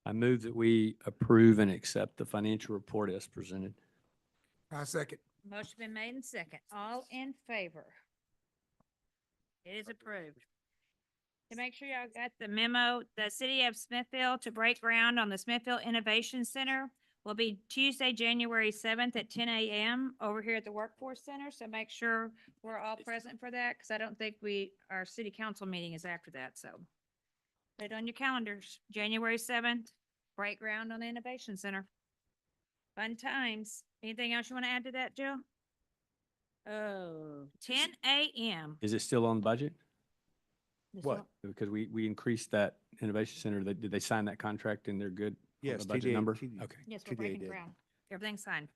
I move that we approve and accept the financial report as presented. I second. Motion been made and second. All in favor? It is approved. To make sure y'all got the memo, the city of Smithfield to break ground on the Smithfield Innovation Center will be Tuesday, January 7th at 10 a.m. over here at the Workforce Center. So make sure we're all present for that, because I don't think our city council meeting is after that, so. Put it on your calendars, January 7th, break ground on the Innovation Center. Fun times. Anything else you want to add to that, Jill? Oh, 10 a.m. Is it still on budget? This What? one- Because we increased that innovation center. Did they sign that contract and they're good? on Yes, the budget TDA number? TDA. Okay. Yes, we're TDA breaking did. ground. Everything's signed.